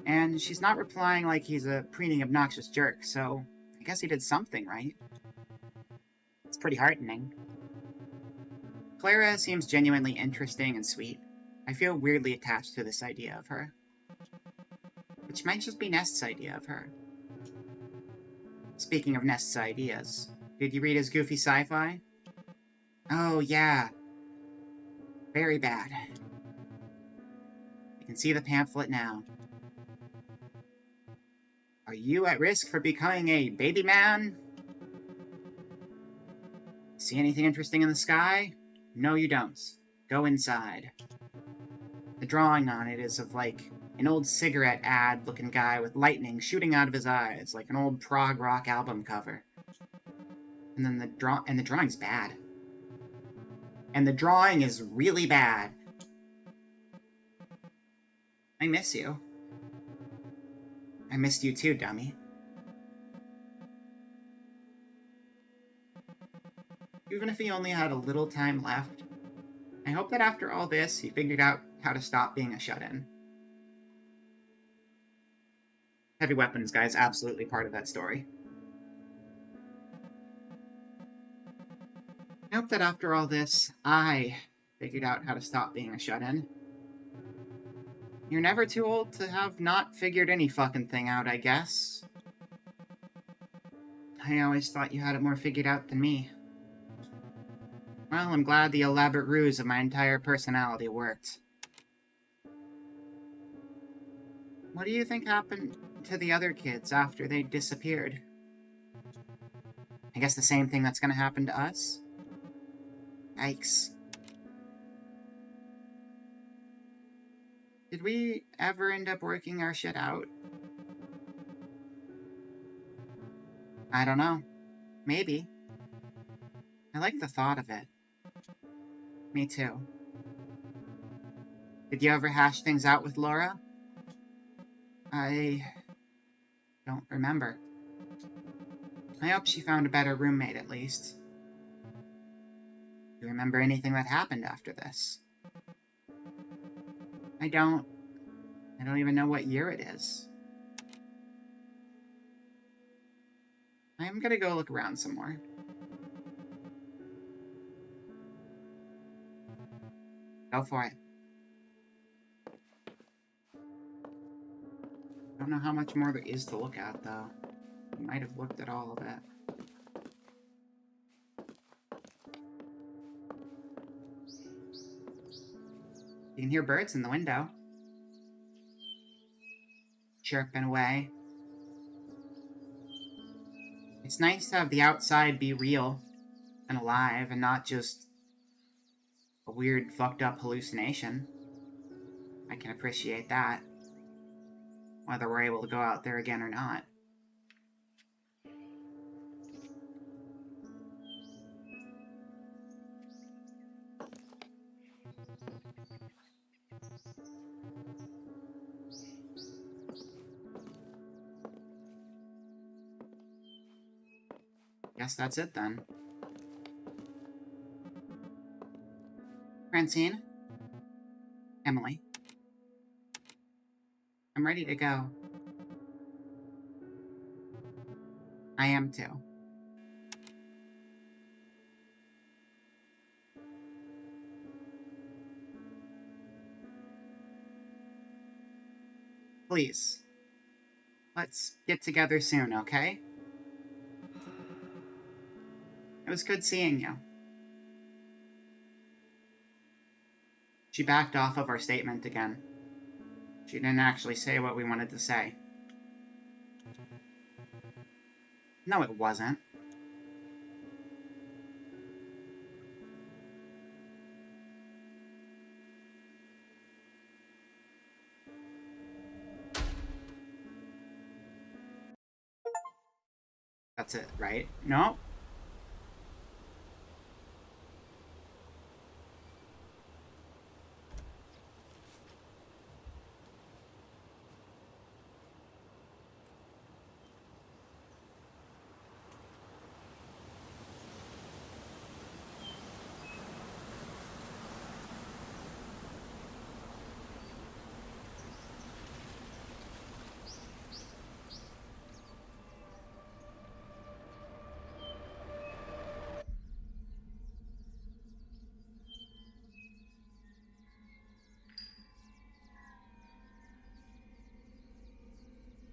And she's not replying like he's a preening, obnoxious jerk, so I guess he did something right. It's pretty heartening. Clara seems genuinely interesting and sweet. I feel weirdly attached to this idea of her. Which might just be Nest's idea of her. Speaking of Nest's ideas, did you read his goofy sci-fi? Oh, yeah. Very bad. You can see the pamphlet now. Are you at risk for becoming a baby man? See anything interesting in the sky? No, you don't. Go inside. The drawing on it is of, like, an old cigarette ad-looking guy with lightning shooting out of his eyes, like an old prog rock album cover. And then the drawing's bad. And the drawing is really bad. I miss you. I missed you too, dummy. Even if he only had a little time left, I hope that after all this, he figured out how to stop being a shut-in. Heavy weapons guy is absolutely part of that story. I hope that after all this, I figured out how to stop being a shut-in. You're never too old to have not figured any fucking thing out, I guess. I always thought you had it more figured out than me. Well, I'm glad the elaborate ruse of my entire personality worked. What do you think happened to the other kids after they disappeared? I guess the same thing that's gonna happen to us? Yikes. Did we ever end up working our shit out? I don't know. Maybe. I like the thought of it. Me too. Did you ever hash things out with Laura? I don't remember. I hope she found a better roommate, at least. Do you remember anything that happened after this? I don't. I don't even know what year it is. I'm gonna go look around some more. Go for it. I don't know how much more there is to look at, though. I might have looked at all of it. You can hear birds in the window. Chirping away. It's nice to have the outside be real and alive and not just a weird, fucked up hallucination. I can appreciate that, whether we're able to go out there again or not. Guess that's it then. Francine? Emily? I'm ready to go. I am too. Please, let's get together soon, okay? It was good seeing you. She backed off of our statement again. She didn't actually say what we wanted to say. No, it wasn't. That's it, right? No?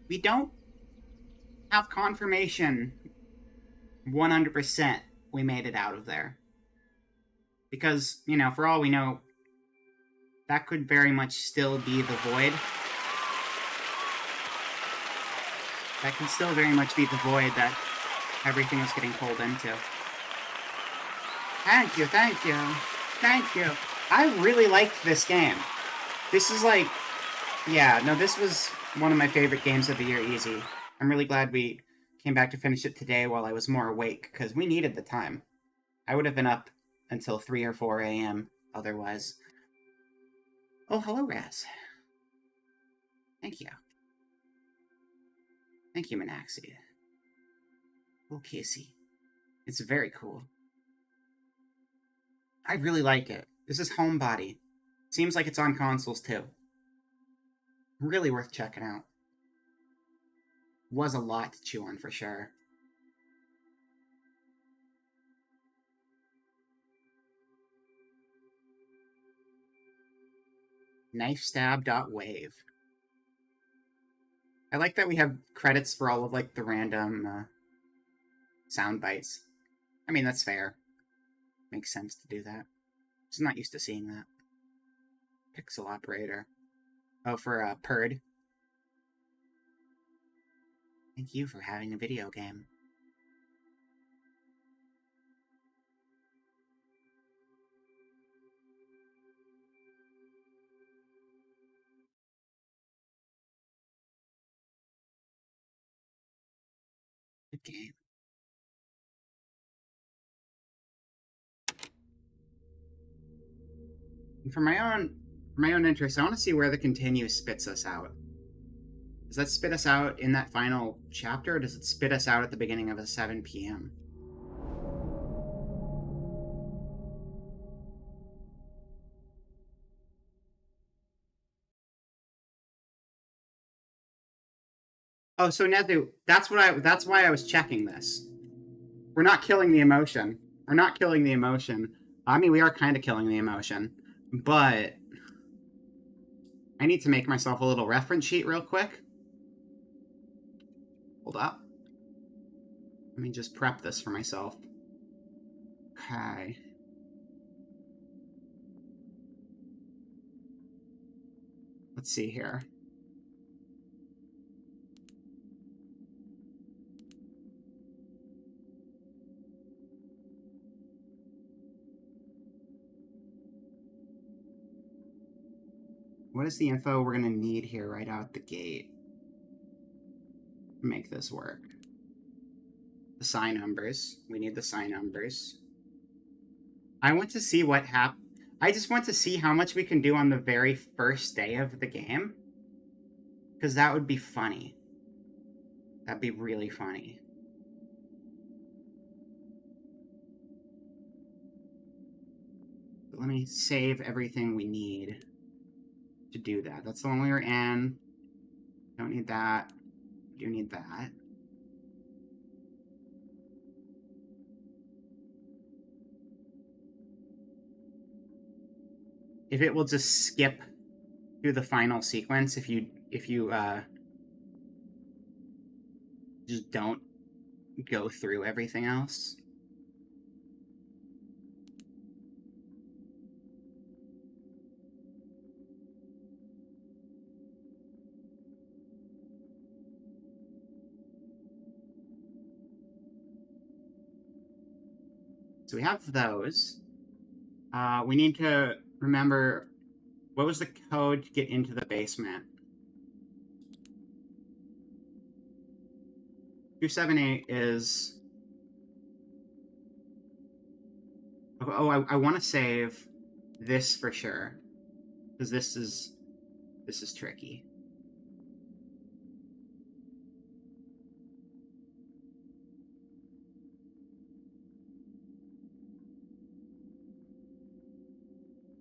We don't have confirmation 100% we made it out of there. Because, you know, for all we know, that could very much still be the void. That can still very much be the void that everything was getting pulled into. Thank you, thank you, thank you. I really liked this game. This is like, yeah, no, this was one of my favorite games of the year, easy. I'm really glad we came back to finish it today while I was more awake, because we needed the time. I would have been up until 3 or 4 a.m. otherwise. Oh, hello, Raz. Thank you. Thank you, Minaxi. Oh, Casey. It's very cool. I really like it. This is HOMEBODY. Seems like it's on consoles, too. Really worth checking out. Was a lot to chew on, for sure. Knifestab.wave. I like that we have credits for all of, like, the random sound bites. I mean, that's fair. Makes sense to do that. Just not used to seeing that. Pixel operator. Oh, for Purd. Thank you for having a video game. Good game. And for my own interest, I want to see where the continue spits us out. Does that spit us out in that final chapter, or does it spit us out at the beginning of a 7 p.m.? Oh, so Nezu, that's why I was checking this. We're not killing the emotion. We're not killing the emotion. I mean, we are kind of killing the emotion, but I need to make myself a little reference sheet real quick. Hold up. Let me just prep this for myself. Okay. Let's see here. What is the info we're going to need here right out the gate to make this work? The psi numbers. We need the psi numbers. I want to see what happens. I just want to see how much we can do on the very first day of the game. Because that would be funny. That'd be really funny. Let me save everything we need to do that. That's the one we were in. Don't need that. Do need that. If it will just skip through the final sequence, if you just don't go through everything else. So we have those. We need to remember, what was the code to get into the basement? 278 is... Oh, I want to save this for sure. Because this is tricky.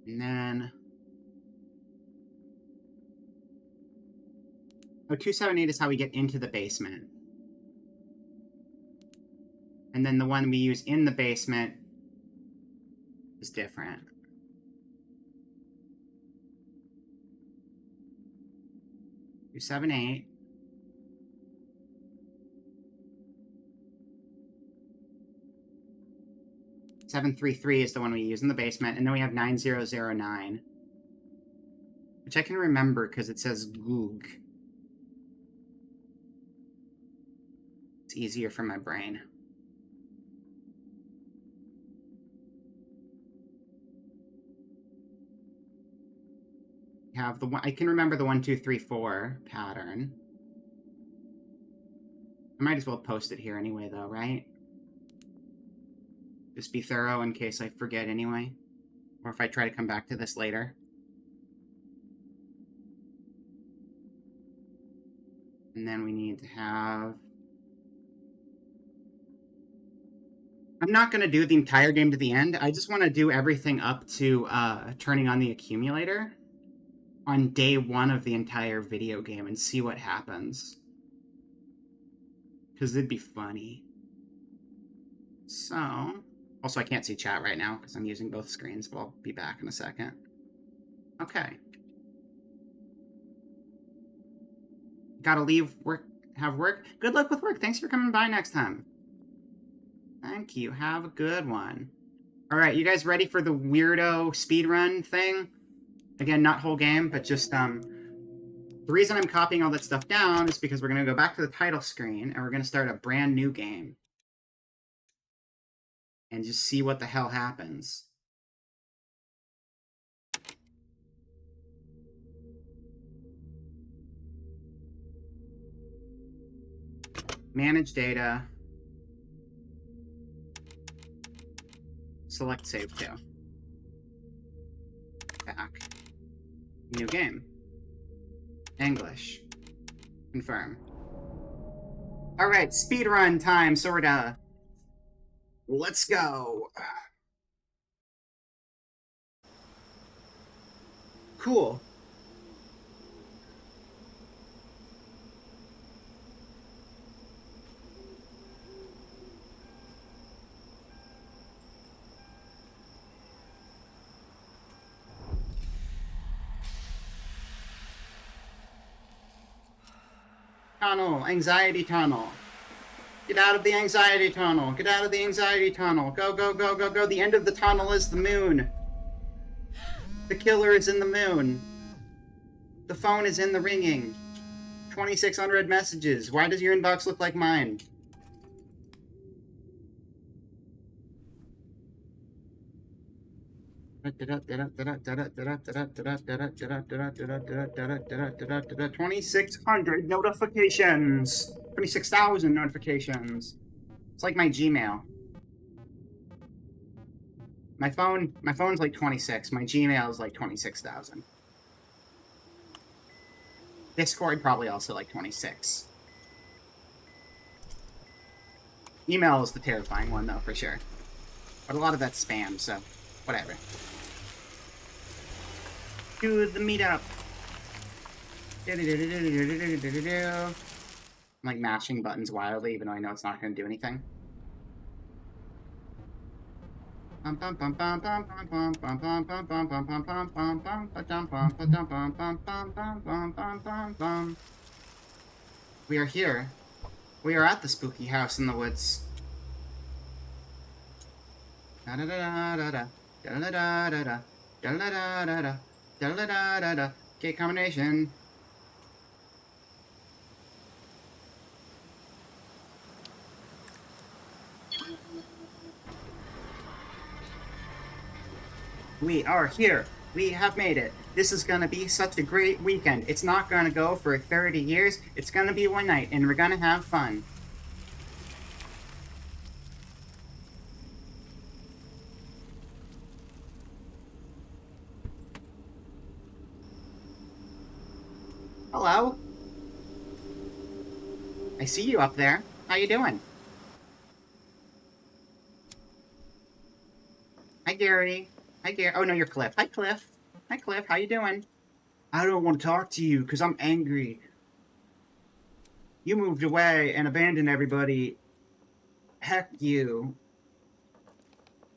And then... Oh, 278 is how we get into the basement. And then the one we use in the basement is different. Two, 7, 8. Seven, 3, 3 is the one we use in the basement, and then we have 9009, which I can remember because it says Goog. It's easier for my brain. Have the one, I can remember the 1, 2, 3, 4 pattern. I might as well post it here anyway, though, right? Just be thorough in case I forget anyway, or if I try to come back to this later. And then we need to have... I'm not going to do the entire game to the end. I just want to do everything up to turning on the accumulator on day 1 of the entire video game and see what happens. Because it'd be funny. So... Also, I can't see chat right now because I'm using both screens, but I'll be back in a second. Okay. Gotta leave work, have work. Good luck with work. Thanks for coming by next time. Thank you. Have a good one. All right, you guys ready for the weirdo speedrun thing? Again, not whole game, but just, the reason I'm copying all that stuff down is because we're going to go back to the title screen and we're going to start a brand new game. And just see what the hell happens. Manage data. Select save to. Back. New game. English. Confirm. Alright, speedrun time, sorta. Let's go. Cool. Tunnel. Anxiety tunnel. Get out of the anxiety tunnel. Get out of the anxiety tunnel. Go, go, go, go, go. The end of the tunnel is the moon. The killer is in the moon. The phone is in the ringing. 2,600 messages. Why does your inbox look like mine? $2,600 notifications. 26,000 notifications. It's like my Gmail. My phone's like 26. My Gmail is like 26,000. Discord probably also like 26. Email is the terrifying one though, for sure. But a lot of that's spam, so whatever. Do the meetup. I'm like mashing buttons wildly, even though I know it's not going to do anything. We are here. We are at the spooky house in the woods. Gate combination. We are here. We have made it. This is gonna be such a great weekend. It's not gonna go for 30 years. It's gonna be one night, and we're gonna have fun. Hello? I see you up there. How you doing? Hi, Gary. Hi, Gary. Oh, no, you're Cliff. Hi, Cliff. Hi, Cliff. How you doing? I don't want to talk to you because I'm angry. You moved away and abandoned everybody. Heck you.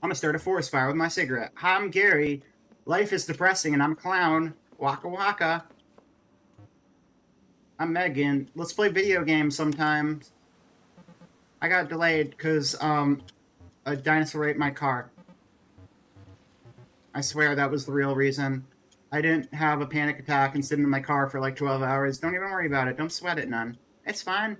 I'm gonna start a forest fire with my cigarette. Hi, I'm Gary. Life is depressing and I'm a clown. Waka waka. I'm Megan. Let's play video games sometime. I got delayed because, a dinosaur ate my car. I swear that was the real reason. I didn't have a panic attack and sit in my car for like 12 hours. Don't even worry about it. Don't sweat it none. It's fine.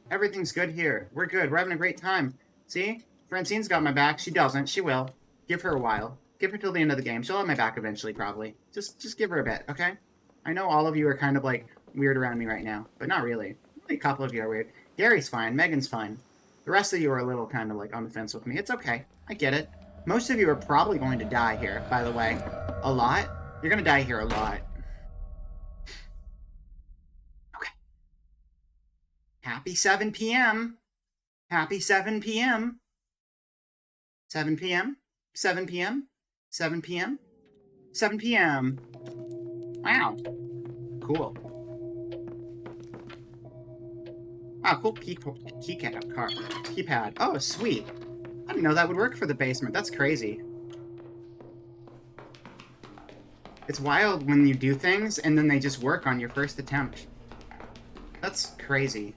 Everything's good here. We're good. We're having a great time. See? Francine's got my back. She doesn't. She will. Give her a while. Give her till the end of the game. She'll have my back eventually, probably. Just give her a bit, okay? I know all of you are kind of, like, weird around me right now. But not really. Only a couple of you are weird. Gary's fine. Megan's fine. The rest of you are a little kind of, like, on the fence with me. It's okay. I get it. Most of you are probably going to die here, by the way. A lot? You're gonna die here a lot. Okay. Happy 7 p.m. Happy 7 p.m. 7 p.m. 7 p.m. 7 p.m. 7 p.m. Wow. Cool. Wow, cool keypad. Oh, sweet. I didn't know that would work for the basement. That's crazy. It's wild when you do things and then they just work on your first attempt. That's crazy.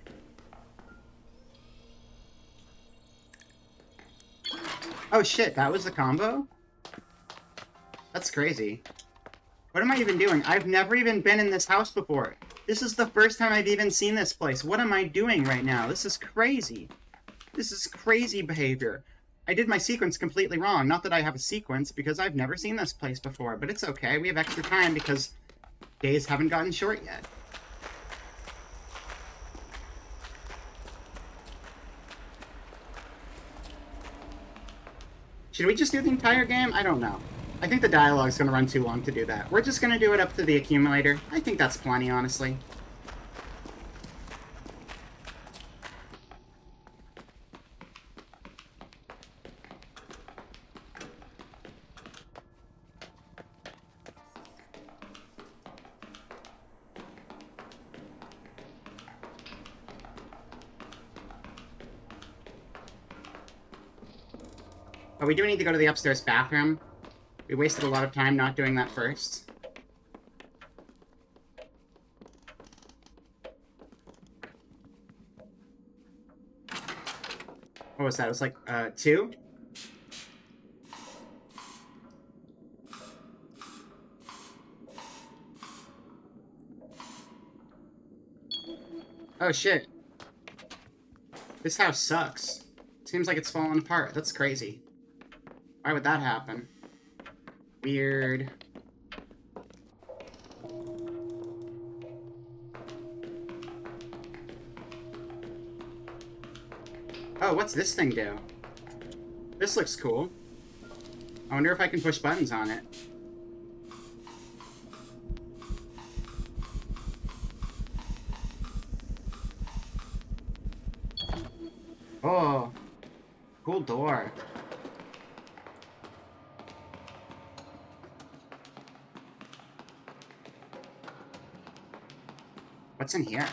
Oh shit, that was the combo? That's crazy. What am I even doing? I've never even been in this house before. This is the first time I've even seen this place. What am I doing right now? This is crazy. This is crazy behavior. I did my sequence completely wrong. Not that I have a sequence, because I've never seen this place before, but it's okay. We have extra time because days haven't gotten short yet. Should we just do the entire game? I don't know. I think the dialogue's gonna run too long to do that. We're just gonna do it up to the accumulator. I think that's plenty, honestly. But we do need to go to the upstairs bathroom. We wasted a lot of time not doing that first. What was that? It was like, 2? Oh, shit. This house sucks. Seems like it's falling apart. That's crazy. Why would that happen? Weird. Oh, what's this thing do? This looks cool. I wonder if I can push buttons on it. Oh, cool door. What's in here?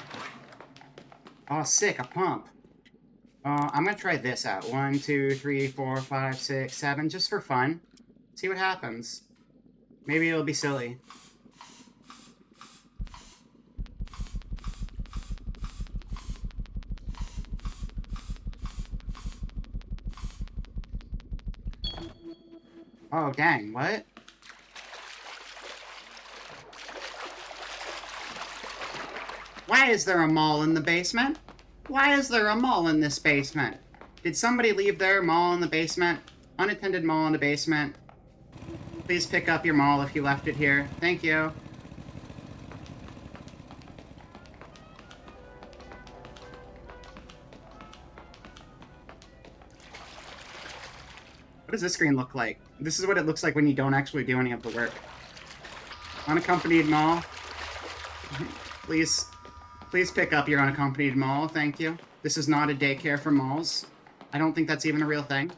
Oh, sick, a pump. I'm gonna try this out. 1, 2, 3, 4, 5, 6, 7, just for fun. See what happens. Maybe it'll be silly. Oh, dang, what? Why is there a mall in the basement? Why is there a mall in this basement? Did somebody leave their mall in the basement? Unattended mall in the basement. Please pick up your mall if you left it here. Thank you. What does this screen look like? This is what it looks like when you don't actually do any of the work. Unaccompanied mall. Please pick up your unaccompanied mall. Thank you. This is not a daycare for malls. I don't think that's even a real thing.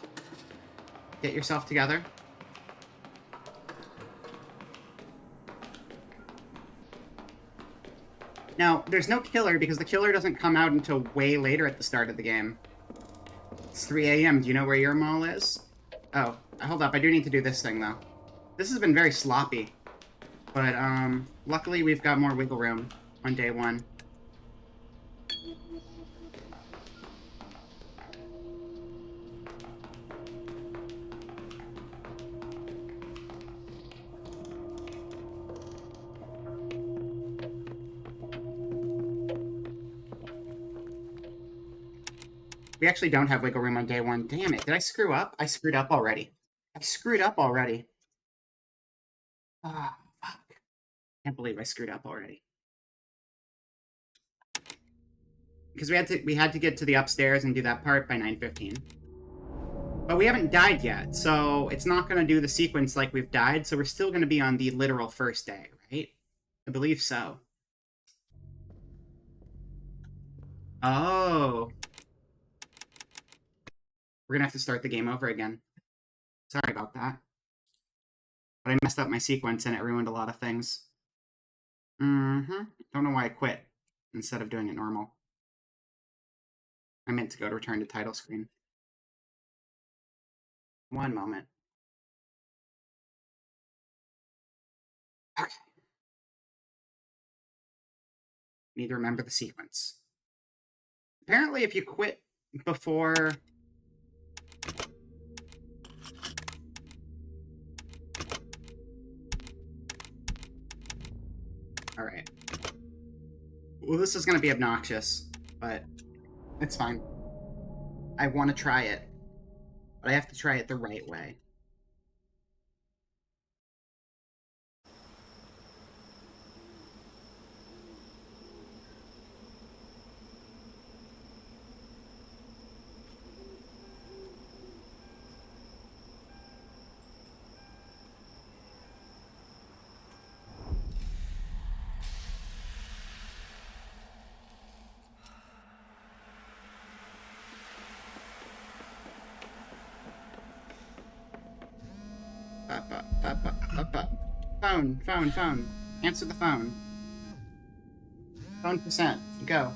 Get yourself together. Now, there's no killer because the killer doesn't come out until way later at the start of the game. It's 3 a.m. Do you know where your mall is? Oh, hold up. I do need to do this thing, though. This has been very sloppy. But, luckily we've got more wiggle room on day 1. We actually don't have wiggle room on day 1. Damn it. Did I screw up? I screwed up already. I screwed up already. Ah, fuck. Can't believe I screwed up already. Because we had to get to the upstairs and do that part by 9:15. But we haven't died yet, so it's not going to do the sequence like we've died, so we're still going to be on the literal first day, right? I believe so. Oh. We're going to have to start the game over again. Sorry about that. But I messed up my sequence and it ruined a lot of things. Don't know why I quit instead of doing it normal. I meant to go to return to title screen. One moment. Okay. Need to remember the sequence. Apparently, if you quit before... Alright. Well, this is going to be obnoxious, but it's fine. I want to try it, but I have to try it the right way. Phone. Answer the phone. Phone percent. Go.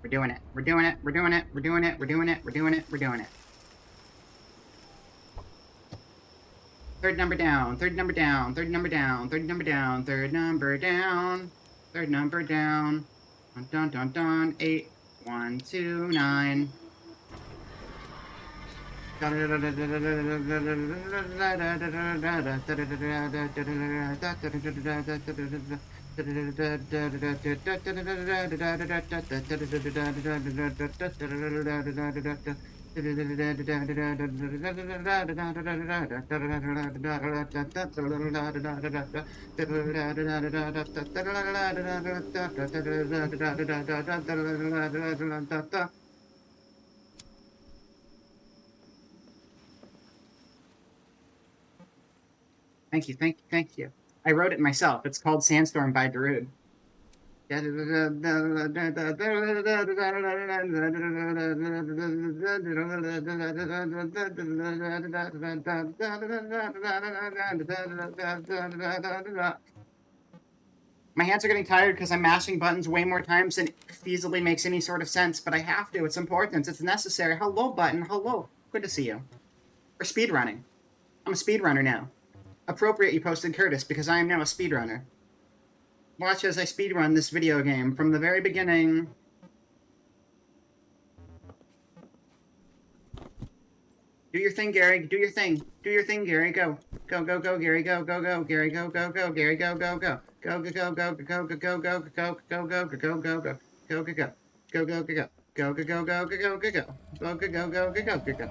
We're doing it. We're doing it. We're doing it. We're doing it. We're doing it. We're doing it. We're doing it. Third number down. Third number down. Third number down. Third number down. Third number down. Third number down. Dun dun dun dun. 8, 1, 2, 9. Thank you, thank you, thank you. I wrote it myself. It's called Sandstorm by Darude. My hands are getting tired because I'm mashing buttons way more times than feasibly makes any sort of sense, but I have to. It's important. It's necessary. Hello, button. Hello. Good to see you. We're speedrunning. I'm a speedrunner now. Appropriate you posted Curtis, because I am now a speedrunner. Watch as I speedrun this video game from the very beginning. Do your thing, Gary. Do your thing. Do your thing, Gary. Go. Go, go, go, Gary. Go, go, go. Gary, go, go, go. Gary, go, go, go. Go, go, go, go, go, go, go, go, go, go, go, go, go, go, go. Go, go, go. Go, go, go, go. Go, go, go, go, go, go, go, go. Go, go, go, go, go, go, go.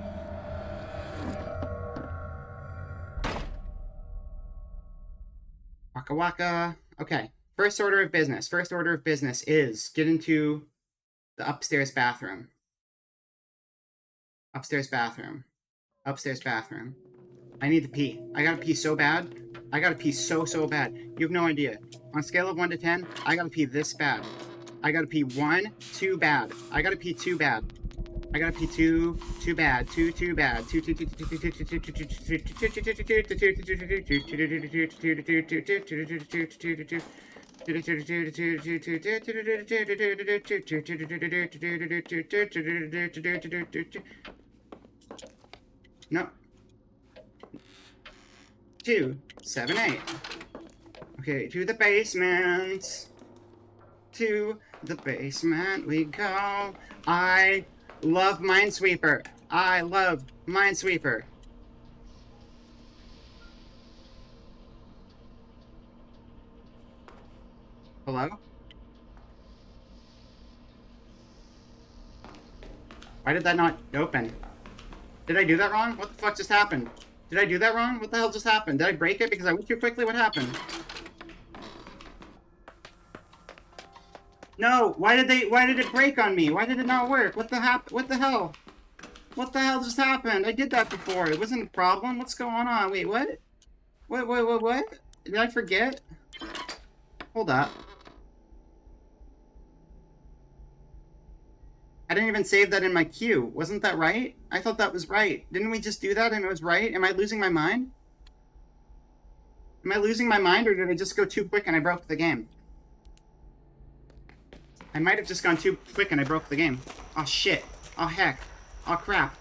Waka waka. Okay. First order of business. First order of business is get into the upstairs bathroom. Upstairs bathroom. Upstairs bathroom. I need to pee. I gotta pee so bad. I gotta pee so bad. You have no idea. On a scale of 1 to 10, I gotta pee this bad. I gotta pee 1, 2 bad. I gotta pee 2 bad. I gotta pee 2 bad. 2 bad. 2 No. 2, 7, 8. Okay, to the basement. To the basement we go. I love Minesweeper. I love Minesweeper. Hello? Why did that not open? Did I do that wrong? What the fuck just happened? Did I do that wrong? What the hell just happened? Did I break it because I went too quickly? What happened? No, why did it break on me? Why did it not work? What the hell? What the hell just happened? I did that before. It wasn't a problem. What's going on? Wait, what? What? Did I forget? Hold up. I didn't even save that in my queue. Wasn't that right? I thought that was right. Didn't we just do that and it was right? Am I losing my mind? Am I losing my mind, or did I just go too quick and I broke the game? I might have just gone too quick and I broke the game. Oh shit. Oh heck. Oh crap.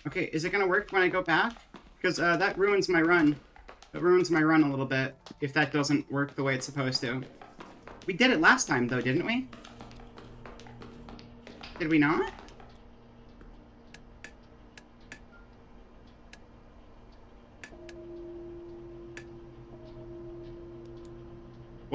Okay, is it gonna work when I go back? Because that ruins my run. It ruins my run a little bit if that doesn't work the way it's supposed to. We did it last time though, didn't we? Did we not?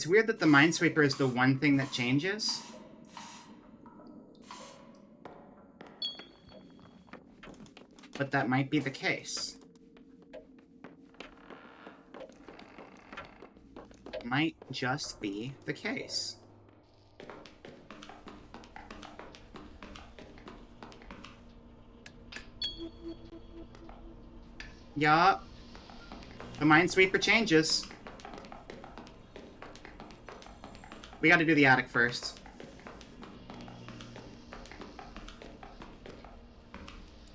It's weird that the Minesweeper is the one thing that changes. But that might be the case. Might just be the case. Yup. The Minesweeper changes. We gotta do the attic first.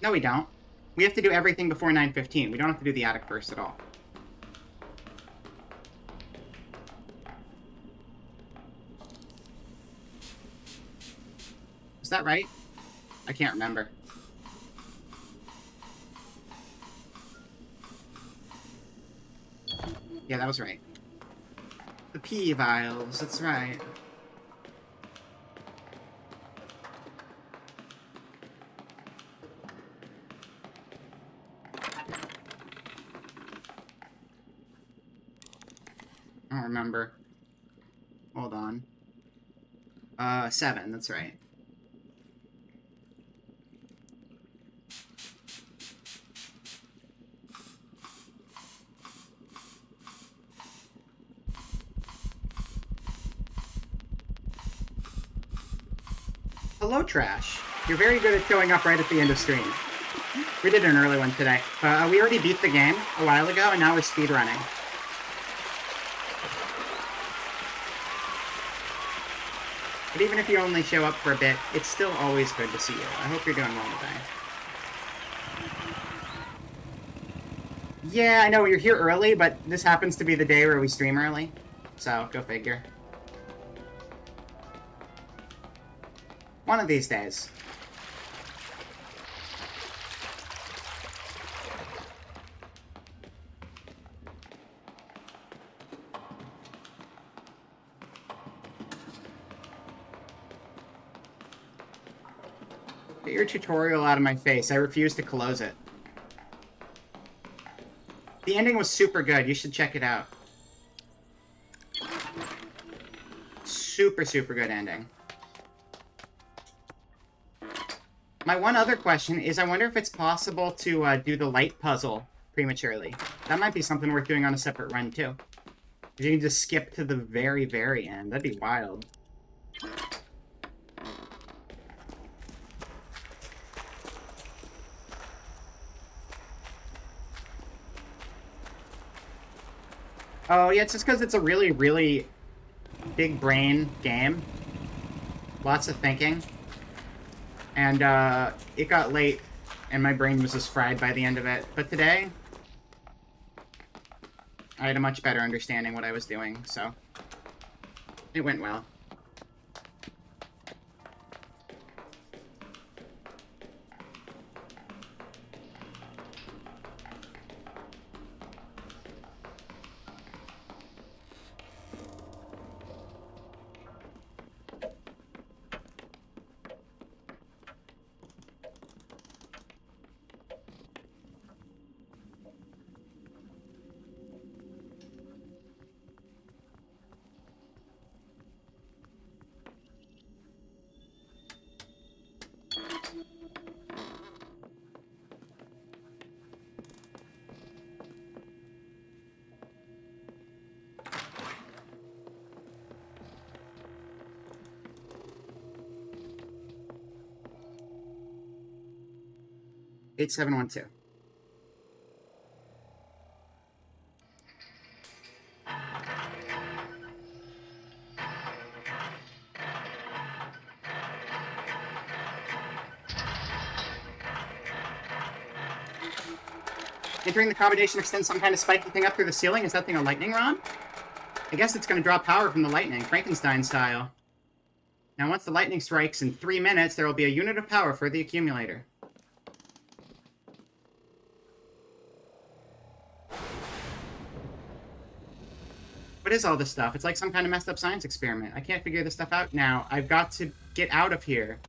No, we don't. We have to do everything before 9:15. We don't have to do the attic first at all. Is that right? I can't remember. Yeah, that was right. The pea vials, that's right. I don't remember. Hold on. 7, that's right. Hello, Trash. You're very good at showing up right at the end of stream. We did an early one today. We already beat the game a while ago, and now we're speedrunning. But even if you only show up for a bit, it's still always good to see you. I hope you're doing well today. Yeah, I know you're here early, but this happens to be the day where we stream early. So, go figure. One of these days. Get your tutorial out of my face. I refuse to close it. The ending was super good. You should check it out. Super, super good ending. My one other question is, I wonder if it's possible to do the light puzzle prematurely. That might be something worth doing on a separate run, too. You can just skip to the very, very end. That'd be wild. Oh, yeah, it's just because it's a really, really big brain game. Lots of thinking. And, it got late, and my brain was just fried by the end of it. But today, I had a much better understanding what I was doing, so it went well. Eight 712. Entering the combination extends some kind of spiky thing up through the ceiling. Is that thing a lightning rod? I guess it's going to draw power from the lightning, Frankenstein style. Now, once the lightning strikes in 3 minutes, there will be a unit of power for the accumulator. What is all this stuff? It's like some kind of messed up science experiment. I can't figure this stuff out now. I've got to get out of here.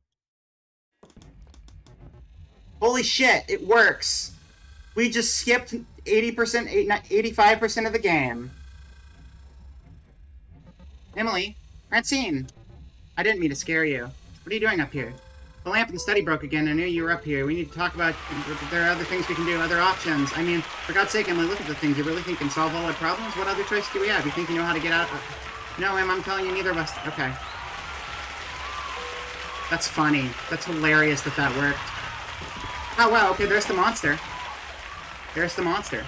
Holy shit, it works! We just skipped 80%, 85% of the game. Emily! Francine! I didn't mean to scare you. What are you doing up here? The lamp in the study broke again. I knew you were up here. We need to talk about... There are other things we can do, other options. I mean, for God's sake, Emily, look at the things you really think can solve all our problems? What other choice do we have? You think you know how to get out? No, Em, I'm telling you, neither of us... Okay. That's funny. That's hilarious that that worked. Oh, wow, okay, there's the monster. There's the monster.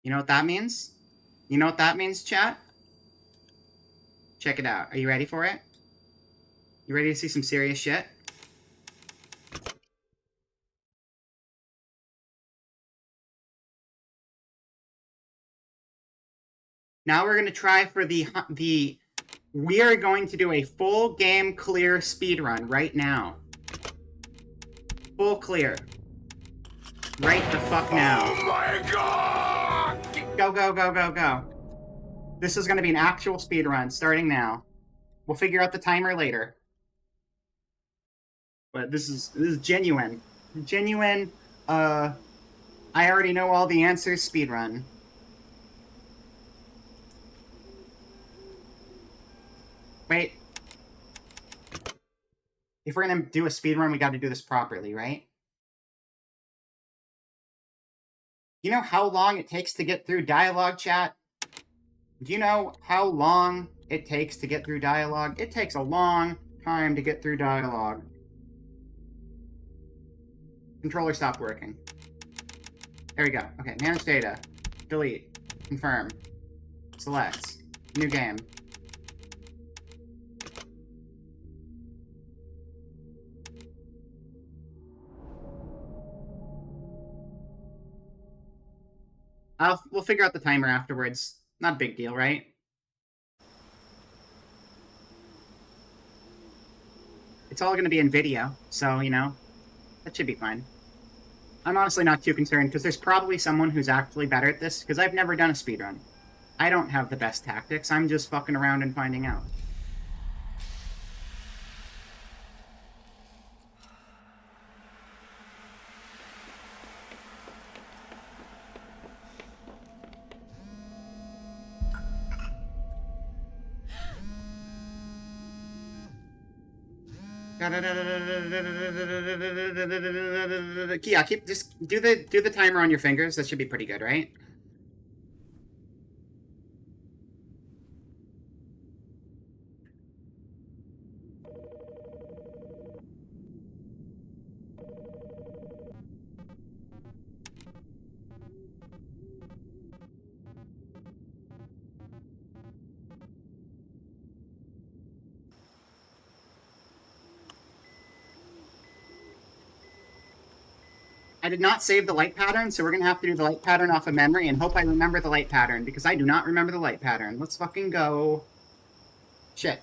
You know what that means? You know what that means, chat? Check it out. Are you ready for it? You ready to see some serious shit? Now we're going to try for the... We are going to do a full game clear speedrun right now. Full clear. Right the fuck now. Oh my god! Go, go, go, go, go. This is going to be an actual speedrun starting now. We'll figure out the timer later. But this is genuine. Genuine, I already know all the answers speedrun. Wait. If we're gonna do a speedrun, we gotta do this properly, right? You know how long it takes to get through dialogue, chat? Do you know how long it takes to get through dialogue? It takes a long time to get through dialogue. Controller stopped working. There we go. Okay, manage data. Delete. Confirm. Select. New game. We'll figure out the timer afterwards. Not a big deal, right? It's all going to be in video, so, you know, that should be fine. I'm honestly not too concerned, because there's probably someone who's actually better at this, because I've never done a speedrun. I don't have the best tactics, I'm just fucking around and finding out. Yeah, just do the timer on your fingers. That should be pretty good, right? I did not save the light pattern, so we're gonna have to do the light pattern off of memory and hope I remember the light pattern, because I do not remember the light pattern. Let's fucking go. Shit.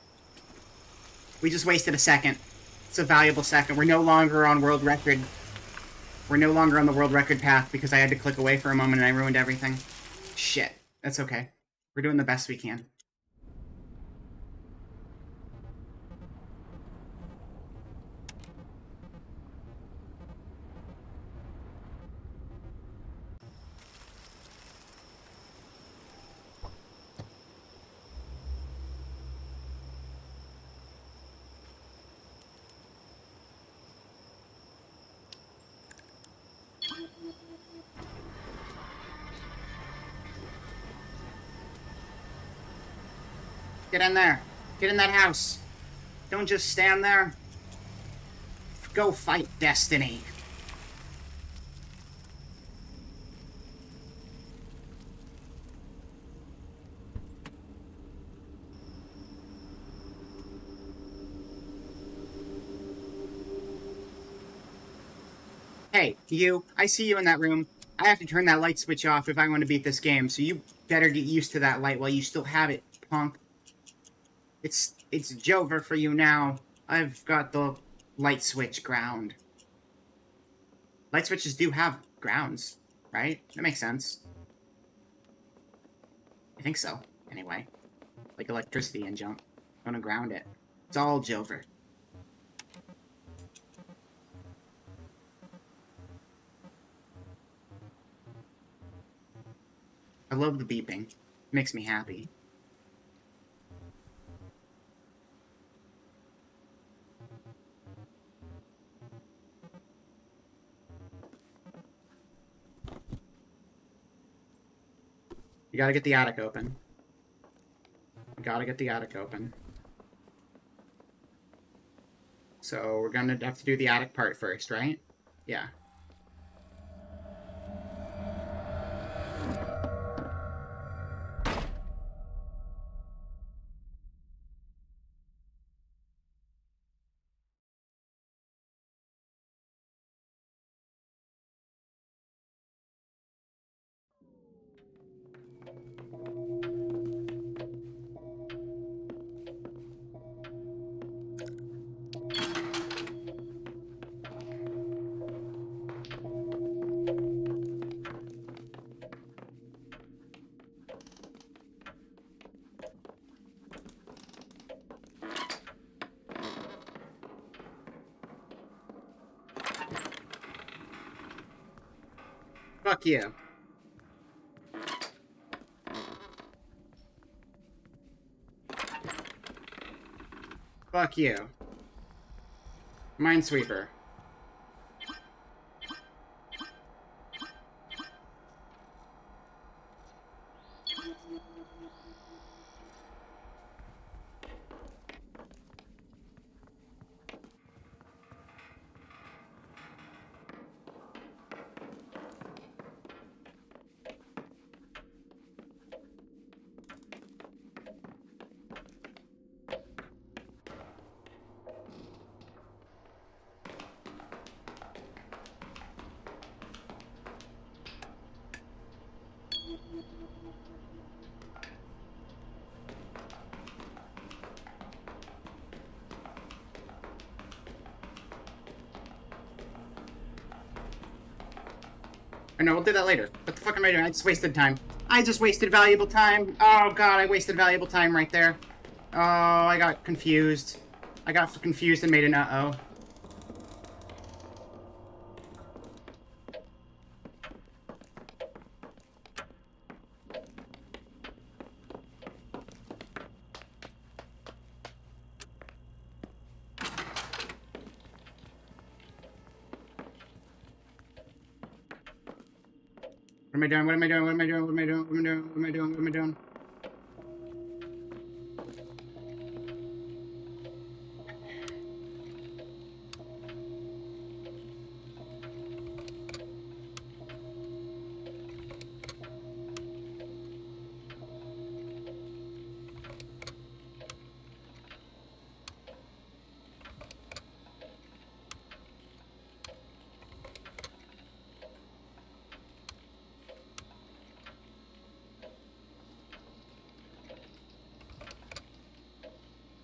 We just wasted a second. It's a valuable second. We're no longer on world record. We're no longer on the world record path because I had to click away for a moment and I ruined everything. Shit. That's okay. We're doing the best we can. Get in there. Get in that house. Don't just stand there. Go fight destiny. Hey, you. I see you in that room. I have to turn that light switch off if I want to beat this game, so you better get used to that light while you still have it, punk. It's Jover for you now. I've got the light switch ground. Light switches do have grounds, right? That makes sense. I think so, anyway. Like electricity and jump. I'm gonna ground it. It's all Jover. I love the beeping. Makes me happy. You gotta get the attic open. You gotta get the attic open. So we're gonna have to do the attic part first, right? Yeah. Fuck you. Fuck you. Minesweeper. Or no, we'll do that later. What the fuck am I doing? I just wasted time. I just wasted valuable time. Oh god, I wasted valuable time right there. Oh, I got confused. I got confused and made an uh-oh. What am I doing? What am I doing? What am I doing? What am I doing? What am I doing? What am I doing? What am I doing?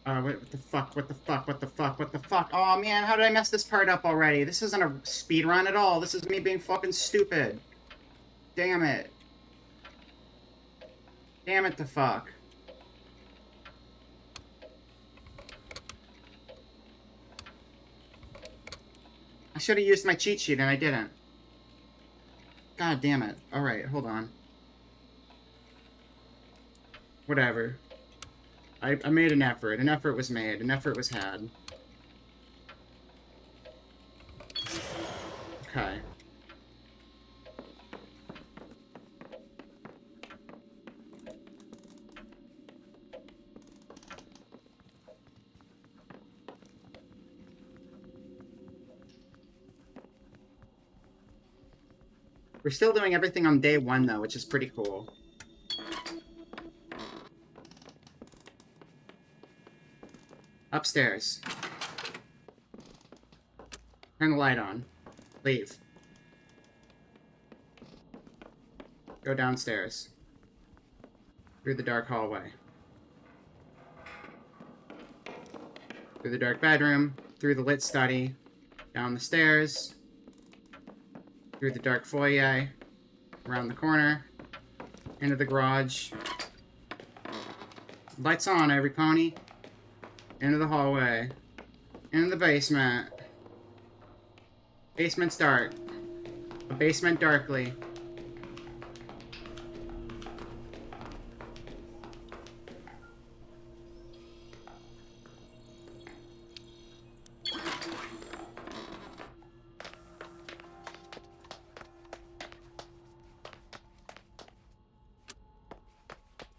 What the fuck? What the fuck? What the fuck? What the fuck? Oh man, how did I mess this part up already? This isn't a speed run at all. This is me being fucking stupid. Damn it. Damn it the fuck. I should have used my cheat sheet and I didn't. God damn it. Alright, hold on. Whatever. I made an effort. An effort was made. An effort was had. Okay. We're still doing everything on day one, though, which is pretty cool. Upstairs. Turn the light on. Leave. Go downstairs. Through the dark hallway. Through the dark bedroom. Through the lit study. Down the stairs. Through the dark foyer. Around the corner. Into the garage. Lights on, every pony. Into the hallway. Into the basement. Basement's dark. A basement darkly.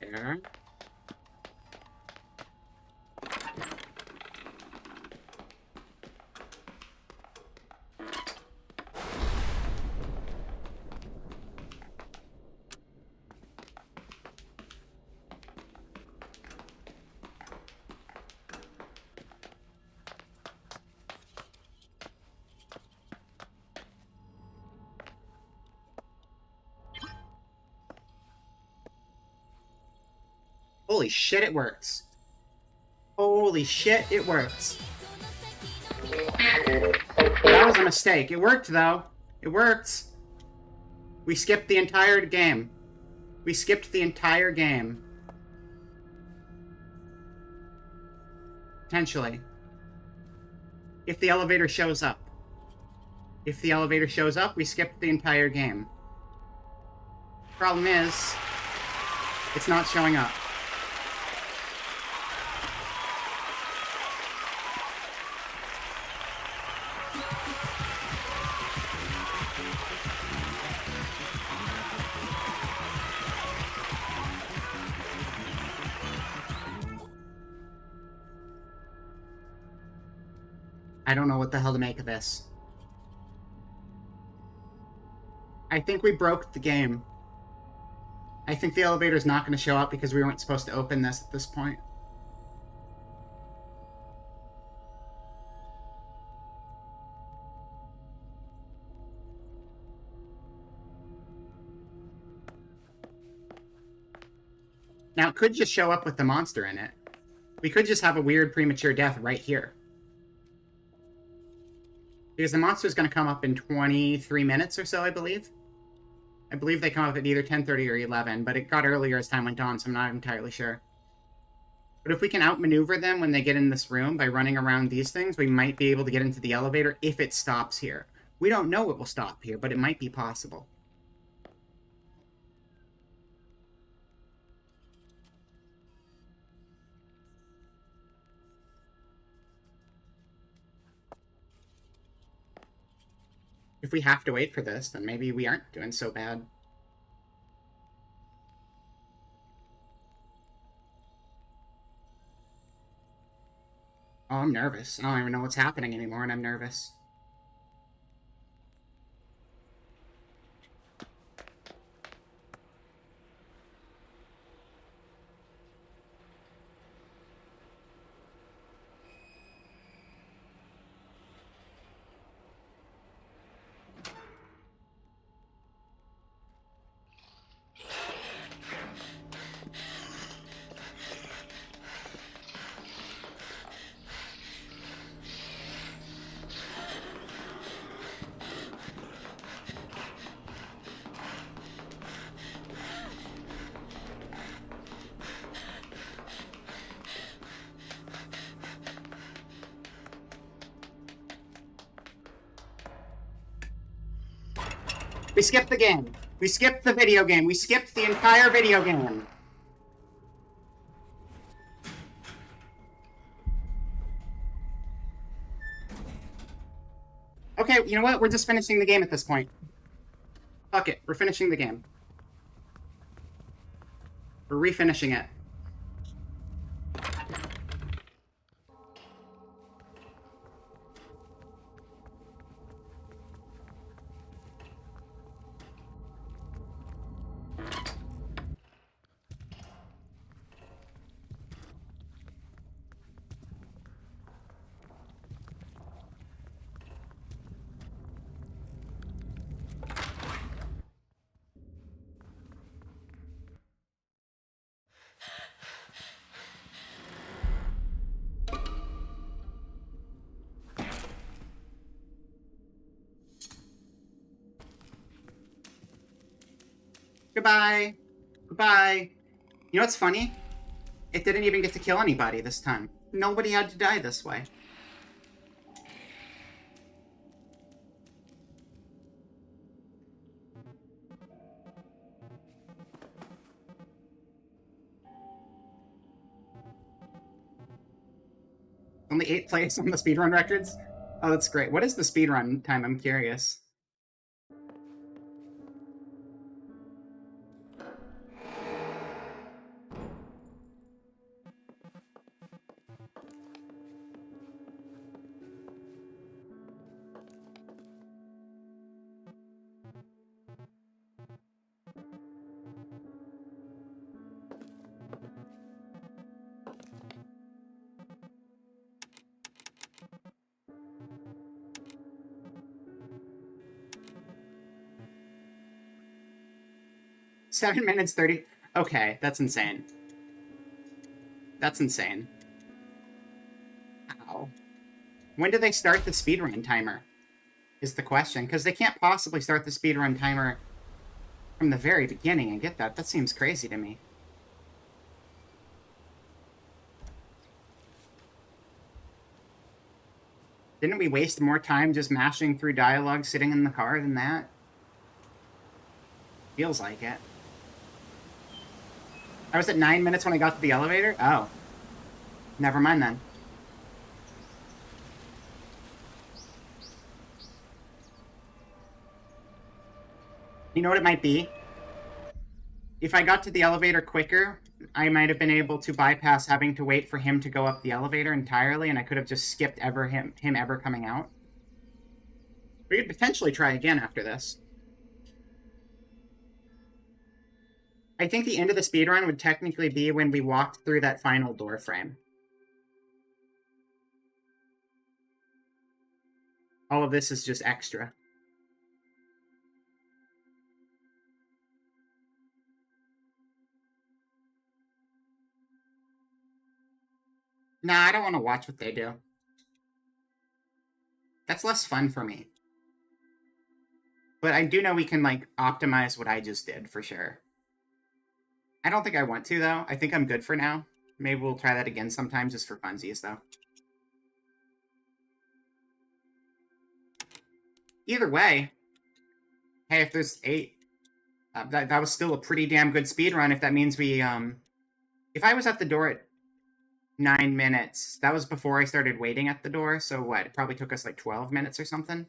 There. Holy shit, it works. Holy shit, it works. That was a mistake. It worked, though. It worked. We skipped the entire game. We skipped the entire game. Potentially. If the elevator shows up. If the elevator shows up, we skipped the entire game. Problem is, it's not showing up. I don't know what the hell to make of this. I think we broke the game. I think the elevator's not going to show up because we weren't supposed to open this at this point. Now, it could just show up with the monster in it. We could just have a weird premature death right here. Because the monster's going to come up in 23 minutes or so, I believe. I believe they come up at either 10:30 or 11, but it got earlier as time went on, so I'm not entirely sure. But if we can outmaneuver them when they get in this room by running around these things, we might be able to get into the elevator if it stops here. We don't know it will stop here, but it might be possible. If we have to wait for this, then maybe we aren't doing so bad. Oh, I'm nervous. I don't even know what's happening anymore, and I'm nervous. We skipped the game. We skipped the video game. We skipped the entire video game. Okay, you know what? We're just finishing the game at this point. Fuck it. We're finishing the game. We're refinishing it. Goodbye. Goodbye. You know what's funny? It didn't even get to kill anybody this time. Nobody had to die this way. Only 8th place on the speedrun records? Oh, that's great. What is the speedrun time? I'm curious. 7 minutes 30. Okay, that's insane. That's insane. Ow. When do they start the speedrun timer? Is the question. Because they can't possibly start the speedrun timer from the very beginning. I get that. That seems crazy to me. Didn't we waste more time just mashing through dialogue sitting in the car than that? Feels like it. I was at 9 minutes when I got to the elevator? Oh. Never mind then. You know what it might be? If I got to the elevator quicker, I might have been able to bypass having to wait for him to go up the elevator entirely, and I could have just skipped him ever coming out. We could potentially try again after this. I think the end of the speedrun would technically be when we walked through that final door frame. All of this is just extra. Nah, I don't want to watch what they do. That's less fun for me. But I do know we can, like, optimize what I just did, for sure. I don't think I want to, though. I think I'm good for now. Maybe we'll try that again sometime, just for funsies, though. Either way, hey, if there's 8... that was still a pretty damn good speedrun, if that means we, If I was at the door at 9 minutes, that was before I started waiting at the door, so what? It probably took us, like, 12 minutes or something?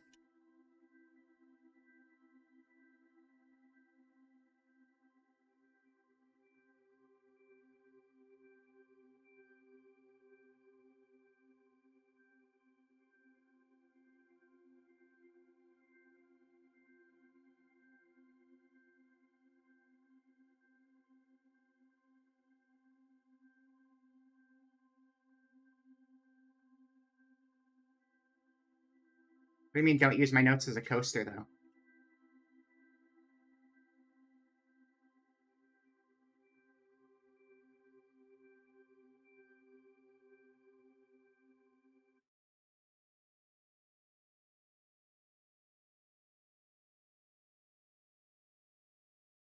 What do you mean, don't use my notes as a coaster, though?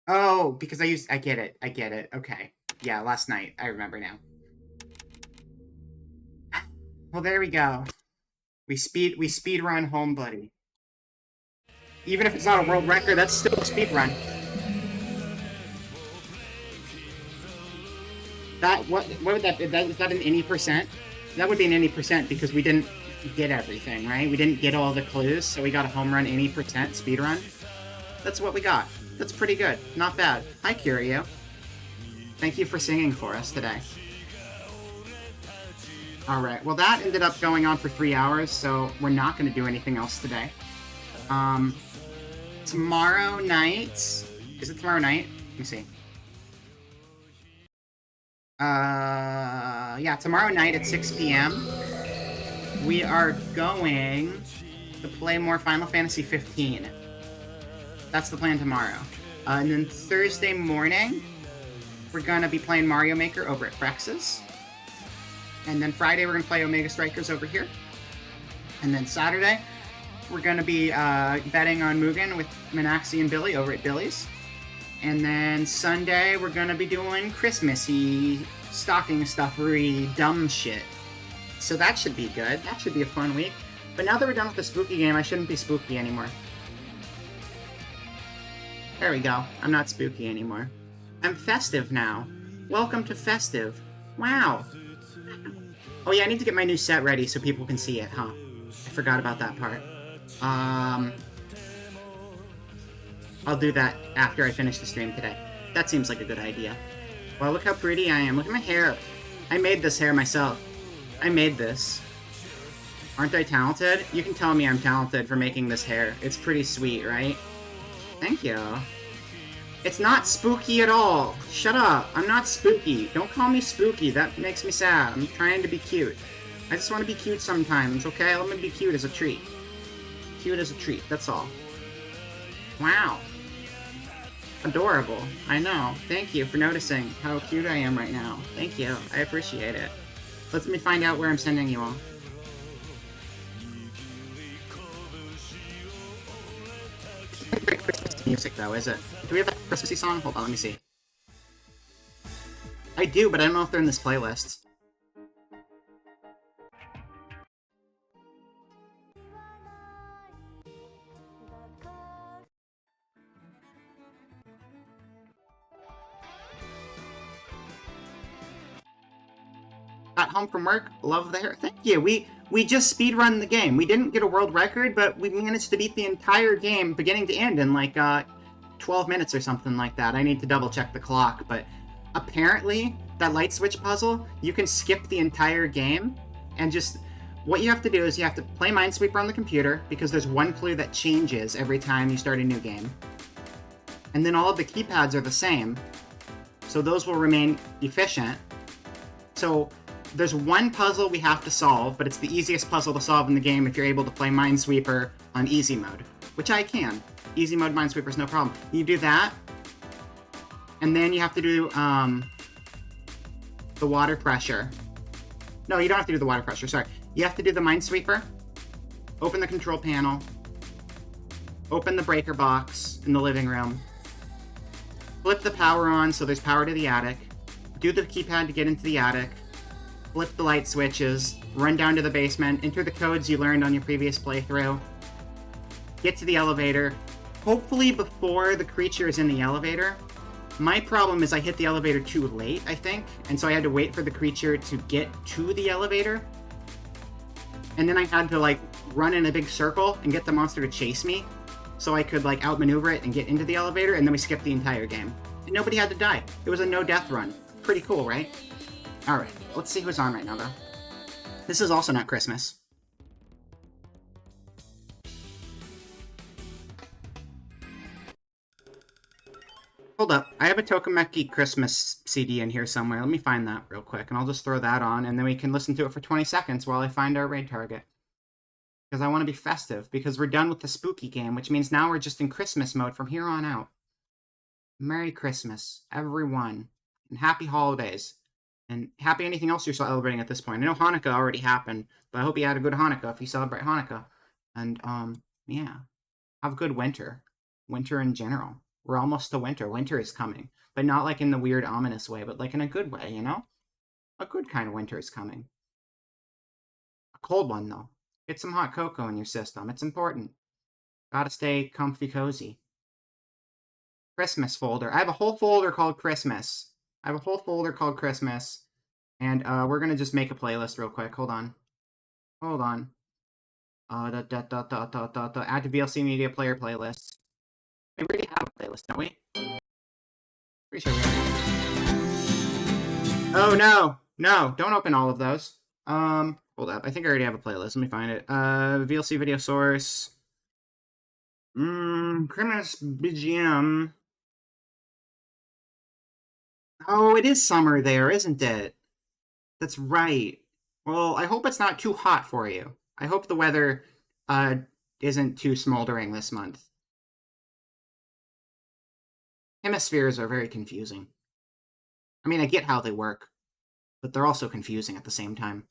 Oh, because I get it. I get it. Okay. Yeah, last night. I remember now. Well, there we go. We speed run HOMEBODY. Even if it's not a world record, that's still a speed run. What would that be? Is that an any percent? That would be an any percent because we didn't get everything, right? We didn't get all the clues, so we got a home run any percent speed run. That's what we got. That's pretty good. Not bad. Hi, Curio. Thank you for singing for us today. Alright, well that ended up going on for 3 hours, so we're not going to do anything else today. Tomorrow night... Is it tomorrow night? Let me see. Yeah, tomorrow night at 6 p.m. we are going to play more Final Fantasy 15. That's the plan tomorrow. And then Thursday morning, we're going to be playing Mario Maker over at Frex's. And then Friday, we're going to play Omega Strikers over here. And then Saturday, we're going to be betting on Mugen with Minaxi and Billy over at Billy's. And then Sunday, we're going to be doing Christmassy, stocking stuffery, dumb shit. So that should be good. That should be a fun week. But now that we're done with the spooky game, I shouldn't be spooky anymore. There we go. I'm not spooky anymore. I'm festive now. Welcome to festive. Wow. Oh yeah, I need to get my new set ready so people can see it, huh? I forgot about that part. I'll do that after I finish the stream today. That seems like a good idea. Wow, look how pretty I am. Look at my hair. I made this hair myself. I made this. Aren't I talented? You can tell me I'm talented for making this hair. It's pretty sweet, right? Thank you. It's not spooky at all. Shut up. I'm not spooky. Don't call me spooky. That makes me sad. I'm trying to be cute. I just want to be cute sometimes, okay? Let me be cute as a treat. Cute as a treat, that's all. Wow. Adorable. I know. Thank you for noticing how cute I am right now. Thank you. I appreciate it. Let me find out where I'm sending you all. Christmas music, though, is it? Do we have a Christmassy song? Hold on, let me see. I do, but I don't know if they're in this playlist. Got home from work. Love the hair. Thank you. We just speedrun the game. We didn't get a world record, but we managed to beat the entire game beginning to end in like 12 minutes or something like that. I need to double check the clock, but apparently that light switch puzzle, you can skip the entire game and just what you have to do is you have to play Minesweeper on the computer because there's one clue that changes every time you start a new game. And then all of the keypads are the same. So those will remain efficient. So there's one puzzle we have to solve, but it's the easiest puzzle to solve in the game if you're able to play Minesweeper on easy mode, which I can. Easy mode Minesweeper is no problem. You do that, and then you have to do the water pressure. No, you don't have to do the water pressure, sorry. You have to do the Minesweeper, open the control panel, open the breaker box in the living room, flip the power on so there's power to the attic, do the keypad to get into the attic, flip the light switches, run down to the basement, enter the codes you learned on your previous playthrough, get to the elevator, hopefully before the creature is in the elevator. My problem is I hit the elevator too late, I think, and so I had to wait for the creature to get to the elevator. And then I had to, like, run in a big circle and get the monster to chase me so I could, like, outmaneuver it and get into the elevator, and then we skipped the entire game. And nobody had to die. It was a no-death run. Pretty cool, right? Alright, let's see who's on right now, though. This is also not Christmas. Hold up, I have a Tokimeki Christmas CD in here somewhere. Let me find that real quick, and I'll just throw that on, and then we can listen to it for 20 seconds while I find our raid target. Because I want to be festive, because we're done with the spooky game, which means now we're just in Christmas mode from here on out. Merry Christmas, everyone, and happy holidays. And happy anything else you're celebrating at this point. I know Hanukkah already happened, but I hope you had a good Hanukkah if you celebrate Hanukkah. And, yeah. Have a good winter. Winter in general. We're almost to winter. Winter is coming. But not like in the weird, ominous way, but like in a good way, you know? A good kind of winter is coming. A cold one, though. Get some hot cocoa in your system. It's important. Gotta stay comfy cozy. Christmas folder. I have a whole folder called Christmas. And we're gonna just make a playlist real quick. Hold on. Add to VLC Media Player playlist. We already have a playlist, don't we? Pretty sure we already have. Oh no! No, don't open all of those. Hold up. I think I already have a playlist. Let me find it. VLC video source. Christmas BGM. Oh, it is summer there, isn't it? That's right. Well, I hope it's not too hot for you. I hope the weather isn't too smoldering this month. Hemispheres are very confusing. I mean, I get how they work, but they're also confusing at the same time.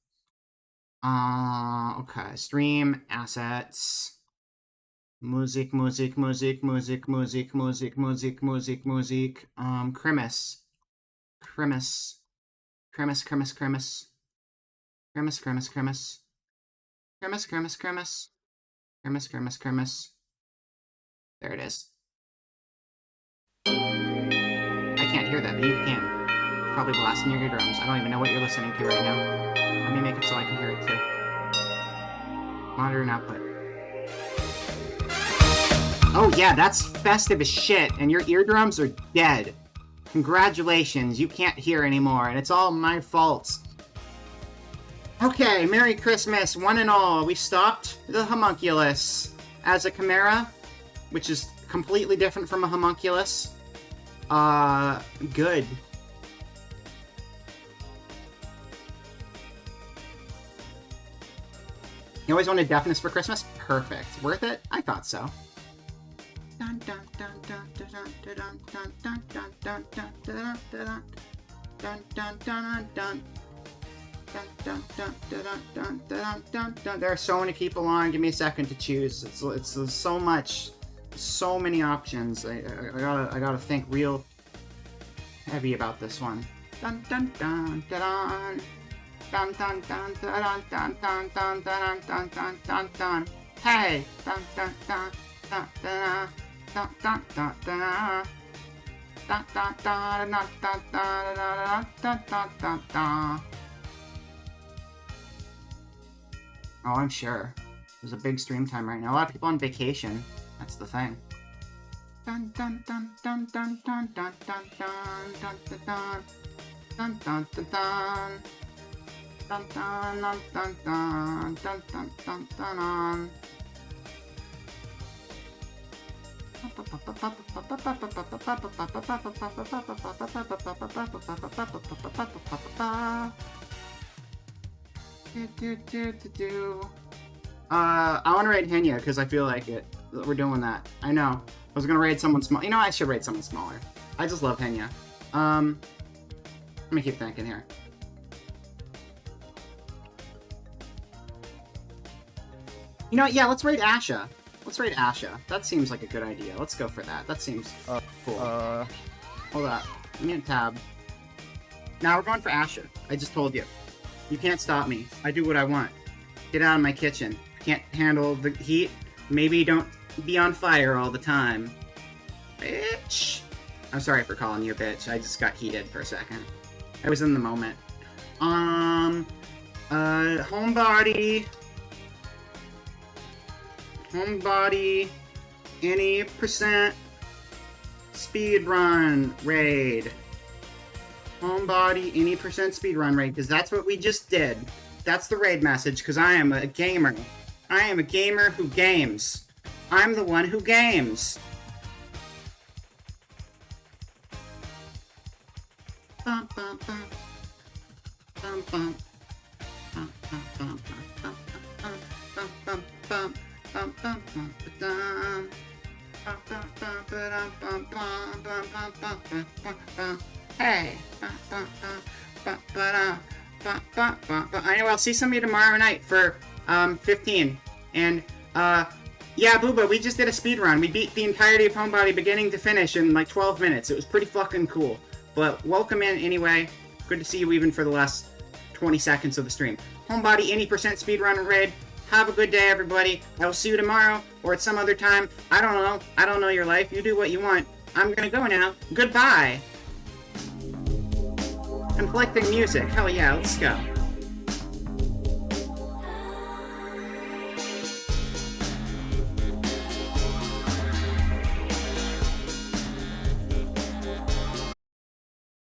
Okay. Stream, assets, music, Cremis. There it is. I can't hear that, but you can. Probably blasting your eardrums. I don't even know what you're listening to right now. Let me make it so I can hear it too. Monitor and output. Oh yeah, that's festive as shit, and your eardrums are dead. Congratulations, you can't hear anymore, and it's all my fault. Okay, Merry Christmas, one and all. We stopped the homunculus as a chimera, which is completely different from a homunculus. Good. You always wanted deafness for Christmas? Perfect. Worth it? I thought so. There are so many people on. Give me a second to choose. It's so much, so many options. I gotta think real heavy about this one. Dun dun dun dun dun dun dun dun dun dun dun dun dun dun dun dun. Hey! Dun dun dun dun dun dun dun dun dun. Dun dun dun dun dun dun dun dun dun dun. Oh, I'm sure. There's a big stream time right now. A lot of people on vacation. That's the thing. Dun dun dun dun dun dun dun dun dun dun dun dun dun dun dun. Dun dun dun dun dun dun dun dun dun. I want to raid Henya because I feel like it. We're doing that. I know. I was gonna raid someone small. You know, I should raid someone smaller. I just love Henya. Let me keep thinking here. You know what? Yeah, let's raid Asha. Let's raid Asha. That seems like a good idea. Let's go for that. That seems cool. Hold up. Give me a tab. Now we're going for Asha. I just told you. You can't stop me. I do what I want. Get out of my kitchen. Can't handle the heat? Maybe don't be on fire all the time. Bitch. I'm sorry for calling you a bitch. I just got heated for a second. I was in the moment. Homebody. Homebody. Any percent speedrun raid. Homebody, any percent speedrun raid, because that's what we just did. That's the raid message, because I am a gamer. I am a gamer who games. I'm the one who games. Bum, bum, bum. Bum, bum. Bum, bum, bum, bum, bum, bum, bum, bum, bum, bum, bum, ba-dum. Bum, bum, bum, ba-dum, bum, bum, bum, bum, bum, bum, bum, bum. Hey! Anyway, I'll see some of you tomorrow night for 15. And yeah, Booba, we just did a speed run. We beat the entirety of Homebody beginning to finish in like 12 minutes. It was pretty fucking cool. But welcome in anyway. Good to see you even for the last 20 seconds of the stream. Homebody, any percent speedrun raid. Have a good day, everybody. I will see you tomorrow or at some other time. I don't know. I don't know your life. You do what you want. I'm gonna go now. Goodbye. Conflicting music. Hell yeah, let's go.